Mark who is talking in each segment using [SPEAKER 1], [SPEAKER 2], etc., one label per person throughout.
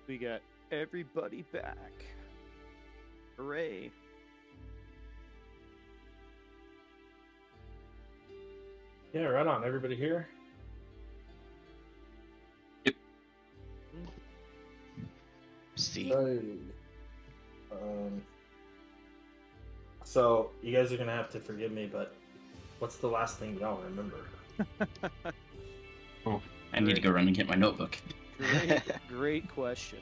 [SPEAKER 1] We got everybody back. Hooray.
[SPEAKER 2] Yeah, right on. Everybody here?
[SPEAKER 3] Yep.
[SPEAKER 4] See.
[SPEAKER 2] Hey. So, you guys are going to have to forgive me, but what's the last thing y'all remember?
[SPEAKER 3] Oh, I need to go run and get my notebook.
[SPEAKER 1] Great question.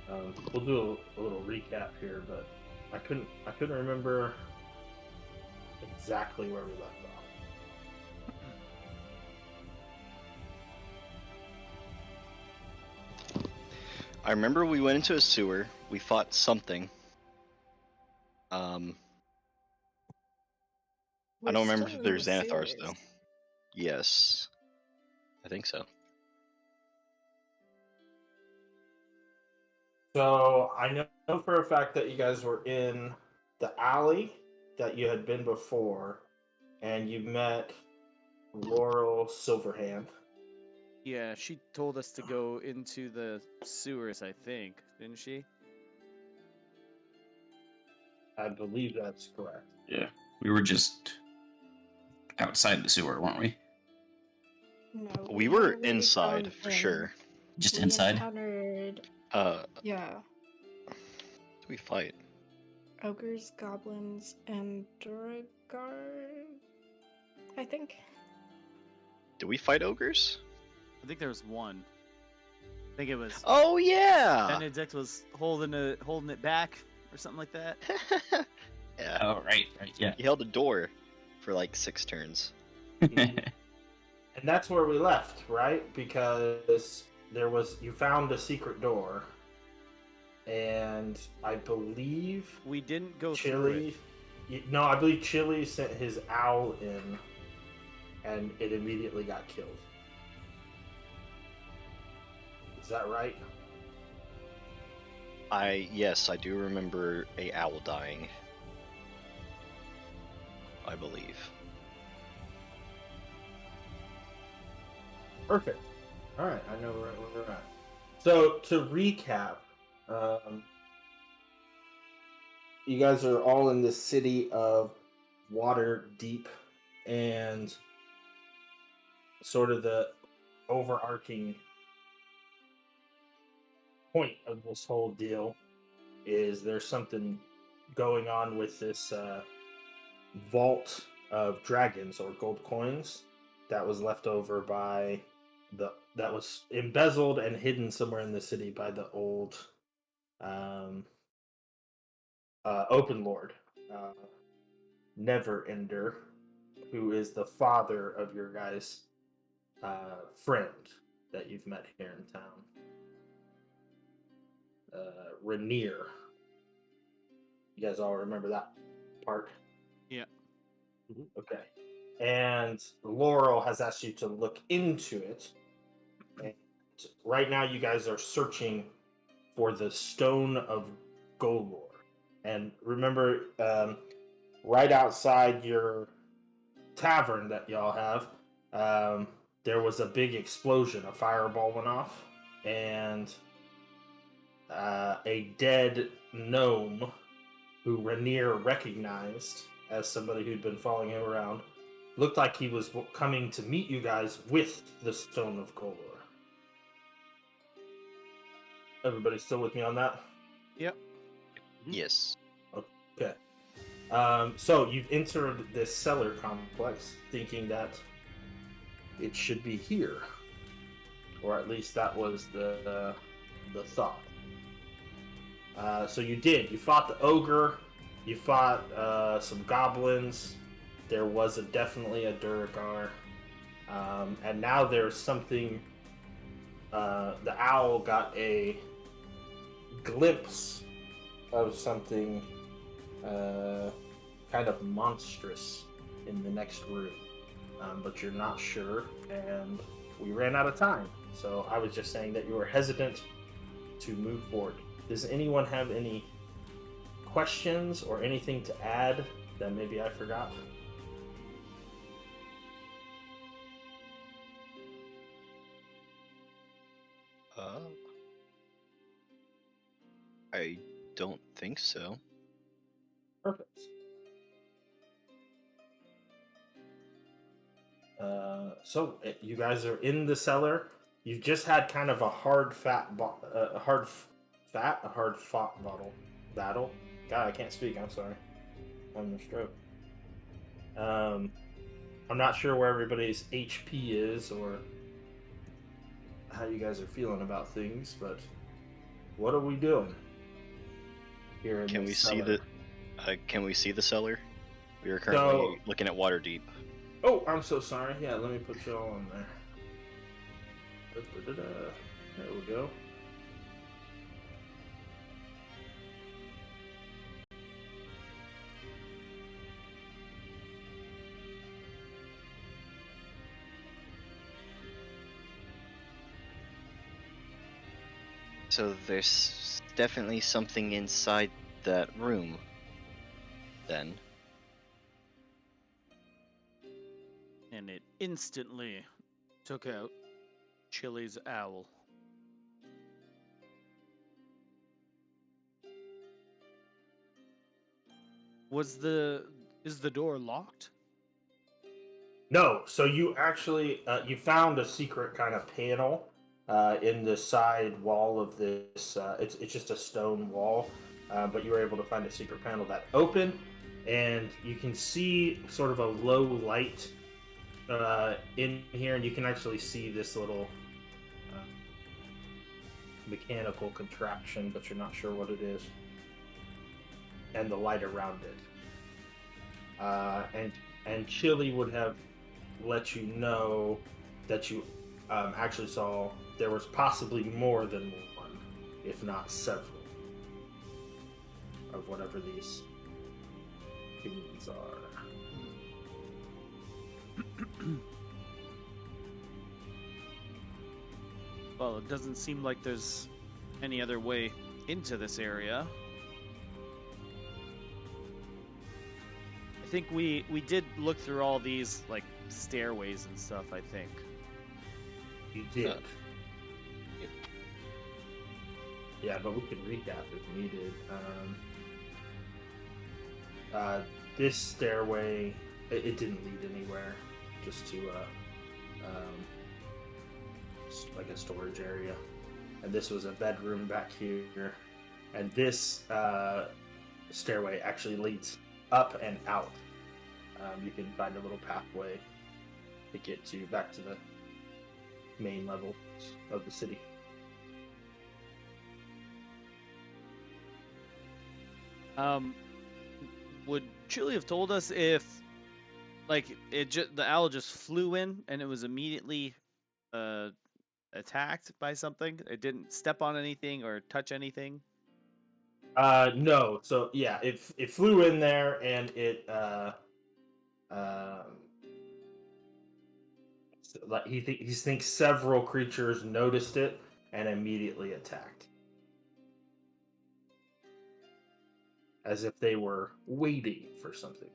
[SPEAKER 2] We'll do a little recap here, but I couldn't remember exactly where we left off.
[SPEAKER 4] I remember we went into a sewer. We fought something. I don't remember if there's Xanathars though. Yes, I think so.
[SPEAKER 2] So, I know for a fact that you guys were in the alley that you had been before, and you met Laurel Silverhand.
[SPEAKER 1] Yeah, she told us to go into the sewers, I think, didn't she?
[SPEAKER 2] I believe that's correct.
[SPEAKER 3] Yeah, we were just outside the sewer, weren't we?
[SPEAKER 5] No,
[SPEAKER 4] We were
[SPEAKER 5] literally
[SPEAKER 4] inside
[SPEAKER 5] gone
[SPEAKER 4] for
[SPEAKER 5] in.
[SPEAKER 4] sure.
[SPEAKER 3] Just
[SPEAKER 5] We
[SPEAKER 3] inside?
[SPEAKER 5] encountered, yeah,
[SPEAKER 4] Did we fight?
[SPEAKER 5] ogres, goblins, and Duragar, I think.
[SPEAKER 4] Did we fight ogres?
[SPEAKER 1] I think there was one. I think it was
[SPEAKER 4] Oh yeah.
[SPEAKER 1] Benedict was holding it back or something like that.
[SPEAKER 4] Yeah.
[SPEAKER 3] Oh, right, yeah.
[SPEAKER 4] He held a door for like 6 turns.
[SPEAKER 2] And that's where we left, right? Because you found a secret door, and I believe
[SPEAKER 1] We didn't go through
[SPEAKER 2] Chili. No, I believe Chili sent his owl in, and it immediately got killed. Is that right?
[SPEAKER 4] Yes, I do remember a owl dying. I believe.
[SPEAKER 2] Perfect. All right, I know where we're at. So to recap, you guys are all in the city of Waterdeep, and sort of the overarching point of this whole deal is there's something going on with this vault of dragons or gold coins that was left over by that was embezzled and hidden somewhere in the city by the old open lord Neverender, who is the father of your guys' friend that you've met here in town, Rainier. You guys all remember that part?
[SPEAKER 1] Yeah.
[SPEAKER 2] Okay. And Laurel has asked you to look into it. And right now, you guys are searching for the Stone of Golor. And remember, right outside your tavern that y'all have, there was a big explosion. A fireball went off, and a dead gnome who Rainier recognized as somebody who'd been following him around looked like he was coming to meet you guys with the Stone of Golor. Everybody still with me on that?
[SPEAKER 1] Yep.
[SPEAKER 4] Yes.
[SPEAKER 2] Okay. So you've entered this cellar complex thinking that it should be here. Or at least that was the thought. So you did. You fought the ogre. You fought some goblins. There was definitely a Duragar. And now there's something... the owl got a glimpse of something kind of monstrous in the next room. But you're not sure, and we ran out of time. So I was just saying that you were hesitant to move forward. Does anyone have any questions or anything to add that maybe I forgot?
[SPEAKER 4] I don't think so.
[SPEAKER 2] Perfect. So you guys are in the cellar. You've just had kind of a hard fought battle. God, I can't speak. I'm sorry. I'm having a stroke. I'm not sure where everybody's HP is or how you guys are feeling about things, but what are we doing here in
[SPEAKER 4] Can
[SPEAKER 2] the
[SPEAKER 4] we
[SPEAKER 2] cellar?
[SPEAKER 4] see the? Can we see the cellar? We are currently looking at Waterdeep.
[SPEAKER 2] Oh, I'm so sorry. Yeah, let me put you all in there. There we go.
[SPEAKER 4] So there's definitely something inside that room, then.
[SPEAKER 1] And it instantly took out Chili's owl. Is the door locked?
[SPEAKER 2] No, so you actually you found a secret kind of panel in the side wall of this. It's just a stone wall, but you were able to find a secret panel that opened, and you can see sort of a low light in here, and you can actually see this little mechanical contraption, but you're not sure what it is, and the light around it. And Chili would have let you know that you actually saw there was possibly more than one, if not several, of whatever these things are.
[SPEAKER 1] Well, it doesn't seem like there's any other way into this area. I think we did look through all these, like, stairways and stuff, I think.
[SPEAKER 2] You did. Yeah, but we can recap if needed. This stairway, it didn't lead anywhere, just to like a storage area. And this was a bedroom back here. And this stairway actually leads up and out. You can find a little pathway to get back to the main levels of the city.
[SPEAKER 1] Would Chili have told us if, like, the owl just flew in and it was immediately attacked by something? It didn't step on anything or touch anything?
[SPEAKER 2] No. So yeah, it flew in there and it like he thinks several creatures noticed it and immediately attacked, as if they were waiting for something.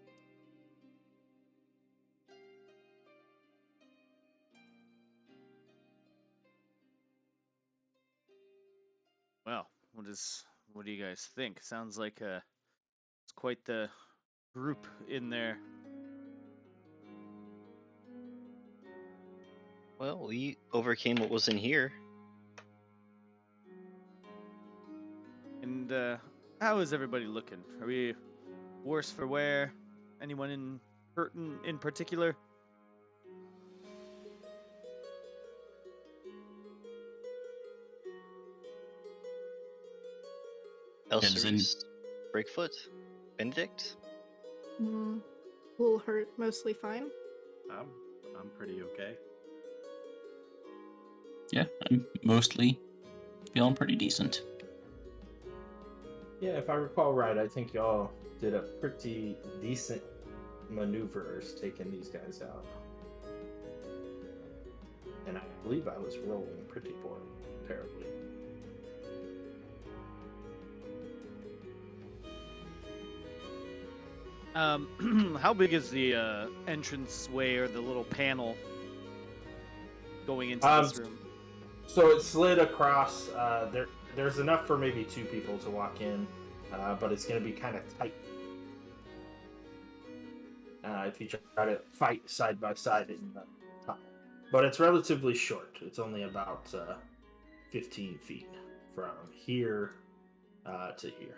[SPEAKER 1] Well, what do you guys think? Sounds like it's quite the group in there.
[SPEAKER 4] Well, we overcame what was in here.
[SPEAKER 1] And how is everybody looking? Are we worse for wear? Anyone hurting in particular?
[SPEAKER 4] Elsaris, Breakfoot, Benedict.
[SPEAKER 5] Will hurt mostly fine.
[SPEAKER 6] I'm pretty okay.
[SPEAKER 3] Yeah, I'm mostly feeling pretty decent.
[SPEAKER 2] Yeah, if I recall right, I think y'all did a pretty decent maneuvers taking these guys out. And I believe I was rolling pretty terribly.
[SPEAKER 1] How big is the entranceway or the little panel going into this room?
[SPEAKER 2] So it slid across. there's enough for maybe 2 people to walk in, but it's going to be kind of tight. If you try to fight side by side in the tunnel. But it's relatively short. It's only about 15 feet from here to here.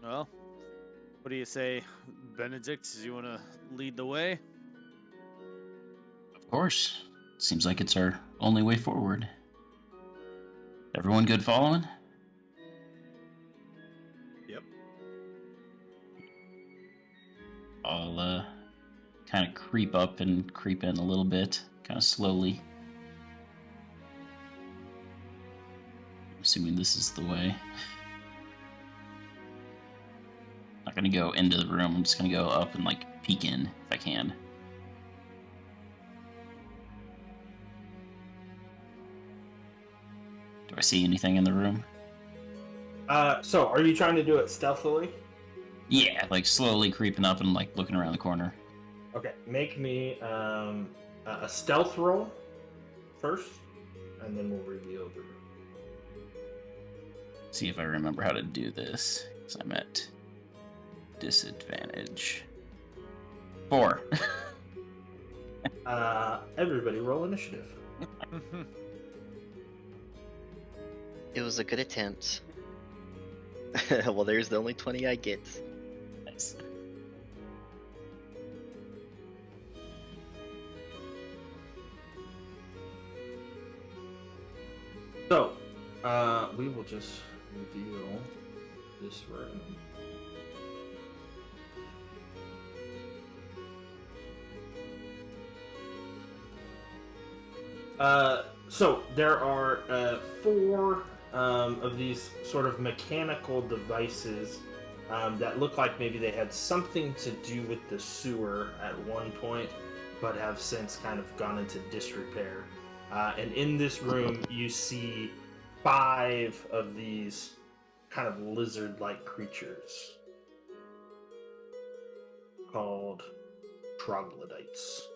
[SPEAKER 1] Well, what do you say, Benedict? Do you want to lead the way?
[SPEAKER 3] Of course. Seems like it's our only way forward. Everyone good following?
[SPEAKER 6] Yep.
[SPEAKER 3] I'll kind of creep up and creep in a little bit, kind of slowly. Assuming this is the way. Not gonna go into the room, I'm just gonna go up and like peek in if I can. Do I see anything in the room?
[SPEAKER 2] So are you trying to do it stealthily?
[SPEAKER 3] Yeah, like slowly creeping up and like looking around the corner.
[SPEAKER 2] Okay, make me a stealth roll first, and then we'll reveal the room.
[SPEAKER 3] See if I remember how to do this, because I'm at disadvantage. 4.
[SPEAKER 2] Everybody roll initiative.
[SPEAKER 4] It was a good attempt. Well, there's the only 20 I get.
[SPEAKER 3] Nice.
[SPEAKER 2] So, we will just reveal this room. So there are 4 of these sort of mechanical devices that look like maybe they had something to do with the sewer at one point, but have since kind of gone into disrepair. And in this room, you see 5 of these kind of lizard-like creatures called troglodytes.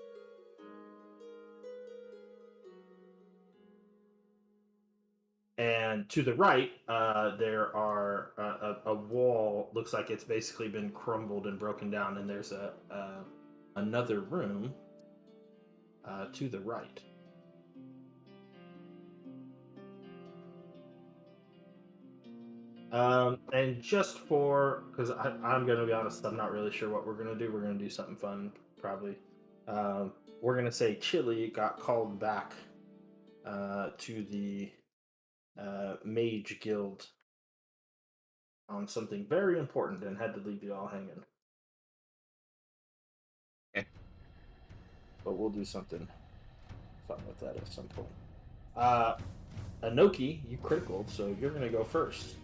[SPEAKER 2] And to the right, there are a wall. Looks like it's basically been crumbled and broken down, and there's another room to the right. And just for, because I'm going to be honest, I'm not really sure what we're going to do. We're going to do something fun, probably. We're going to say Chili got called back to the Mage Guild on something very important and had to leave you all hanging.
[SPEAKER 3] Okay.
[SPEAKER 2] But we'll do something fun with that at some point. Anoki, you critical, so you're going to go first.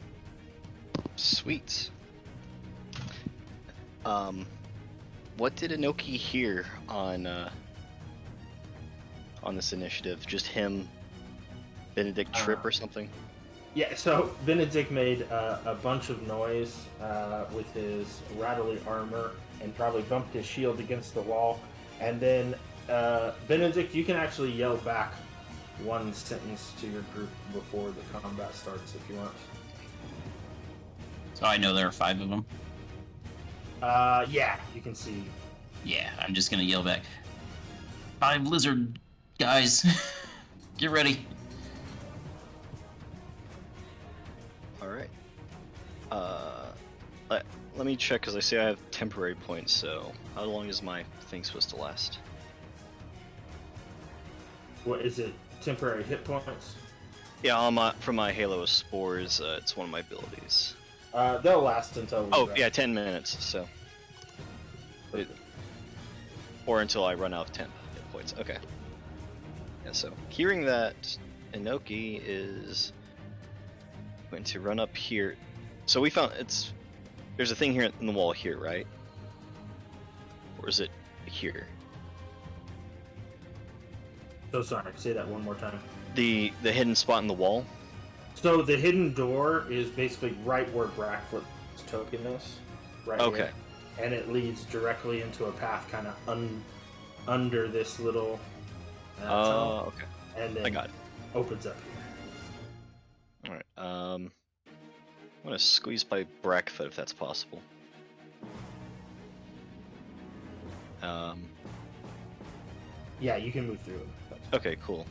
[SPEAKER 4] Sweet. What did Inoki hear on this initiative? Just him, Benedict Trip or something?
[SPEAKER 2] Yeah, so Benedict made a bunch of noise with his rattly armor and probably bumped his shield against the wall. And then, Benedict, you can actually yell back one sentence to your group before the combat starts if you want.
[SPEAKER 3] So I know there are 5 of them.
[SPEAKER 2] Yeah, you can see.
[SPEAKER 3] Yeah, I'm just gonna yell back. 5 lizard guys, get ready.
[SPEAKER 4] All right. Let me check because I see I have temporary points. So how long is my thing supposed to last?
[SPEAKER 2] What is it? Temporary hit points?
[SPEAKER 4] Yeah, from my Halo of Spores, it's one of my abilities.
[SPEAKER 2] They'll last until.
[SPEAKER 4] Oh yeah, 10 minutes. So. Or until I run out of 10 hit points. Okay. Yeah. So hearing that, Inoki is going to run up here. So we found there's a thing here in the wall here, right? Or is it here?
[SPEAKER 2] So sorry, say that one more time.
[SPEAKER 4] The hidden spot in the wall?
[SPEAKER 2] So the hidden door is basically right where Brackfoot's token is. Right
[SPEAKER 4] Okay.
[SPEAKER 2] here. And it leads directly into a path kind of under this little tunnel,
[SPEAKER 4] Okay.
[SPEAKER 2] and then
[SPEAKER 4] I got it.
[SPEAKER 2] opens up here.
[SPEAKER 4] All right. I'm gonna squeeze by Brackfoot if that's possible.
[SPEAKER 2] Yeah, you can move through it. That's fine.
[SPEAKER 4] Okay, cool.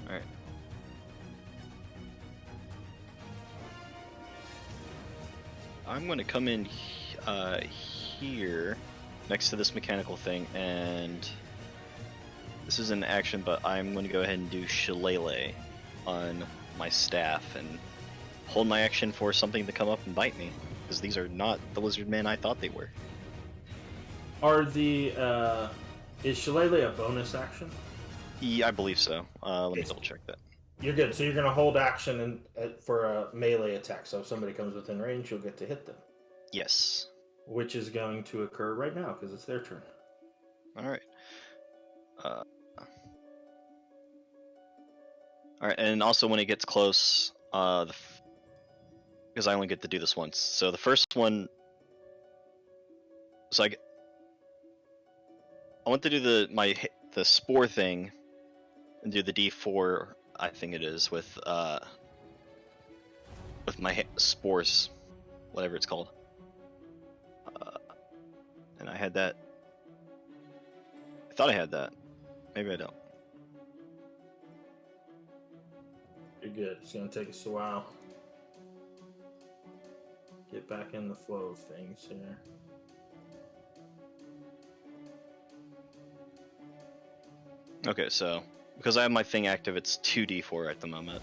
[SPEAKER 4] All right. I'm gonna come in here next to this mechanical thing, and this is an action, but I'm gonna go ahead and do Shillelagh on my staff and hold my action for something to come up and bite me, because these are not the lizard men I thought they were.
[SPEAKER 2] Are the is Shillelagh a bonus action?
[SPEAKER 4] Yeah, I believe so. Let me
[SPEAKER 2] Okay.
[SPEAKER 4] double check that.
[SPEAKER 2] You're good. So you're gonna hold action and for a melee attack. So if somebody comes within range, you'll get to hit them,
[SPEAKER 4] Yes.
[SPEAKER 2] which is going to occur right now because it's their turn.
[SPEAKER 4] All right. All right, and also when it gets close, because I only get to do this once. So the first one, so I want to do the spore thing, and do the D4. I think it is with my spores, whatever it's called. And I had that. I thought I had that. Maybe I don't.
[SPEAKER 2] You're good. It's gonna take us a while. Get back in the flow of things here.
[SPEAKER 4] Okay, so because I have my thing active, it's 2d4 at the moment.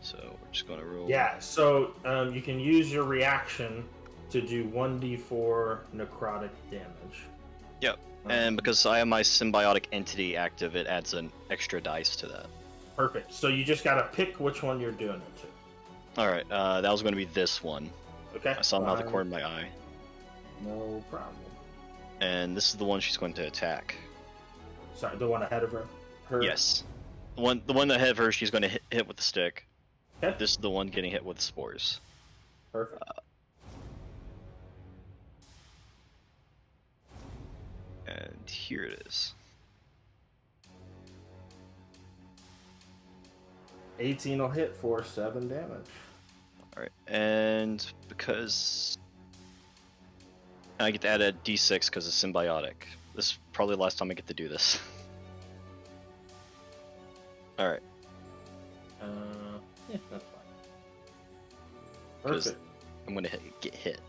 [SPEAKER 4] So we're just gonna roll.
[SPEAKER 2] Yeah. So you can use your reaction to do 1d4 necrotic damage.
[SPEAKER 4] Yep. And because I have my symbiotic entity active, it adds an extra dice to that.
[SPEAKER 2] Perfect. So you just gotta pick which one you're doing it to.
[SPEAKER 4] All right, that was going to be this one.
[SPEAKER 2] Okay.
[SPEAKER 4] I saw him out the
[SPEAKER 2] Fine.
[SPEAKER 4] corner of my eye,
[SPEAKER 2] No problem.
[SPEAKER 4] and this is the one she's going to attack.
[SPEAKER 2] Sorry, the one ahead of her. Her.
[SPEAKER 4] Yes, the one ahead of her, she's going to hit with the stick.
[SPEAKER 2] Okay.
[SPEAKER 4] This is the one getting hit with spores.
[SPEAKER 2] Perfect.
[SPEAKER 4] And here it is.
[SPEAKER 2] 18 will hit for 7 damage.
[SPEAKER 4] All right, and because I get to add a d6 because it's symbiotic. This is probably the last time I get to do this. All right.
[SPEAKER 2] Yeah, that's fine.
[SPEAKER 4] 'Cause
[SPEAKER 2] Perfect.
[SPEAKER 4] I'm going to get hit.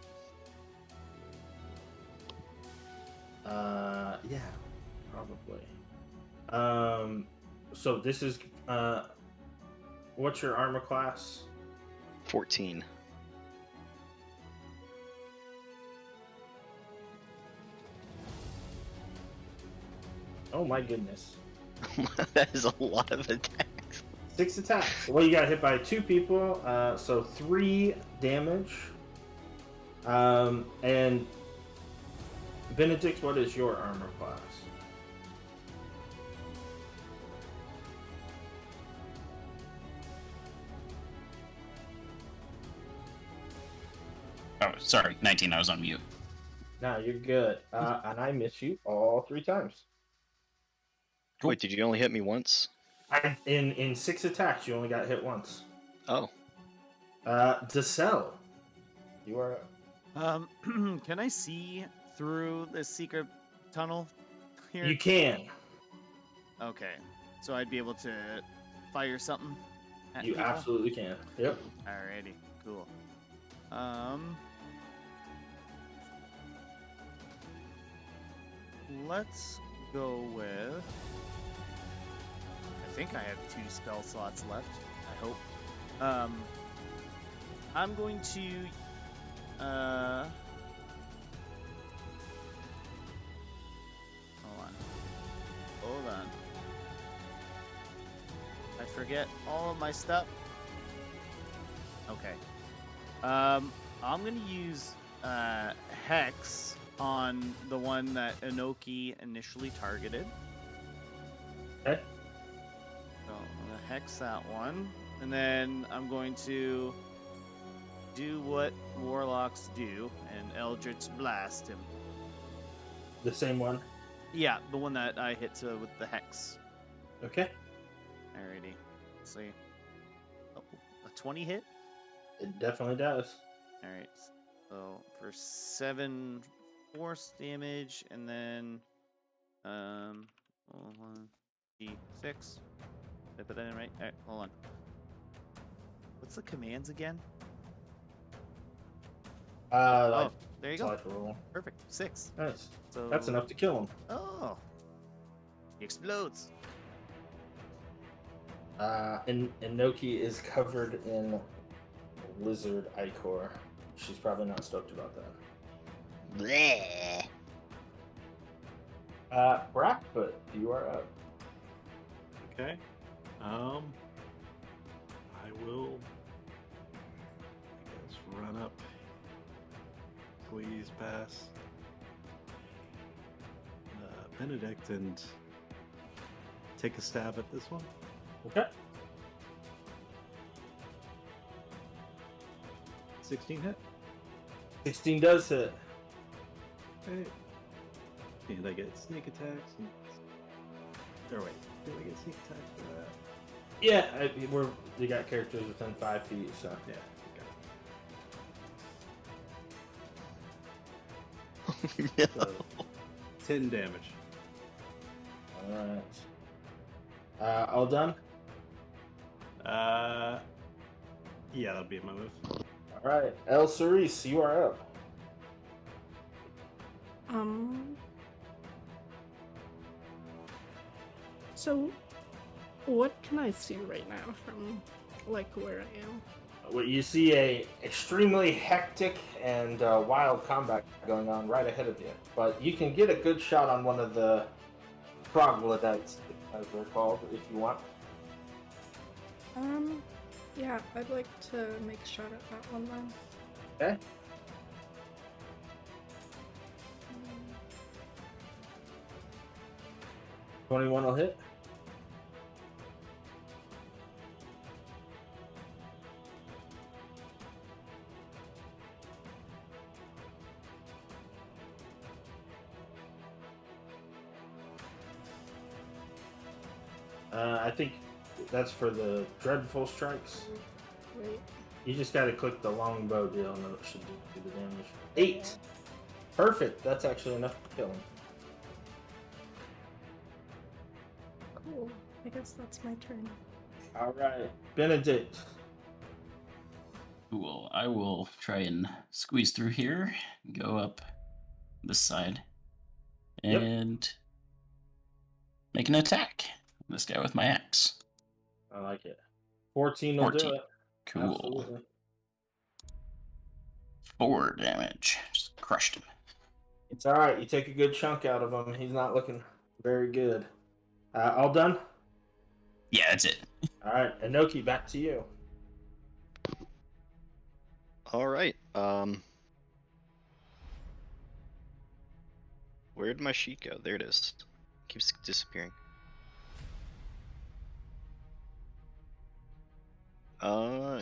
[SPEAKER 2] Yeah, probably. So this is what's your armor class?
[SPEAKER 4] 14.
[SPEAKER 2] Oh my goodness.
[SPEAKER 4] That is a lot of attacks.
[SPEAKER 2] 6 attacks. Well, you got hit by 2 people, so 3 damage. And Benedict, what is your armor class?
[SPEAKER 3] Oh, sorry, 19. I was on mute.
[SPEAKER 2] No, you're good. And I miss you all 3 times.
[SPEAKER 3] Cool.
[SPEAKER 4] Wait, did you only hit me once?
[SPEAKER 2] In 6 attacks, you only got hit once.
[SPEAKER 4] Oh.
[SPEAKER 2] Decel, you are.
[SPEAKER 1] Can I see through this secret tunnel here?
[SPEAKER 2] You can.
[SPEAKER 1] Okay, so I'd be able to fire something at
[SPEAKER 2] You
[SPEAKER 1] people?
[SPEAKER 2] absolutely can. Yep.
[SPEAKER 1] Alrighty, cool. Let's go with. I think I have 2 spell slots left. I hope. I'm going to. Hold on. I forget all of my stuff. Okay. I'm gonna use Hex on the one that Inoki initially targeted.
[SPEAKER 2] Okay.
[SPEAKER 1] So I'm gonna Hex that one, and then I'm going to do what Warlocks do and Eldritch Blast him.
[SPEAKER 2] The same one.
[SPEAKER 1] Yeah, the one that I hit with the Hex.
[SPEAKER 2] Okay.
[SPEAKER 1] Alrighty. Let's see. Oh, a 20 hit?
[SPEAKER 2] It definitely does.
[SPEAKER 1] Alright. So for 7 force damage, and then hold on, D6. Did I put that in right? Alright, hold on. What's the commands again?
[SPEAKER 2] Like,
[SPEAKER 1] Oh, there you
[SPEAKER 2] it's
[SPEAKER 1] go.
[SPEAKER 2] like a roll.
[SPEAKER 1] Perfect. 6.
[SPEAKER 2] Nice.
[SPEAKER 1] So
[SPEAKER 2] That's enough to kill him.
[SPEAKER 1] Oh, he explodes.
[SPEAKER 2] And Inoki is covered in lizard ichor. She's probably not stoked about that.
[SPEAKER 3] Bleh.
[SPEAKER 2] Brackfoot, you are up.
[SPEAKER 6] Okay. I will, I guess, run up, squeeze past Benedict and take a stab at this one.
[SPEAKER 2] Okay.
[SPEAKER 6] 16 hit.
[SPEAKER 2] 16 does hit.
[SPEAKER 6] Okay. And I get sneak attacks. Or wait, do I get sneak attacks for that?
[SPEAKER 2] Yeah, we got characters within 5 feet, so.
[SPEAKER 6] Yeah.
[SPEAKER 4] No.
[SPEAKER 6] So 10 damage.
[SPEAKER 2] Alright. All done?
[SPEAKER 6] Yeah, that'll be my move.
[SPEAKER 2] Alright. El Cerise, you are up.
[SPEAKER 5] So, what can I see right now from, like, where I am?
[SPEAKER 2] Well, you see a extremely hectic and wild combat going on right ahead of you. But you can get a good shot on one of the troglodytes, as they're called, if you want.
[SPEAKER 5] Yeah, I'd like to make a shot at that one then.
[SPEAKER 2] Okay. 21 will hit. I think that's for the dreadful strikes.
[SPEAKER 5] Right.
[SPEAKER 2] You just gotta click the longbow deal and it should do the damage. 8! Perfect! That's actually enough to kill him.
[SPEAKER 5] Cool. I guess that's my turn.
[SPEAKER 2] Alright. Benedict.
[SPEAKER 3] Cool. I will try and squeeze through here, go up this side,
[SPEAKER 2] Yep.
[SPEAKER 3] and make an attack. This guy with my axe.
[SPEAKER 2] I like it. 14 will do
[SPEAKER 3] 14.
[SPEAKER 2] it.
[SPEAKER 3] Cool.
[SPEAKER 2] Absolutely.
[SPEAKER 3] 4 damage. Just crushed him.
[SPEAKER 2] It's alright. You take a good chunk out of him. He's not looking very good. All done?
[SPEAKER 3] Yeah, that's it.
[SPEAKER 2] Alright. Inoki, back to you.
[SPEAKER 4] All right. Where'd my sheet go? There it is. Keeps disappearing.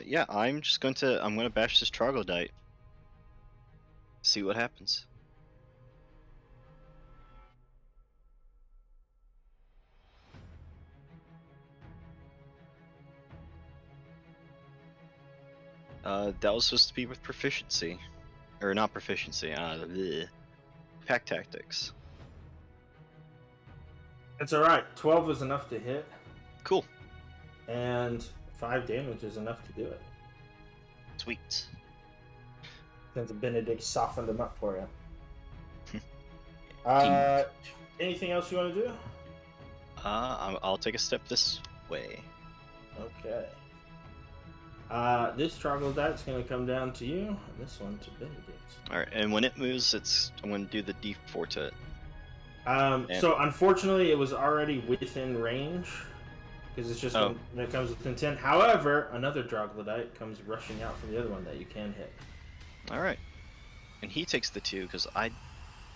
[SPEAKER 4] Yeah, I'm gonna bash this troglodyte. See what happens. That was supposed to be with proficiency. Or not proficiency, bleh. Pack tactics.
[SPEAKER 2] It's alright. 12 is enough to hit,
[SPEAKER 4] Cool.
[SPEAKER 2] and 5 damage is enough to do it.
[SPEAKER 4] Sweet.
[SPEAKER 2] Since Benedict softened him up for you.
[SPEAKER 3] Team-
[SPEAKER 2] Anything else you want to do?
[SPEAKER 4] I'll take a step this way.
[SPEAKER 2] Okay. This troglodyte's going to come down to you, and this one to Benedict.
[SPEAKER 4] Alright, and when it moves, I'm gonna do the D4 to it.
[SPEAKER 2] So unfortunately, it was already within range, because it's just
[SPEAKER 4] Oh.
[SPEAKER 2] when it comes within 10. However, another troglodyte comes rushing out from the other one that you can hit.
[SPEAKER 4] Alright. And he takes the 2, because I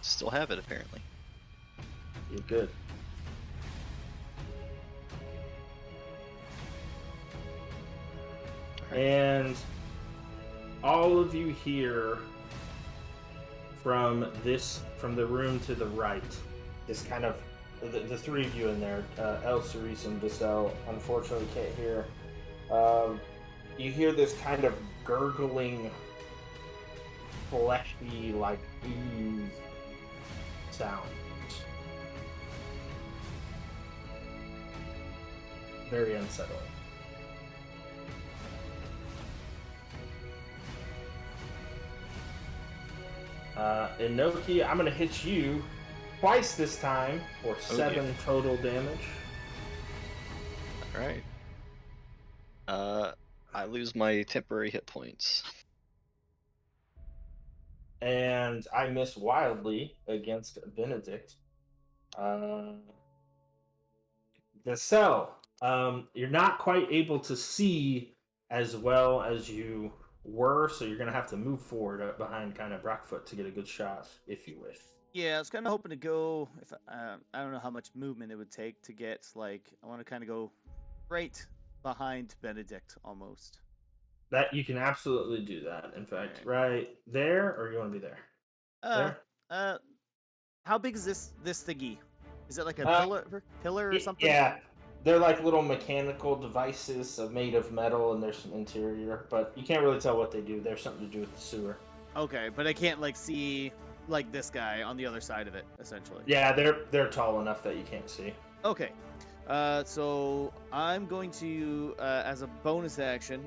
[SPEAKER 4] still have it, apparently.
[SPEAKER 2] You're good. And all of you hear from the room to the right, this kind of the three of you in there, El Cerise and Bissell, unfortunately can't hear. You hear this kind of gurgling, fleshy, like ooze sound. Very unsettling. Inoki, I'm gonna hit you twice this time for 7 total damage.
[SPEAKER 4] All right. I lose my temporary hit points.
[SPEAKER 2] And I miss wildly against Benedict. The cell. You're not quite able to see as well as you were, so you're gonna have to move forward up behind kind of Brackfoot to get a good shot, if you wish.
[SPEAKER 1] Yeah, I was kind of hoping to go. If I don't know how much movement it would take to get like I want to kind of go right behind Benedict almost.
[SPEAKER 2] That you can absolutely do that. In fact, right there, or you want to be there? There.
[SPEAKER 1] How big is this thingy? Is it like a pillar or something?
[SPEAKER 2] Yeah, they're like little mechanical devices made of metal, and there's some interior, but you can't really tell what they do. There's something to do with the sewer.
[SPEAKER 1] Okay, but I can't like see like this guy on the other side of it, essentially.
[SPEAKER 2] Yeah, they're tall enough that you can't see.
[SPEAKER 1] Okay, so I'm going to, as a bonus action,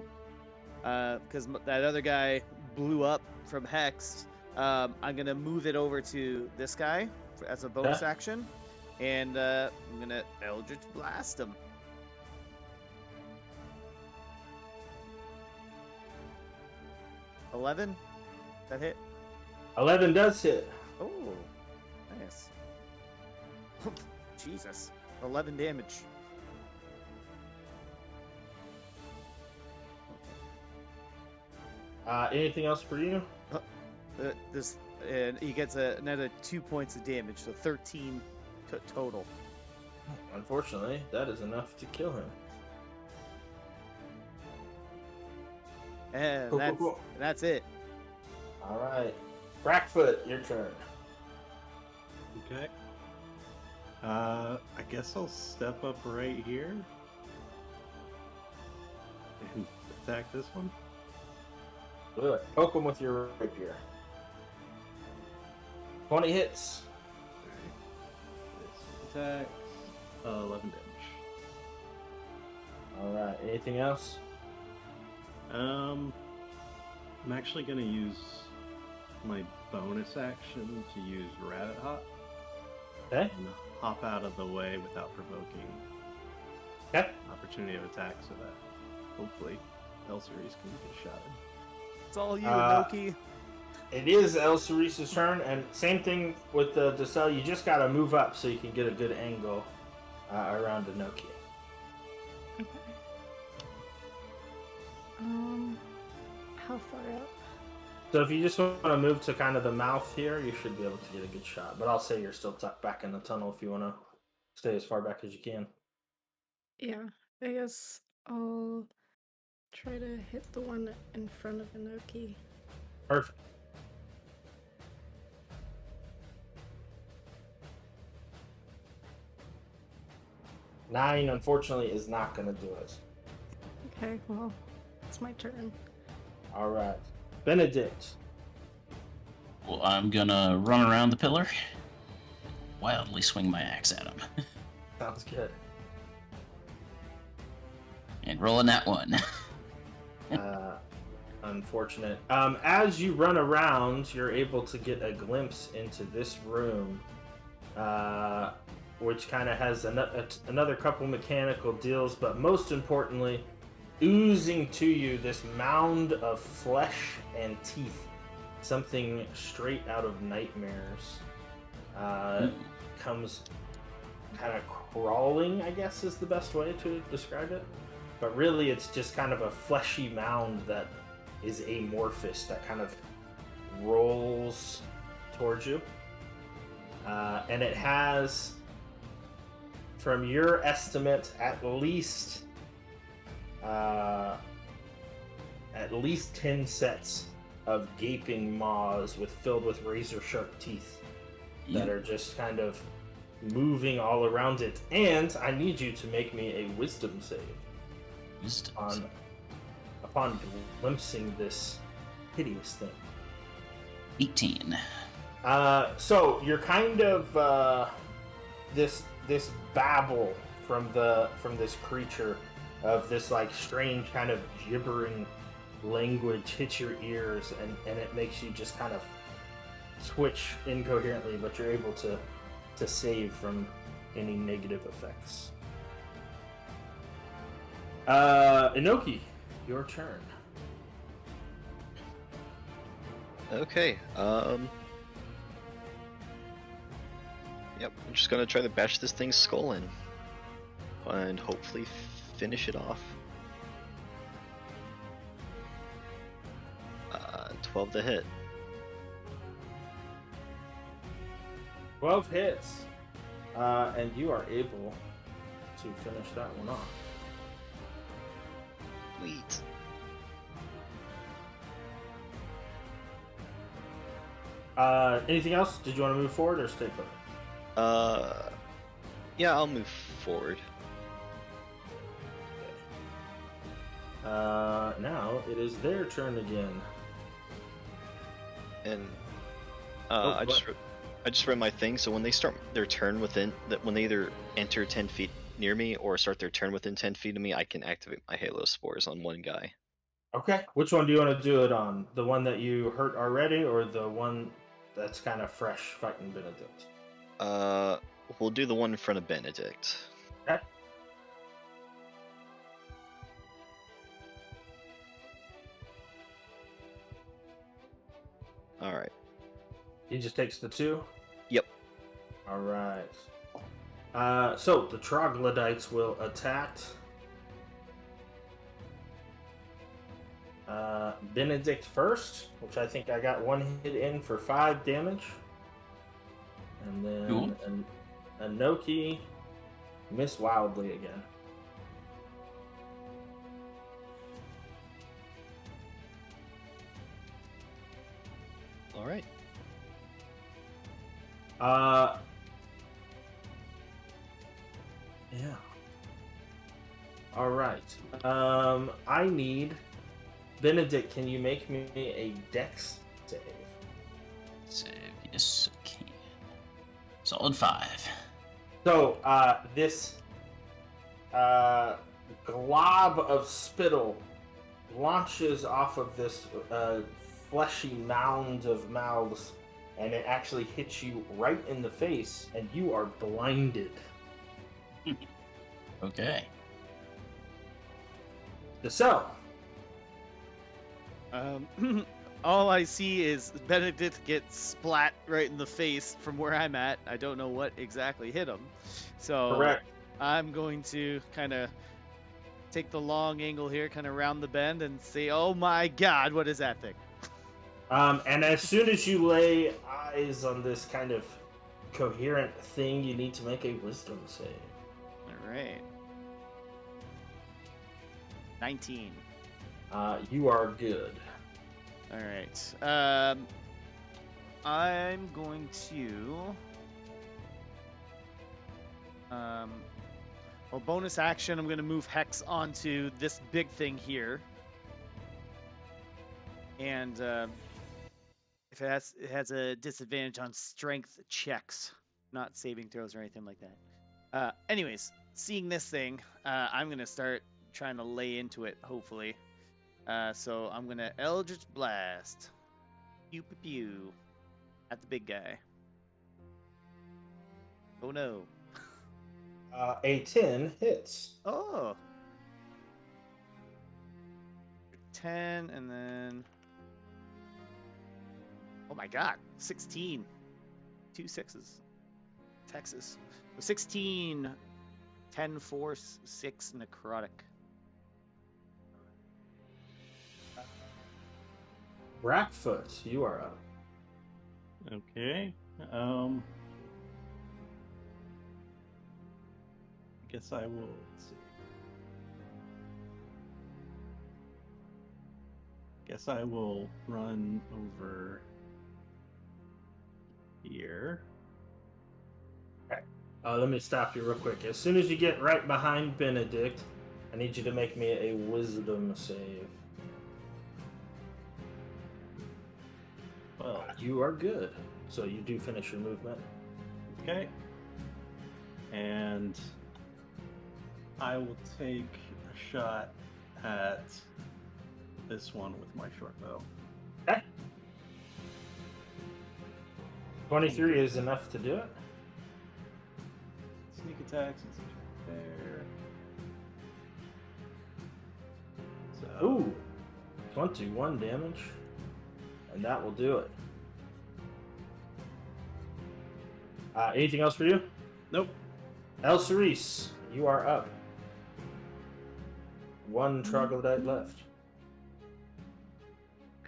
[SPEAKER 1] because that other guy blew up from Hex, I'm gonna move it over to this guy as a bonus action, and I'm gonna Eldritch Blast him. 11? That hit?
[SPEAKER 2] 11 does hit.
[SPEAKER 1] Oh, nice. Jesus. 11 damage.
[SPEAKER 2] Anything else for you?
[SPEAKER 1] He gets another 2 points of damage, so 13 total.
[SPEAKER 2] Unfortunately, that is enough to kill him.
[SPEAKER 1] And
[SPEAKER 2] Cool.
[SPEAKER 1] that's it.
[SPEAKER 2] All right, Brackfoot, your turn.
[SPEAKER 6] Okay. I guess I'll step up right here and attack this one.
[SPEAKER 2] Do it. Poke him with your rapier. 20 hits.
[SPEAKER 6] This attacks 11 damage.
[SPEAKER 2] All right. Anything else?
[SPEAKER 6] I'm actually gonna use my bonus action to use Rabbit Hop.
[SPEAKER 2] Okay.
[SPEAKER 6] And hop out of the way without provoking opportunity of attack, so that hopefully El Cerise can get a shot in.
[SPEAKER 1] It's all you, Loki.
[SPEAKER 2] It is El Cerise's turn, and same thing with the Decel. You just gotta move up so you can get a good angle around Inoki.
[SPEAKER 5] Okay. How far up?
[SPEAKER 2] So if you just want to move to kind of the mouth here, you should be able to get a good shot. But I'll say you're still tucked back in the tunnel if you want to stay as far back as you can.
[SPEAKER 5] Yeah, I guess I'll try to hit the one in front of Inoki.
[SPEAKER 2] Perfect. Nine, unfortunately, is not going to do it.
[SPEAKER 5] Okay, well, it's my turn.
[SPEAKER 2] All right. Benedict.
[SPEAKER 3] Well, I'm gonna run around the pillar, wildly swing my axe at him,
[SPEAKER 2] Sounds good.
[SPEAKER 3] and rolling that one.
[SPEAKER 2] Unfortunate. As you run around, you're able to get a glimpse into this room, which kind of has another couple mechanical deals, but most importantly, oozing to you this mound of flesh and teeth, something straight out of nightmares. Comes kind of crawling, I guess is the best way to describe it. But really, it's just kind of a fleshy mound that is amorphous, that kind of rolls towards you. And it has, from your estimate, at least 10 sets of gaping maws filled with razor sharp teeth that are just kind of moving all around it. And I need you to make me a wisdom save
[SPEAKER 3] Wisdom.
[SPEAKER 2] upon glimpsing this hideous thing.
[SPEAKER 3] 18.
[SPEAKER 2] So you're kind of this babble from this creature of this like strange kind of gibbering language hits your ears, and it makes you just kind of twitch incoherently, but you're able to save from any negative effects. Inoki, your turn.
[SPEAKER 4] Okay. Yep. I'm just gonna try to bash this thing's skull in, and hopefully finish it off. 12 to hit.
[SPEAKER 2] 12 hits, and you are able to finish that one off.
[SPEAKER 4] Sweet.
[SPEAKER 2] Anything else? Did you want to move forward or stay put?
[SPEAKER 4] Yeah, I'll move forward.
[SPEAKER 2] Now it is their turn again.
[SPEAKER 4] And
[SPEAKER 2] Oh,
[SPEAKER 4] I just read my thing. So when they start their turn when they either enter 10 feet near me or start their turn within 10 feet of me, I can activate my Halo Spores on one guy.
[SPEAKER 2] Okay. Which one do you want to do it on? The one that you hurt already, or the one that's kind of fresh fighting Benedict?
[SPEAKER 4] We'll do the one in front of Benedict.
[SPEAKER 2] Okay.
[SPEAKER 4] All right.
[SPEAKER 2] He just takes the 2?
[SPEAKER 4] Yep.
[SPEAKER 2] All right. So the troglodytes will attack Benedict first, which I think I got one hit in for 5 damage. And then
[SPEAKER 3] Cool.
[SPEAKER 2] Inoki miss wildly again.
[SPEAKER 4] All right.
[SPEAKER 2] Yeah. All right. I need Benedict. Can you make me a Dex save?
[SPEAKER 3] Save. Yes, I can. Solid 5.
[SPEAKER 2] So, this glob of spittle launches off of this fleshy mound of mouths, and it actually hits you right in the face, and you are blinded.
[SPEAKER 3] Okay.
[SPEAKER 2] So,
[SPEAKER 1] All I see is Benedict get splat right in the face from where I'm at. I don't know what exactly hit him. So
[SPEAKER 2] correct.
[SPEAKER 1] I'm going to kind of take the long angle here, kind of round the bend and say, oh my god, what is that thing?
[SPEAKER 2] And as soon as you lay eyes on this kind of coherent thing, you need to make a wisdom save.
[SPEAKER 1] All right. 19.
[SPEAKER 2] You are good.
[SPEAKER 1] All right. I'm going to. Well, bonus action. I'm going to move Hex onto this big thing here, and if it has a disadvantage on strength checks, not saving throws or anything like that. Anyways, seeing this thing, I'm going to start trying to lay into it. Hopefully. So I'm gonna Eldritch Blast. Pew pew pew. At the big guy. Oh no.
[SPEAKER 2] A 10 hits.
[SPEAKER 1] Oh. 10 and then. Oh my god. 16. 2 6s. Texas. So 16. 10 force. 6 necrotic.
[SPEAKER 2] Brackfoot, you are up.
[SPEAKER 6] Okay. Guess I will. Let's see. Guess I will run over here.
[SPEAKER 2] Okay. Let me stop you real quick. As soon as you get right behind Benedict, I need you to make me a wisdom save.
[SPEAKER 6] Well,
[SPEAKER 2] You are good. So you do finish your movement.
[SPEAKER 6] okay. And I will take a shot at this one with my short bow.
[SPEAKER 2] Okay. 23 is enough to do it.
[SPEAKER 6] Sneak attack since it's there. So,
[SPEAKER 2] Ooh. 21 damage. And that will do it. Anything else for you?
[SPEAKER 6] nope.
[SPEAKER 2] El Cerise, you are up. One troglodyte left.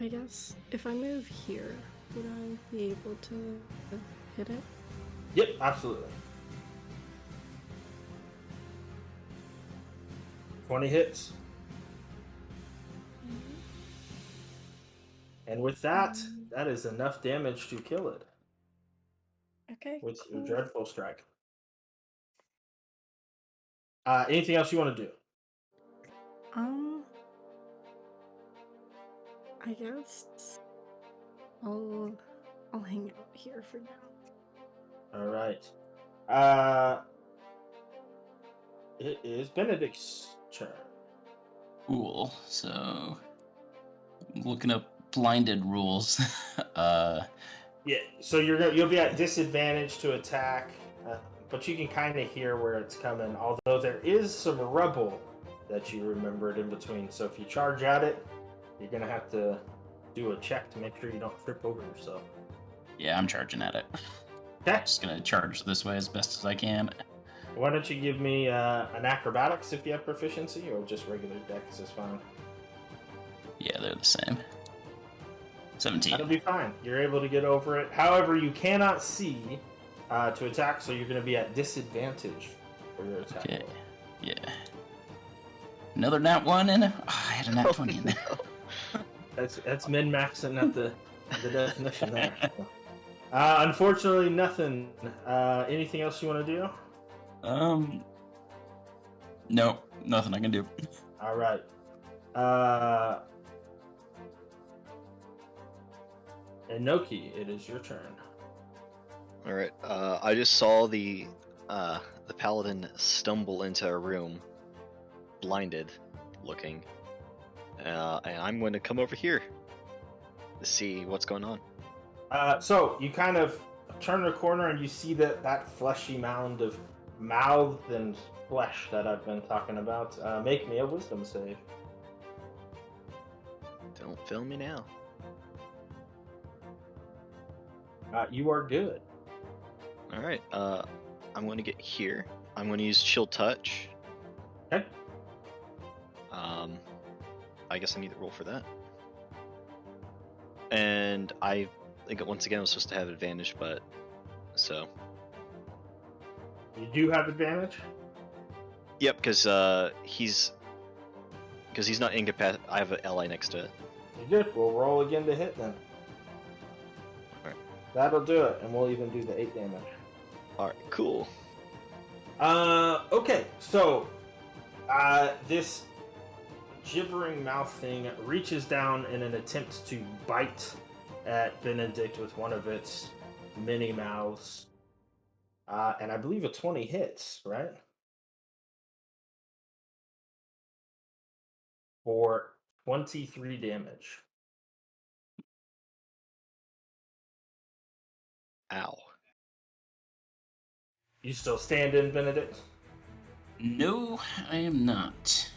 [SPEAKER 5] I guess if I move here, would I be able to hit it?
[SPEAKER 2] Yep, absolutely. 20 hits. And with that, that is enough damage to kill it
[SPEAKER 5] Okay.
[SPEAKER 2] with your
[SPEAKER 5] cool.
[SPEAKER 2] dreadful strike. Anything else you want to do?
[SPEAKER 5] I guess I'll hang out here for now.
[SPEAKER 2] All right. It is Benedict's turn.
[SPEAKER 3] Cool. So, looking up blinded rules.
[SPEAKER 2] Yeah, so you'll be at disadvantage to attack, but you can kind of hear where it's coming. Although there is some rubble that you remembered in between, so if you charge at it, you're gonna have to do a check to make sure you don't trip over yourself.
[SPEAKER 3] Yeah, I'm charging at it.
[SPEAKER 2] Okay.
[SPEAKER 3] Just gonna charge this way as best as I can.
[SPEAKER 2] Why don't you give me an acrobatics if you have proficiency, or just regular dex is fine.
[SPEAKER 3] Yeah, they're the same. 17.
[SPEAKER 2] That'll be fine. You're able to get over it. However, you cannot see to attack, so you're going to be at disadvantage for your attack.
[SPEAKER 3] Okay.
[SPEAKER 2] roll.
[SPEAKER 3] Yeah. Another nat 1 in there? Oh, I had a nat 20 in there.
[SPEAKER 2] That's min-maxing at the definition there. Unfortunately, nothing. Anything else you want to do?
[SPEAKER 3] No, nothing I can do.
[SPEAKER 2] All right. Inoki, it is your turn.
[SPEAKER 4] All right. I just saw the paladin stumble into a room, blinded, looking, and I'm going to come over here to see what's going on.
[SPEAKER 2] So you kind of turn the corner and you see that fleshy mound of mouth and flesh that I've been talking about. Make me a wisdom save.
[SPEAKER 4] Don't film me now.
[SPEAKER 2] You are good.
[SPEAKER 4] All right. I'm going to get here. I'm going to use Chill Touch.
[SPEAKER 2] Okay.
[SPEAKER 4] I guess I need to roll for that. And I think once again I was supposed to have advantage, but so.
[SPEAKER 2] You do have advantage?
[SPEAKER 4] Yep, because he's not incapacitated. I have an ally next to it.
[SPEAKER 2] You did. We'll roll again to hit then.
[SPEAKER 4] Alright.
[SPEAKER 2] That'll do it, and we'll even do the 8 damage.
[SPEAKER 4] Alright, cool.
[SPEAKER 2] Okay, so this gibbering mouth thing reaches down in an attempt to bite at Benedict with one of its mini mouths. And I believe a 20 hits, right? For 23 damage.
[SPEAKER 4] Ow.
[SPEAKER 2] You still standing, Benedict?
[SPEAKER 3] No, I am not.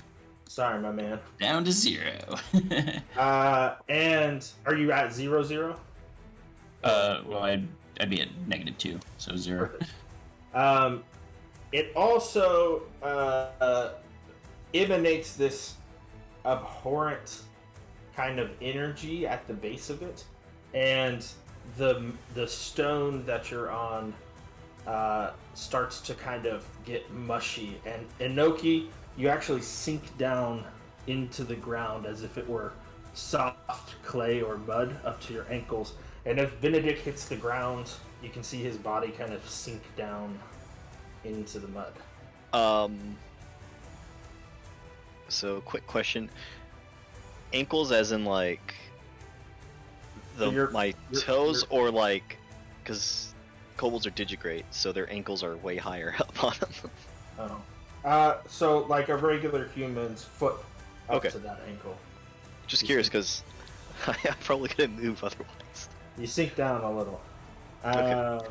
[SPEAKER 2] Sorry, my man.
[SPEAKER 3] Down to 0.
[SPEAKER 2] And are you at 0-0?
[SPEAKER 3] Well, I'd be at -2, so 0.
[SPEAKER 2] Perfect. It also emanates this abhorrent kind of energy at the base of it, and the stone that you're on starts to kind of get mushy. And Inoki, you actually sink down into the ground as if it were soft clay or mud up to your ankles. And if Benedict hits the ground, you can see his body kind of sink down into the mud.
[SPEAKER 4] So quick question. Ankles as in like
[SPEAKER 2] So
[SPEAKER 4] my toes or like, because kobolds are digigrade, so their ankles are way higher up on them.
[SPEAKER 2] Oh. So like a regular human's foot up
[SPEAKER 4] Okay.
[SPEAKER 2] to that ankle.
[SPEAKER 4] Just
[SPEAKER 2] You
[SPEAKER 4] curious
[SPEAKER 2] sink-
[SPEAKER 4] because I probably couldn't move otherwise.
[SPEAKER 2] You sink down a little.
[SPEAKER 4] Okay.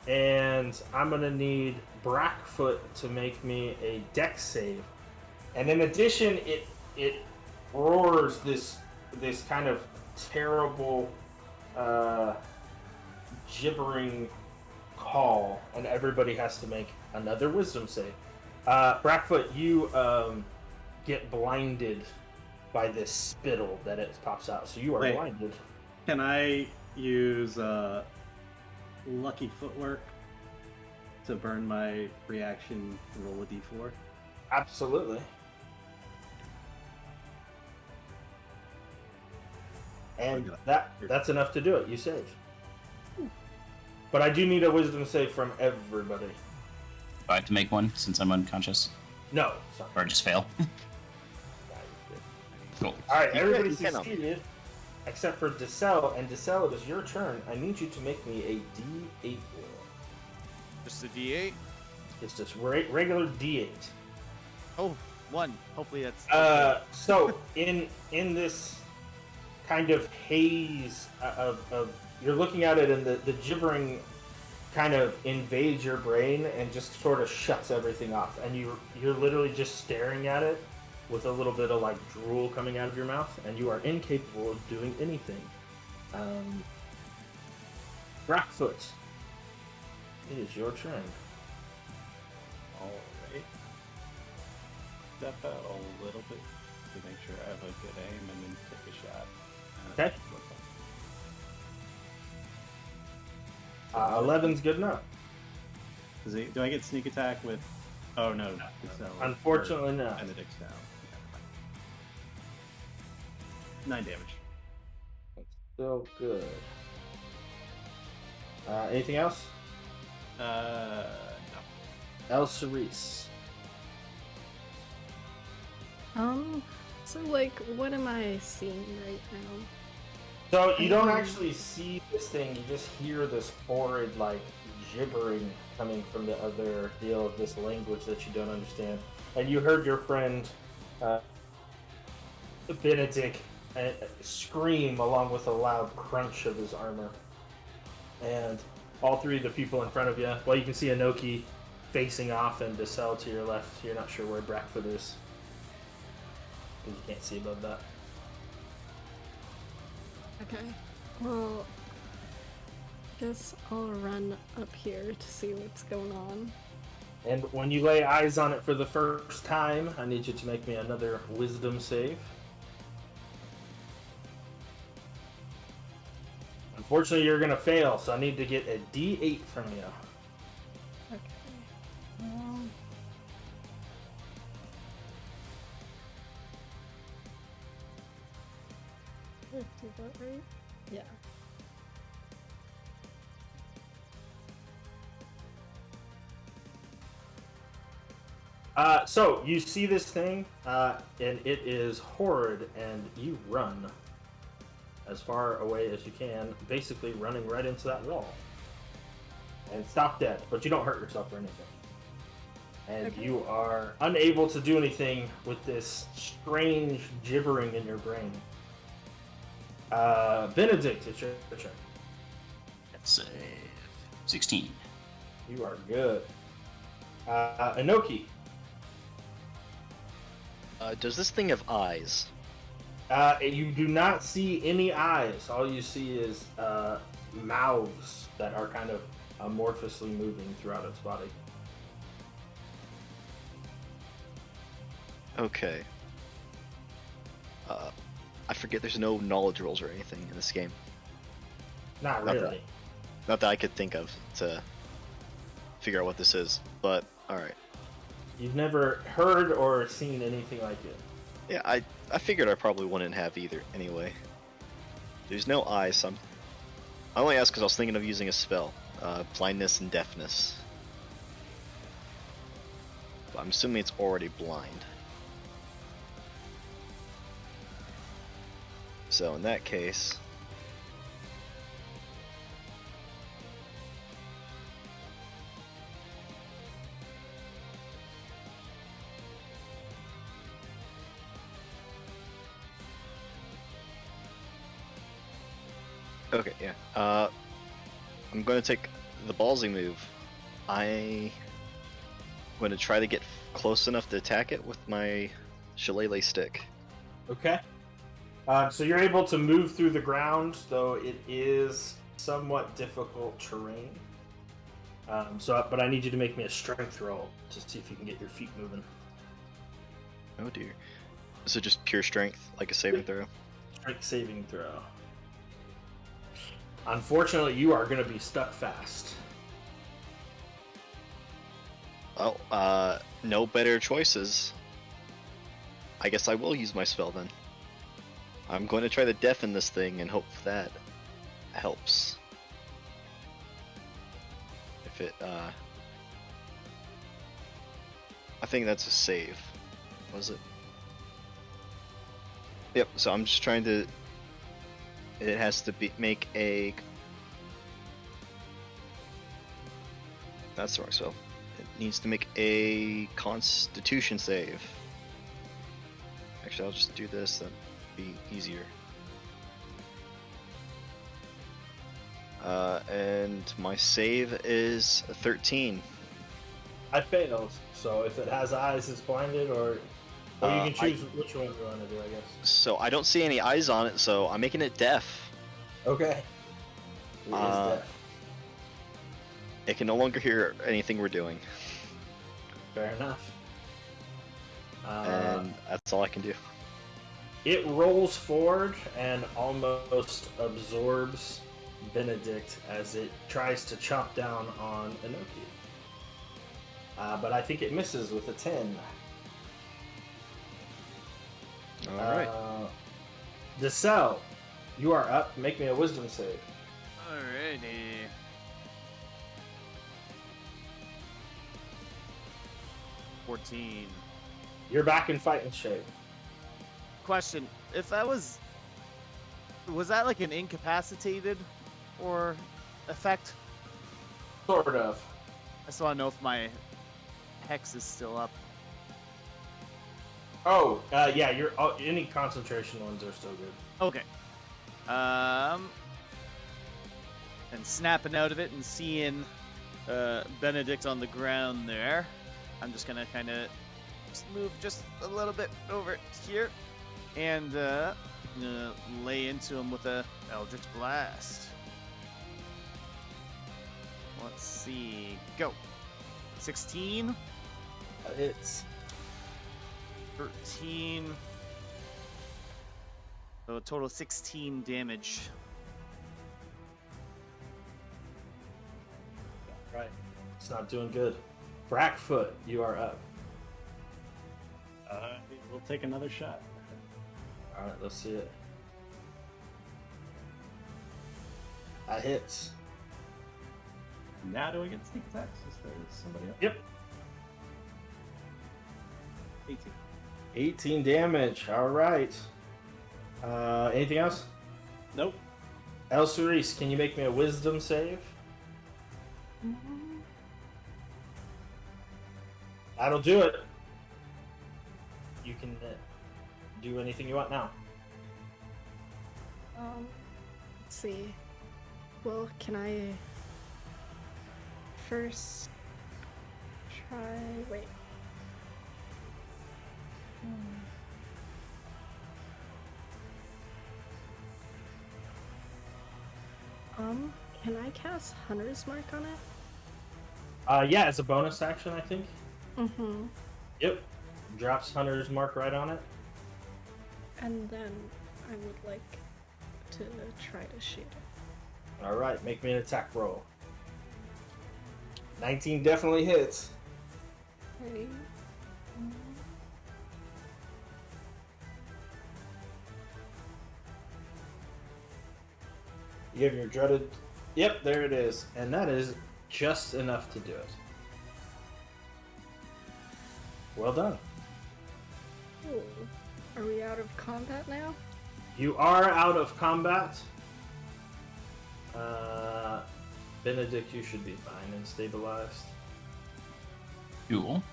[SPEAKER 2] And I'm gonna need Brackfoot to make me a dex save. And in addition, it roars this kind of terrible gibbering call, and everybody has to make another wisdom save. Brackfoot, you get blinded by this spittle that it pops out, so you are
[SPEAKER 6] Wait.
[SPEAKER 2] blinded.
[SPEAKER 6] Can I use lucky footwork to burn my reaction? Roll a d4.
[SPEAKER 2] Absolutely. And that's enough to do it. You save. But I do need a wisdom save from everybody.
[SPEAKER 3] Do I have to make one since I'm unconscious?
[SPEAKER 2] No. Sorry.
[SPEAKER 3] Or just fail? Cool.
[SPEAKER 2] Alright, everybody
[SPEAKER 4] You can.
[SPEAKER 2] succeeded. Except for Decel. And Decel, it is your turn. I need you to make me a D8 roll.
[SPEAKER 1] Just a D8.
[SPEAKER 2] It's just regular D8.
[SPEAKER 1] Oh, 1. Hopefully that's.
[SPEAKER 2] So in this kind of haze of you're looking at it, and the gibbering kind of invades your brain and just sort of shuts everything off, and you're literally just staring at it with a little bit of like drool coming out of your mouth, and you are incapable of doing anything. Brackfoot, it is your turn.
[SPEAKER 6] Alright. Step out a little bit to make sure I have a good aim and then take a shot.
[SPEAKER 2] Okay. 11's good enough.
[SPEAKER 6] Do I get sneak attack with? Oh no, Decel,
[SPEAKER 2] Unfortunately
[SPEAKER 6] or
[SPEAKER 2] not.
[SPEAKER 6] Benedict's down. 9 damage.
[SPEAKER 2] Still good. Anything else?
[SPEAKER 6] No.
[SPEAKER 2] El Cerise.
[SPEAKER 5] So like, what am I seeing right now?
[SPEAKER 2] So you don't actually see this thing, you just hear this horrid, like, gibbering coming from the other deal of this language that you don't understand. And you heard your friend, Benedict, scream along with a loud crunch of his armor. And all three of the people in front of you, well, you can see Inoki facing off and Decel to your left. You're not sure where Brackfoot is, because you can't see above that.
[SPEAKER 5] Okay. Well, guess I'll run up here to see what's going on.
[SPEAKER 2] And when you lay eyes on it for the first time, I need you to make me another wisdom save. Unfortunately, you're going to fail, so I need to get a D8 from you.
[SPEAKER 5] Okay. Is that right? Yeah.
[SPEAKER 2] So you see this thing, and it is horrid, and you run as far away as you can, basically running right into that wall. And stop dead, but you don't hurt yourself or anything. And
[SPEAKER 5] Okay.
[SPEAKER 2] you are unable to do anything with this strange gibbering in your brain. Benedict, it's your turn.
[SPEAKER 3] That's 16.
[SPEAKER 2] You are good. Inoki,
[SPEAKER 4] Does this thing have eyes?
[SPEAKER 2] you do not see any eyes. All you see is mouths that are kind of amorphously moving throughout its body.
[SPEAKER 4] Okay. I forget there's no knowledge rolls or anything in this game.
[SPEAKER 2] Not
[SPEAKER 4] Not
[SPEAKER 2] really.
[SPEAKER 4] Not that I could think of to figure out what this is, but alright.
[SPEAKER 2] You've never heard or seen anything like it.
[SPEAKER 4] Yeah, I figured I probably wouldn't have either anyway. There's no eyes, so I only asked because I was thinking of using a spell. Blindness and deafness. But I'm assuming it's already blind. So in that case, okay, yeah. I'm going to take the ballsy move. I'm going to try to get close enough to attack it with my shillelagh stick.
[SPEAKER 2] Okay. So you're able to move through the ground, though it is somewhat difficult terrain. But I need you to make me a strength roll to see if you can get your feet moving.
[SPEAKER 4] Oh dear. So just pure strength, like a saving throw?
[SPEAKER 2] Strength saving throw. Unfortunately, you are going to be stuck fast.
[SPEAKER 4] Oh, no better choices. I guess I will use my spell then. I'm going to try to deafen this thing and hope that helps. If it, I think that's a save. Was it? Yep, so I'm just trying to... It has to make a... That's the wrong spell. It needs to make a Constitution save. Actually, I'll just do this, that'd be easier. And my save is a 13.
[SPEAKER 2] I failed, so if it has eyes, it's blinded, or you can choose which one you want to do, I guess.
[SPEAKER 4] So I don't see any eyes on it, so I'm making it deaf.
[SPEAKER 2] Okay. It is deaf.
[SPEAKER 4] It can no longer hear anything we're doing.
[SPEAKER 2] Fair enough.
[SPEAKER 4] And that's all I can do.
[SPEAKER 2] It rolls forward and almost absorbs Benedict as it tries to chomp down on Inoki. But I think it misses with a 10.
[SPEAKER 4] Alright.
[SPEAKER 2] Decel, you are up. Make me a wisdom save.
[SPEAKER 1] Alrighty. $14.
[SPEAKER 2] You're back in fighting shape.
[SPEAKER 1] Question: if that was that like an incapacitated or effect?
[SPEAKER 2] Sort of.
[SPEAKER 1] I just want to know if my hex is still up.
[SPEAKER 2] Oh, yeah. Any concentration ones are still good.
[SPEAKER 1] Okay. And snapping out of it and seeing Benedict on the ground there, I'm just gonna kind of move just a little bit over here and lay into him with a Eldritch Blast. Let's see. Go. 16.
[SPEAKER 2] That hits.
[SPEAKER 1] 13. So a total of 16 damage.
[SPEAKER 2] Right. It's not doing good. Brackfoot, you are up.
[SPEAKER 6] We'll take another shot.
[SPEAKER 2] Alright, let's see it. That hits.
[SPEAKER 6] Now do I get sneak attacks? Is there somebody else?
[SPEAKER 2] Yep.
[SPEAKER 6] 18.
[SPEAKER 2] 18 damage. Alright. Anything else?
[SPEAKER 6] Nope.
[SPEAKER 2] El Cerise, can you make me a wisdom save? That'll do it. You can do anything you want now.
[SPEAKER 5] Let's see. Well, can I first try? Wait. Can I cast Hunter's Mark on it?
[SPEAKER 2] Yeah, it's a bonus action, I think.
[SPEAKER 5] Mm-hmm.
[SPEAKER 2] Yep. Drops Hunter's Mark right on it.
[SPEAKER 5] And then I would like to try to shoot it.
[SPEAKER 2] Alright, make me an attack roll. 19 definitely hits.
[SPEAKER 5] Okay.
[SPEAKER 2] You have your dreaded... Yep, there it is. And that is just enough to do it. Well done.
[SPEAKER 5] Cool. Are we out of combat now?
[SPEAKER 2] You are out of combat. Benedict, you should be fine and stabilized.
[SPEAKER 3] Cool.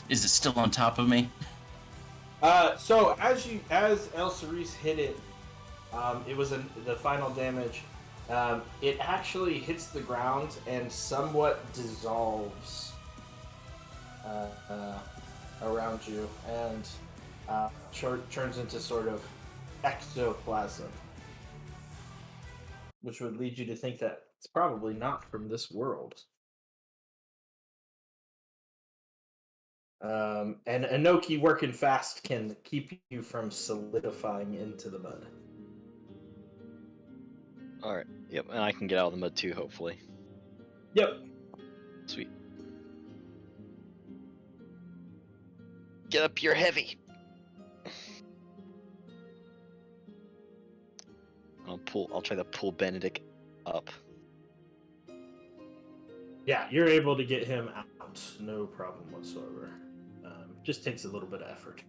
[SPEAKER 3] Is it still on top of me?
[SPEAKER 2] So as El Cerise hit it, it was the final damage. It actually hits the ground and somewhat dissolves around you, and turns into sort of ectoplasm, which would lead you to think that it's probably not from this world. And Inoki working fast can keep you from solidifying into the mud.
[SPEAKER 4] Alright, yep, and I can get out of the mud too, hopefully.
[SPEAKER 2] Yep.
[SPEAKER 4] Sweet. Get up, you're heavy! I'll try to pull Benedict up.
[SPEAKER 2] Yeah, you're able to get him out, no problem whatsoever. Just takes a little bit of effort.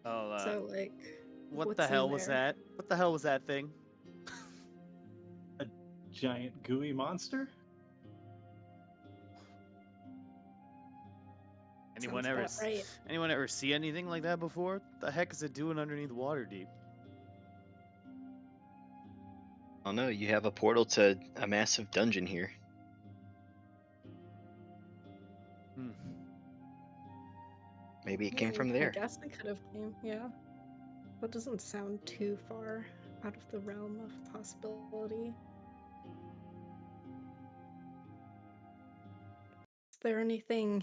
[SPEAKER 1] Oh,
[SPEAKER 5] So, like,
[SPEAKER 1] what
[SPEAKER 5] what's
[SPEAKER 1] the
[SPEAKER 5] in
[SPEAKER 1] hell was
[SPEAKER 5] there?
[SPEAKER 1] that? What the hell was that thing?
[SPEAKER 6] A giant gooey monster?
[SPEAKER 1] Anyone
[SPEAKER 5] Sounds
[SPEAKER 1] ever,
[SPEAKER 5] about right.
[SPEAKER 1] anyone ever see anything like that before? What the heck is it doing underneath Waterdeep?
[SPEAKER 4] Oh no, you have a portal to a massive dungeon here.
[SPEAKER 1] Hmm.
[SPEAKER 4] Maybe it came
[SPEAKER 5] Yeah,
[SPEAKER 4] from
[SPEAKER 5] I
[SPEAKER 4] there.
[SPEAKER 5] guess it could have came, yeah. That doesn't sound too far out of the realm of possibility. Is there anything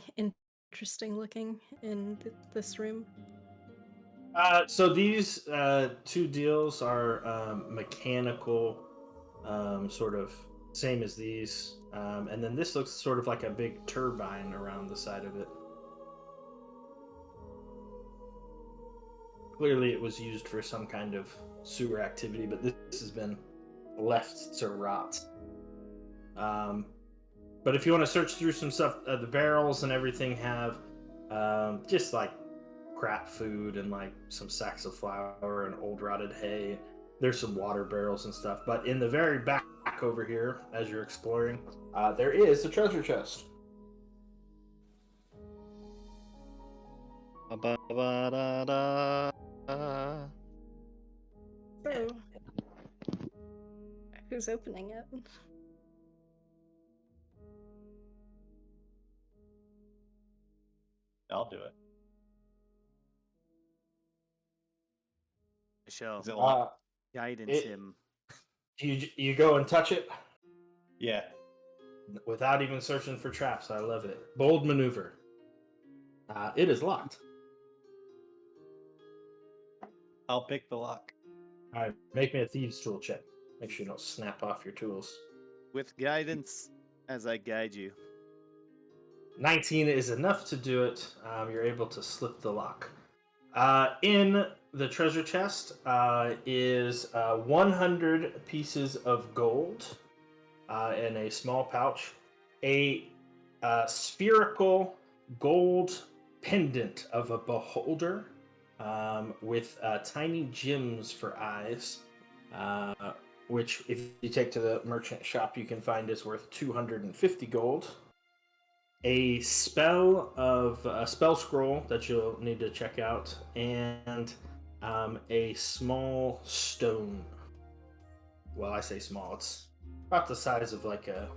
[SPEAKER 5] interesting looking in this room?
[SPEAKER 2] So these two deals are mechanical, sort of same as these, and then this looks sort of like a big turbine around the side of it. Clearly, it was used for some kind of sewer activity, but this has been left to rot. But if you want to search through some stuff, the barrels and everything have just like crap food and like some sacks of flour and old rotted hay. There's some water barrels and stuff. But in the very back over here, as you're exploring, there is a treasure chest.
[SPEAKER 4] Ba-ba-da-da.
[SPEAKER 5] So, who's opening it?
[SPEAKER 6] I'll do it.
[SPEAKER 1] I shall
[SPEAKER 6] Is it locked?
[SPEAKER 1] guidance
[SPEAKER 2] it-
[SPEAKER 1] him.
[SPEAKER 2] You go and touch it
[SPEAKER 6] Yeah.
[SPEAKER 2] without even searching for traps. I love it. Bold maneuver. It is locked.
[SPEAKER 6] I'll pick the lock.
[SPEAKER 2] All right, make me a thieves tool check. Make sure you don't snap off your tools.
[SPEAKER 1] With guidance, as I guide you.
[SPEAKER 2] 19 is enough to do it. You're able to slip the lock. In the treasure chest is 100 pieces of gold in a small pouch, a spherical gold pendant of a beholder with tiny gems for eyes, which if you take to the merchant shop you can find is worth 250 gold. A spell scroll that you'll need to check out, and a small stone. Well, I say small. It's about the size of like a,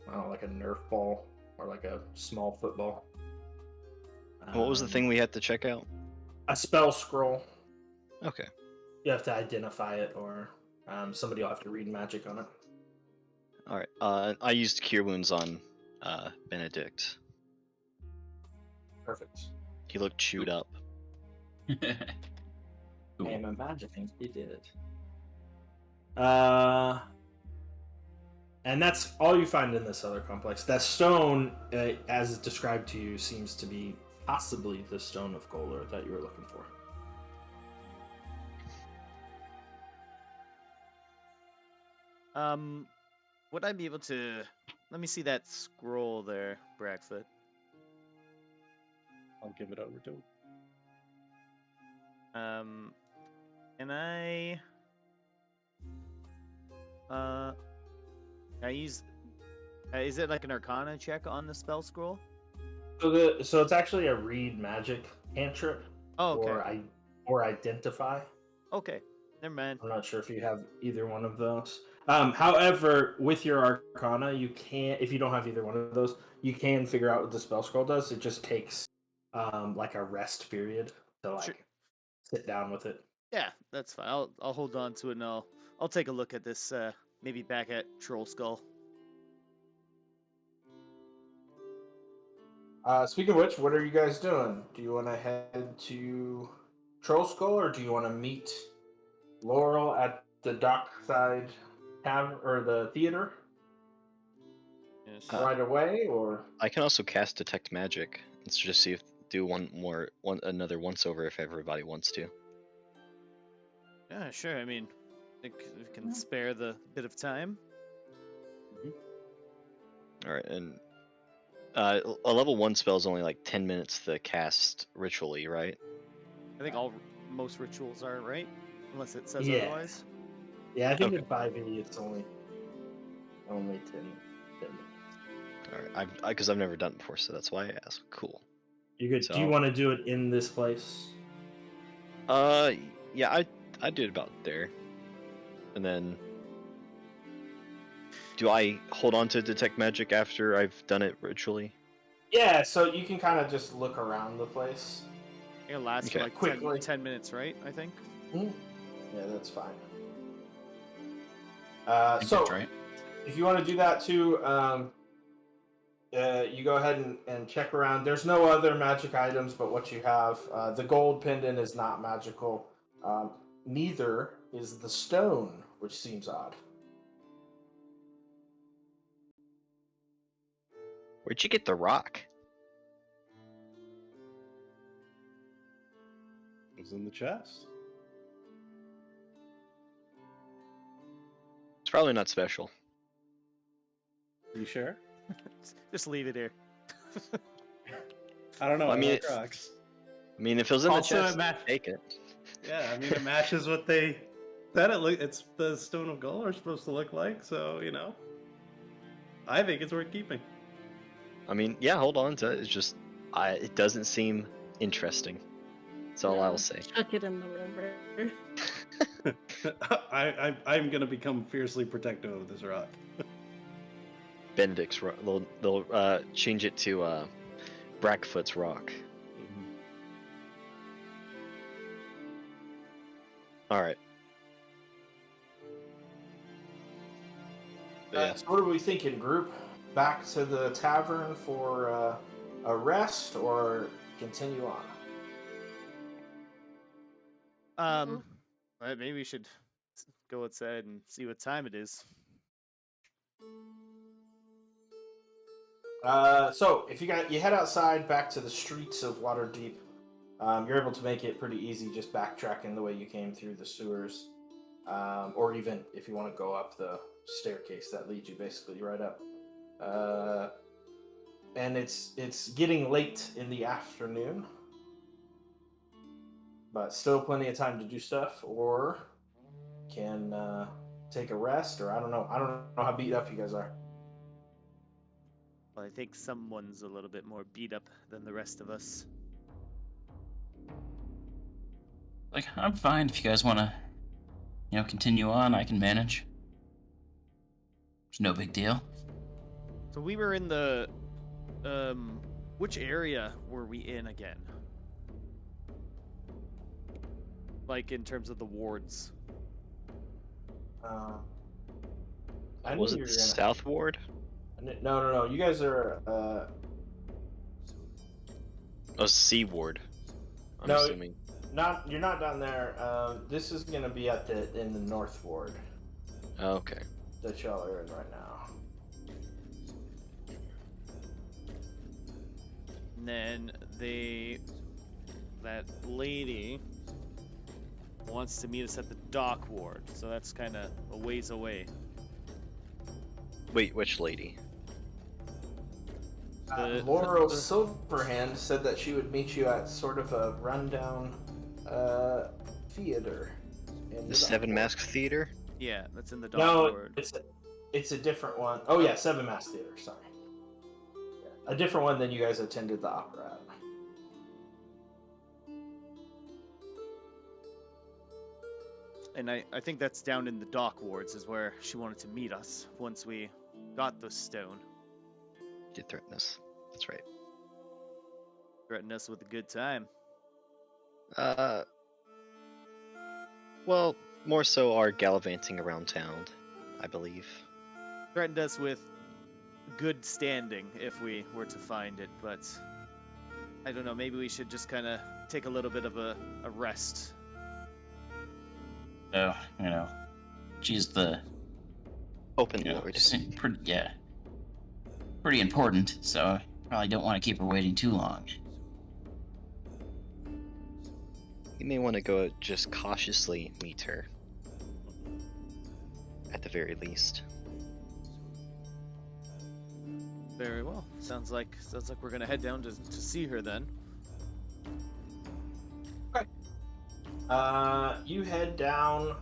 [SPEAKER 2] I don't know, like a Nerf ball or like a small football.
[SPEAKER 4] What was the thing we had to check out?
[SPEAKER 2] A spell scroll.
[SPEAKER 4] Okay.
[SPEAKER 2] You have to identify it, or somebody will have to read magic on it.
[SPEAKER 4] Alright, I used Cure Wounds on Benedict.
[SPEAKER 2] Perfect.
[SPEAKER 4] He looked chewed up.
[SPEAKER 2] I
[SPEAKER 3] Cool.
[SPEAKER 2] am imagining he did. And that's all you find in this other complex. That stone, as described to you, seems to be possibly the Stone of Golor that you were looking for.
[SPEAKER 1] Would I be able to? Let me see that scroll there, Brackfoot.
[SPEAKER 6] I'll give it over to him.
[SPEAKER 1] Can I? Can I use? Is it like an Arcana check on the spell scroll?
[SPEAKER 2] So it's actually a read magic cantrip
[SPEAKER 1] Oh, okay.
[SPEAKER 2] or identify.
[SPEAKER 1] Okay. Never mind.
[SPEAKER 2] I'm not sure if you have either one of those. However, with your Arcana, you can't. If you don't have either one of those, you can figure out what the spell scroll does. It just takes like a rest period to like
[SPEAKER 1] Sure.
[SPEAKER 2] sit down with it.
[SPEAKER 1] Yeah, that's fine. I'll hold on to it and I'll take a look at this. Maybe back at Troll Skull.
[SPEAKER 2] Speaking of which, what are you guys doing? Do you want to head to Troll Skull, or do you want to meet Laurel at the dockside tavern or the theater
[SPEAKER 1] Yes.
[SPEAKER 2] right away? Or
[SPEAKER 4] I can also cast Detect Magic. Let's just see if do another once over if everybody wants to.
[SPEAKER 1] Yeah, sure. I mean, I think we can spare the bit of time.
[SPEAKER 4] All right, and a level 1 spell is only like 10 minutes to cast ritually, right?
[SPEAKER 1] I think most rituals are, right? Unless it says
[SPEAKER 2] Yeah.
[SPEAKER 1] otherwise.
[SPEAKER 2] yeah, I think
[SPEAKER 4] Okay.
[SPEAKER 2] in 5e it's only 10 minutes.
[SPEAKER 4] All right, because I've never done it before, so that's why I asked. Cool.
[SPEAKER 2] You're good.
[SPEAKER 4] So-
[SPEAKER 2] Do you want to do it in this place?
[SPEAKER 4] Yeah, I do it about there, and then do I hold on to Detect Magic after I've done it ritually?
[SPEAKER 2] Yeah, so you can kind of just look around the place.
[SPEAKER 1] It lasts
[SPEAKER 4] Okay.
[SPEAKER 1] for like
[SPEAKER 2] Quickly.
[SPEAKER 1] 10 minutes, right? I think.
[SPEAKER 2] Yeah, that's fine.
[SPEAKER 3] I think
[SPEAKER 2] So
[SPEAKER 3] that's right.
[SPEAKER 2] if you want to do that too, you go ahead and check around. There's no other magic items but what you have. The gold pendant is not magical. Neither is the stone, which seems odd.
[SPEAKER 4] Where'd you get the rock?
[SPEAKER 6] It was in the chest.
[SPEAKER 4] It's probably not special.
[SPEAKER 6] You sure?
[SPEAKER 1] Just leave it here.
[SPEAKER 6] I don't know.
[SPEAKER 4] Well, I
[SPEAKER 6] I
[SPEAKER 4] mean,
[SPEAKER 6] like rocks.
[SPEAKER 4] I mean, if it was in the
[SPEAKER 6] Also,
[SPEAKER 4] chest,
[SPEAKER 6] it match-
[SPEAKER 4] take it.
[SPEAKER 6] Yeah, I mean, it matches what they said. It's the Stone of Golor supposed to look like. So I think it's worth keeping.
[SPEAKER 4] I mean, yeah, hold on to it. It's just, it doesn't seem interesting. That's all I'll say.
[SPEAKER 5] Chuck it in the river.
[SPEAKER 6] I'm gonna become fiercely protective of this rock.
[SPEAKER 4] Benedict's rock. They'll change it to Brackfoot's rock. All right. Yeah.
[SPEAKER 2] So what are we thinking, group? Back to the tavern for a rest, or continue on?
[SPEAKER 1] Maybe we should go outside and see what time it is.
[SPEAKER 2] So if you head outside back to the streets of Waterdeep, you're able to make it pretty easy just backtracking the way you came through the sewers, or even if you want to go up the staircase that leads you basically right up. And it's getting late in the afternoon, but still plenty of time to do stuff, or can take a rest, or I don't know how beat up you guys are.
[SPEAKER 1] Well, I think someone's a little bit more beat up than the rest of us.
[SPEAKER 3] Like, I'm fine if you guys want to, continue on. I can manage. It's no big deal.
[SPEAKER 1] So we were in the which area were we in again? Like in terms of the wards.
[SPEAKER 2] I knew
[SPEAKER 4] Was
[SPEAKER 2] you
[SPEAKER 4] it
[SPEAKER 2] were
[SPEAKER 4] the
[SPEAKER 2] gonna-
[SPEAKER 4] South Ward?
[SPEAKER 2] No. You guys are.
[SPEAKER 4] Oh, Sea Ward. I'm
[SPEAKER 2] No.
[SPEAKER 4] assuming.
[SPEAKER 2] You're not down there. This is gonna be in the North Ward
[SPEAKER 4] Oh, okay.
[SPEAKER 2] that y'all are in right now.
[SPEAKER 1] And then that lady wants to meet us at the dock ward, so that's kind of a ways away.
[SPEAKER 4] Wait, which lady?
[SPEAKER 2] Laurel Silverhand said that she would meet you at sort of a rundown theater. In
[SPEAKER 4] The Seven
[SPEAKER 2] dock
[SPEAKER 4] Masked Theater?
[SPEAKER 1] Yeah, that's in the
[SPEAKER 2] ward.
[SPEAKER 1] dock
[SPEAKER 2] No,
[SPEAKER 1] ward.
[SPEAKER 2] it's a different one. Oh yeah, Seven Masked Theater. Sorry, a different one than you guys attended the opera at.
[SPEAKER 1] And I think that's down in the dock wards is where she wanted to meet us once we got the stone.
[SPEAKER 4] Did threaten us. That's right.
[SPEAKER 1] Threatened us with a good time.
[SPEAKER 4] Well, more so our gallivanting around town, I believe.
[SPEAKER 1] Threatened us with good standing if we were to find it, but I don't know, maybe we should just kind of take a little bit of a rest.
[SPEAKER 3] So, she's the
[SPEAKER 4] Open Lord.
[SPEAKER 3] pretty important, so I probably don't want to keep her waiting too long.
[SPEAKER 4] You may want to go just cautiously meet her. At the very least.
[SPEAKER 1] Very well. Sounds like we're gonna head down to see her then.
[SPEAKER 2] Okay. You head down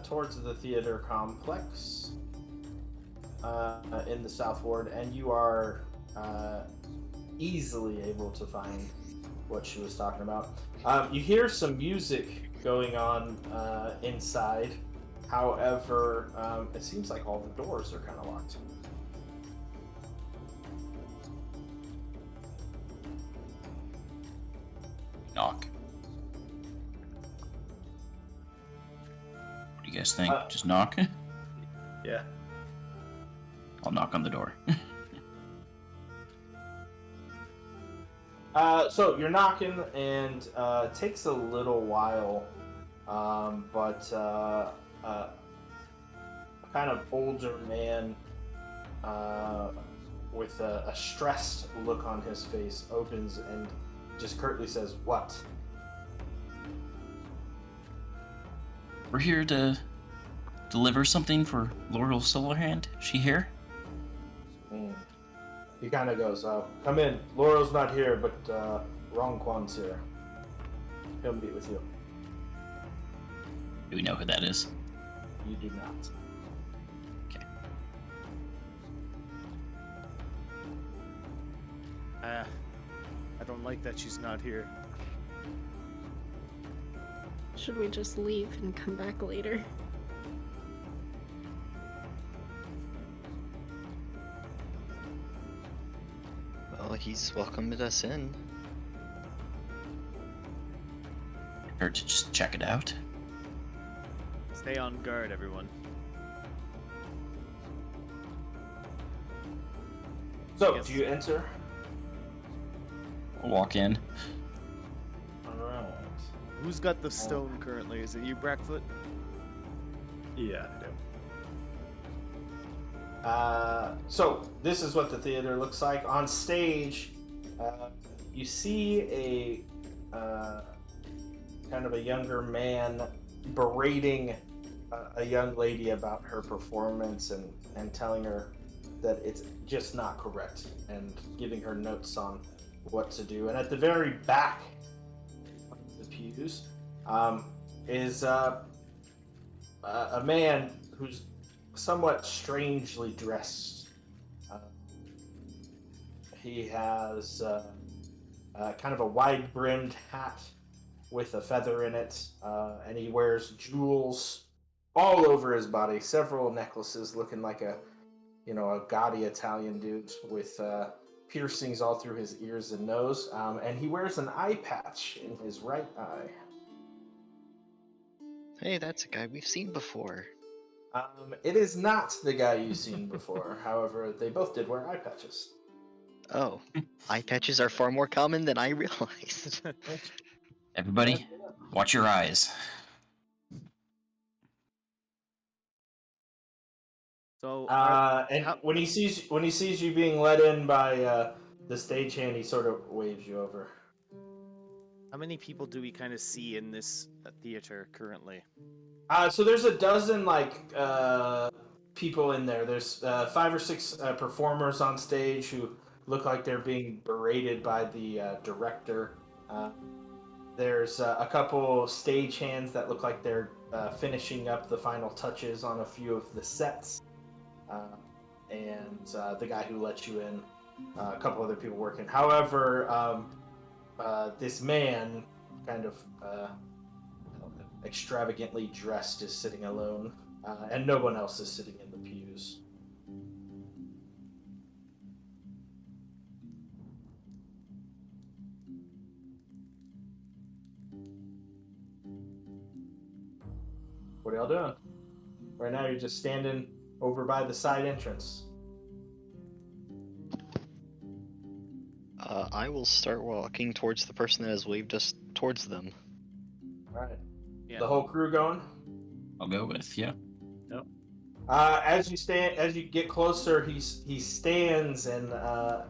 [SPEAKER 2] towards the theater complex in the South Ward, and you are easily able to find what she was talking about. You hear some music going on inside. However, it seems like all the doors are kind of locked.
[SPEAKER 3] Knock. What do you guys think? Just knock?
[SPEAKER 6] Yeah.
[SPEAKER 3] I'll knock on the door.
[SPEAKER 2] So you're knocking, and it takes a little while, but a kind of older man with a stressed look on his face opens and just curtly says, "What?"
[SPEAKER 3] We're here to deliver something for Laurel Silverhand. Is she here?
[SPEAKER 2] He kind of goes, "Come in. Laurel's not here, but Rongquan's here. He'll meet with you."
[SPEAKER 3] Do we know who that is?
[SPEAKER 2] You do not.
[SPEAKER 3] Okay.
[SPEAKER 1] I don't like that she's not here.
[SPEAKER 5] Should we just leave and come back later?
[SPEAKER 4] Well, he's welcomed us in.
[SPEAKER 3] Or to just check it out?
[SPEAKER 1] Stay on guard, everyone.
[SPEAKER 2] So,
[SPEAKER 1] Yes.
[SPEAKER 2] do you enter?
[SPEAKER 3] We'll walk in.
[SPEAKER 2] Alright.
[SPEAKER 1] Who's got the stone currently? Is it you, Brackfoot?
[SPEAKER 6] Yeah, I do.
[SPEAKER 2] So this is what the theater looks like. On stage, you see a kind of a younger man berating a young lady about her performance and telling her that it's just not correct and giving her notes on what to do. And at the very back of the pews is a man who's somewhat strangely dressed. He has kind of a wide-brimmed hat with a feather in it, and he wears jewels all over his body, several necklaces looking like a gaudy Italian dude with piercings all through his ears and nose, and he wears an eye patch in his right eye.
[SPEAKER 4] Hey, that's a guy we've seen before.
[SPEAKER 2] It is not the guy you've seen before. However, they both did wear eye patches.
[SPEAKER 4] Oh, eye patches are far more common than I realized.
[SPEAKER 3] Everybody, watch your eyes.
[SPEAKER 1] So,
[SPEAKER 2] And when he sees you being led in by the stagehand, he sort of waves you over.
[SPEAKER 1] how many people do we kind of see in this theater currently?
[SPEAKER 2] So there's a dozen people in there. There's 5 or 6 performers on stage who look like they're being berated by the director. There's a couple stagehands that look like they're finishing up the final touches on a few of the sets. And the guy who let you in, a couple other people working. However, this man, kind of extravagantly dressed, is sitting alone, and no one else is sitting in the pews. What are y'all doing? Right now, you're just standing over by the side entrance.
[SPEAKER 4] I will start walking towards the person that has waved us towards them.
[SPEAKER 2] All right.
[SPEAKER 1] Yeah.
[SPEAKER 2] The whole crew going?
[SPEAKER 3] I'll go with, yeah.
[SPEAKER 2] As you get closer, he stands and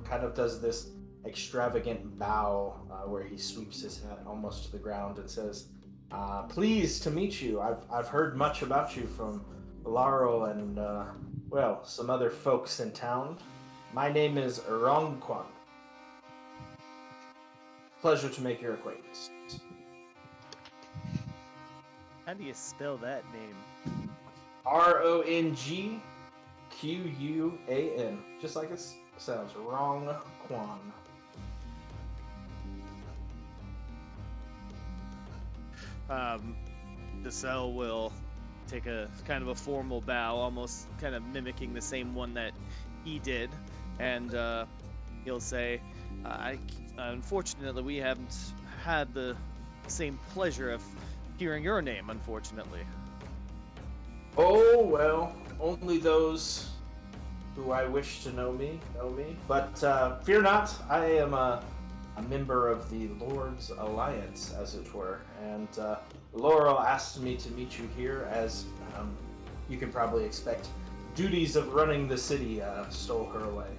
[SPEAKER 2] kind of does this extravagant bow where he sweeps his hat almost to the ground and says, "Pleased to meet you. I've heard much about you from Laurel and well, some other folks in town. My name is Rongquan. Pleasure to make your acquaintance."
[SPEAKER 1] How do you spell that name?
[SPEAKER 2] Rongquan, just like it sounds. Rongquan.
[SPEAKER 1] The cell will take a kind of a formal bow, almost kind of mimicking the same one that he did, and he'll say, unfortunately, we haven't had the same pleasure of hearing your name, unfortunately.
[SPEAKER 2] Oh, well, only those who I wish to know me. But fear not, I am a member of the Lord's Alliance, as it were, and Laurel asked me to meet you here, as you can probably expect. Duties of running the city stole her away.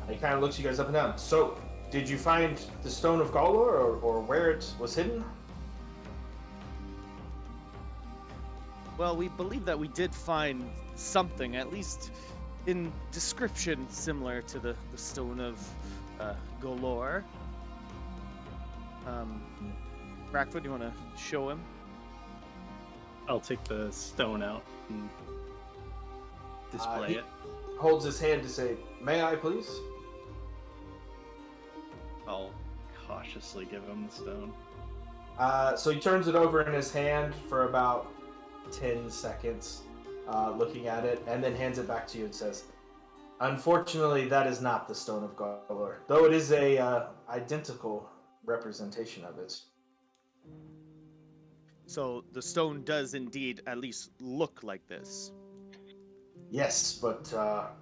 [SPEAKER 2] He kind of looks you guys up and down. So, did you find the Stone of Golor, or where it was hidden?
[SPEAKER 1] Well, we believe that we did find something, at least in description, similar to the Stone of Golor. Brackfoot, you want to show him?
[SPEAKER 6] I'll take the stone out and display
[SPEAKER 2] He
[SPEAKER 6] it.
[SPEAKER 2] holds his hand to say, "May I, please?"
[SPEAKER 6] I'll cautiously give him the stone.
[SPEAKER 2] So he turns it over in his hand for about 10 seconds, looking at it, and then hands it back to you and says, "Unfortunately, that is not the Stone of Golor, though it is a identical representation of it."
[SPEAKER 1] So the stone does indeed at least look like this.
[SPEAKER 2] Yes, but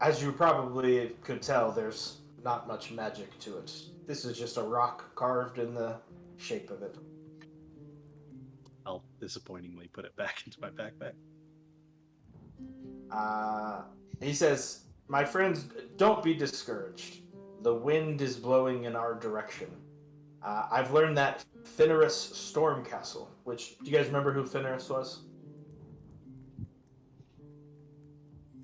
[SPEAKER 2] as you probably could tell, there's not much magic to it. This is just a rock carved in the shape of it.
[SPEAKER 6] I'll disappointingly put it back into my backpack.
[SPEAKER 2] He says, "My friends, don't be discouraged. The wind is blowing in our direction. I've learned that Fenris Storm Castle, which, do you guys remember who Fenris was?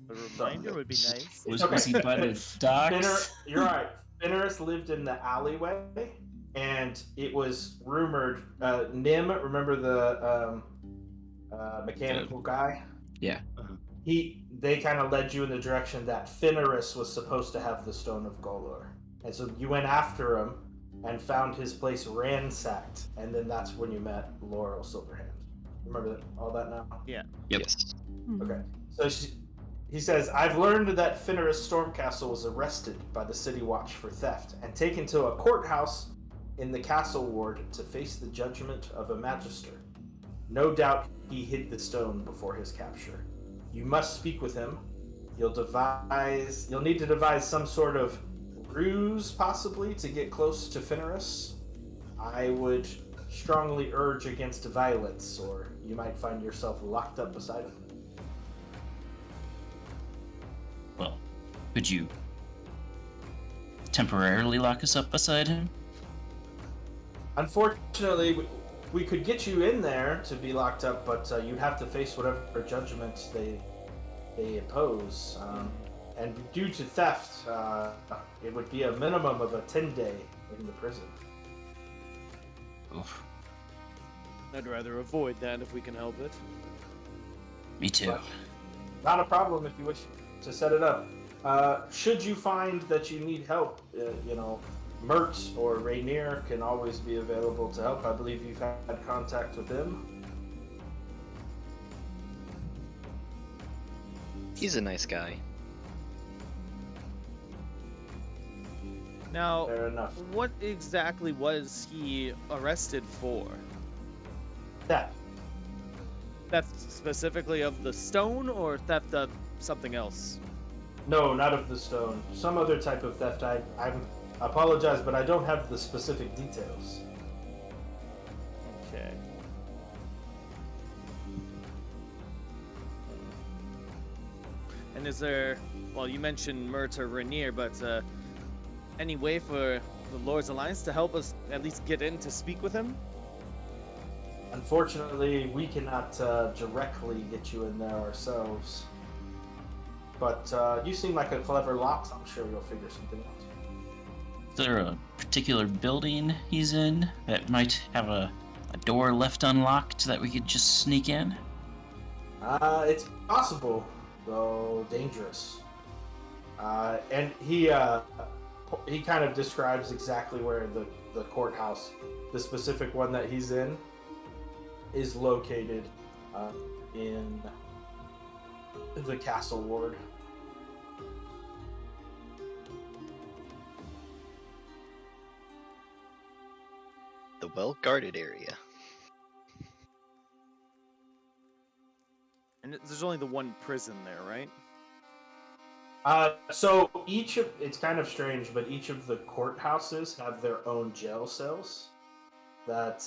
[SPEAKER 1] A reminder would be nice.
[SPEAKER 3] Was he by the docks?
[SPEAKER 2] You're right. Fenris lived in the alleyway, and it was rumored. Nim, remember the mechanical guy?
[SPEAKER 3] Yeah.
[SPEAKER 2] They kind of led you in the direction that Fenris was supposed to have the Stone of Golor, and so you went after him and found his place ransacked, and then that's when you met Laurel Silverhand. Remember all that now?
[SPEAKER 1] Yeah.
[SPEAKER 3] Yep.
[SPEAKER 4] Yes.
[SPEAKER 2] Okay. So he says, "I've learned that Fenris Stormcastle was arrested by the City Watch for theft and taken to a courthouse in the castle ward to face the judgment of a magister. No doubt he hid the stone before his capture. You must speak with him. You'll need to devise some sort of ruse, possibly, to get close to Fenris. I would strongly urge against violence, or you might find yourself locked up beside him."
[SPEAKER 3] Well, could you temporarily lock us up beside him?
[SPEAKER 2] Unfortunately, we could get you in there to be locked up, but you'd have to face whatever judgment they impose. And due to theft, it would be a minimum of a 10-day in the prison.
[SPEAKER 3] Oof.
[SPEAKER 1] I'd rather avoid that if we can help it.
[SPEAKER 3] Me too.
[SPEAKER 2] But not a problem if you wish to set it up. Should you find that you need help, Mert or Rainier can always be available to help. I believe you've had contact with them.
[SPEAKER 4] He's a nice guy.
[SPEAKER 1] Now,
[SPEAKER 2] Fair enough.
[SPEAKER 1] what exactly was he arrested for?
[SPEAKER 2] That.
[SPEAKER 1] Theft specifically of the stone, or theft of something else?
[SPEAKER 2] No, not of the stone. Some other type of theft. I apologize, but I don't have the specific details.
[SPEAKER 1] Okay. And is there, well, you mentioned Mert or Rainier, but any way for the Lord's Alliance to help us at least get in to speak with him?
[SPEAKER 2] Unfortunately, we cannot directly get you in there ourselves. But you seem like a clever lot. I'm sure we'll figure something out.
[SPEAKER 3] Is there a particular building he's in that might have a door left unlocked that we could just sneak in?
[SPEAKER 2] It's possible, though dangerous. And he kind of describes exactly where the courthouse, the specific one that he's in, is located in the castle ward.
[SPEAKER 4] The well-guarded area.
[SPEAKER 1] And there's only the one prison there, right?
[SPEAKER 2] So it's kind of strange, but each of the courthouses have their own jail cells that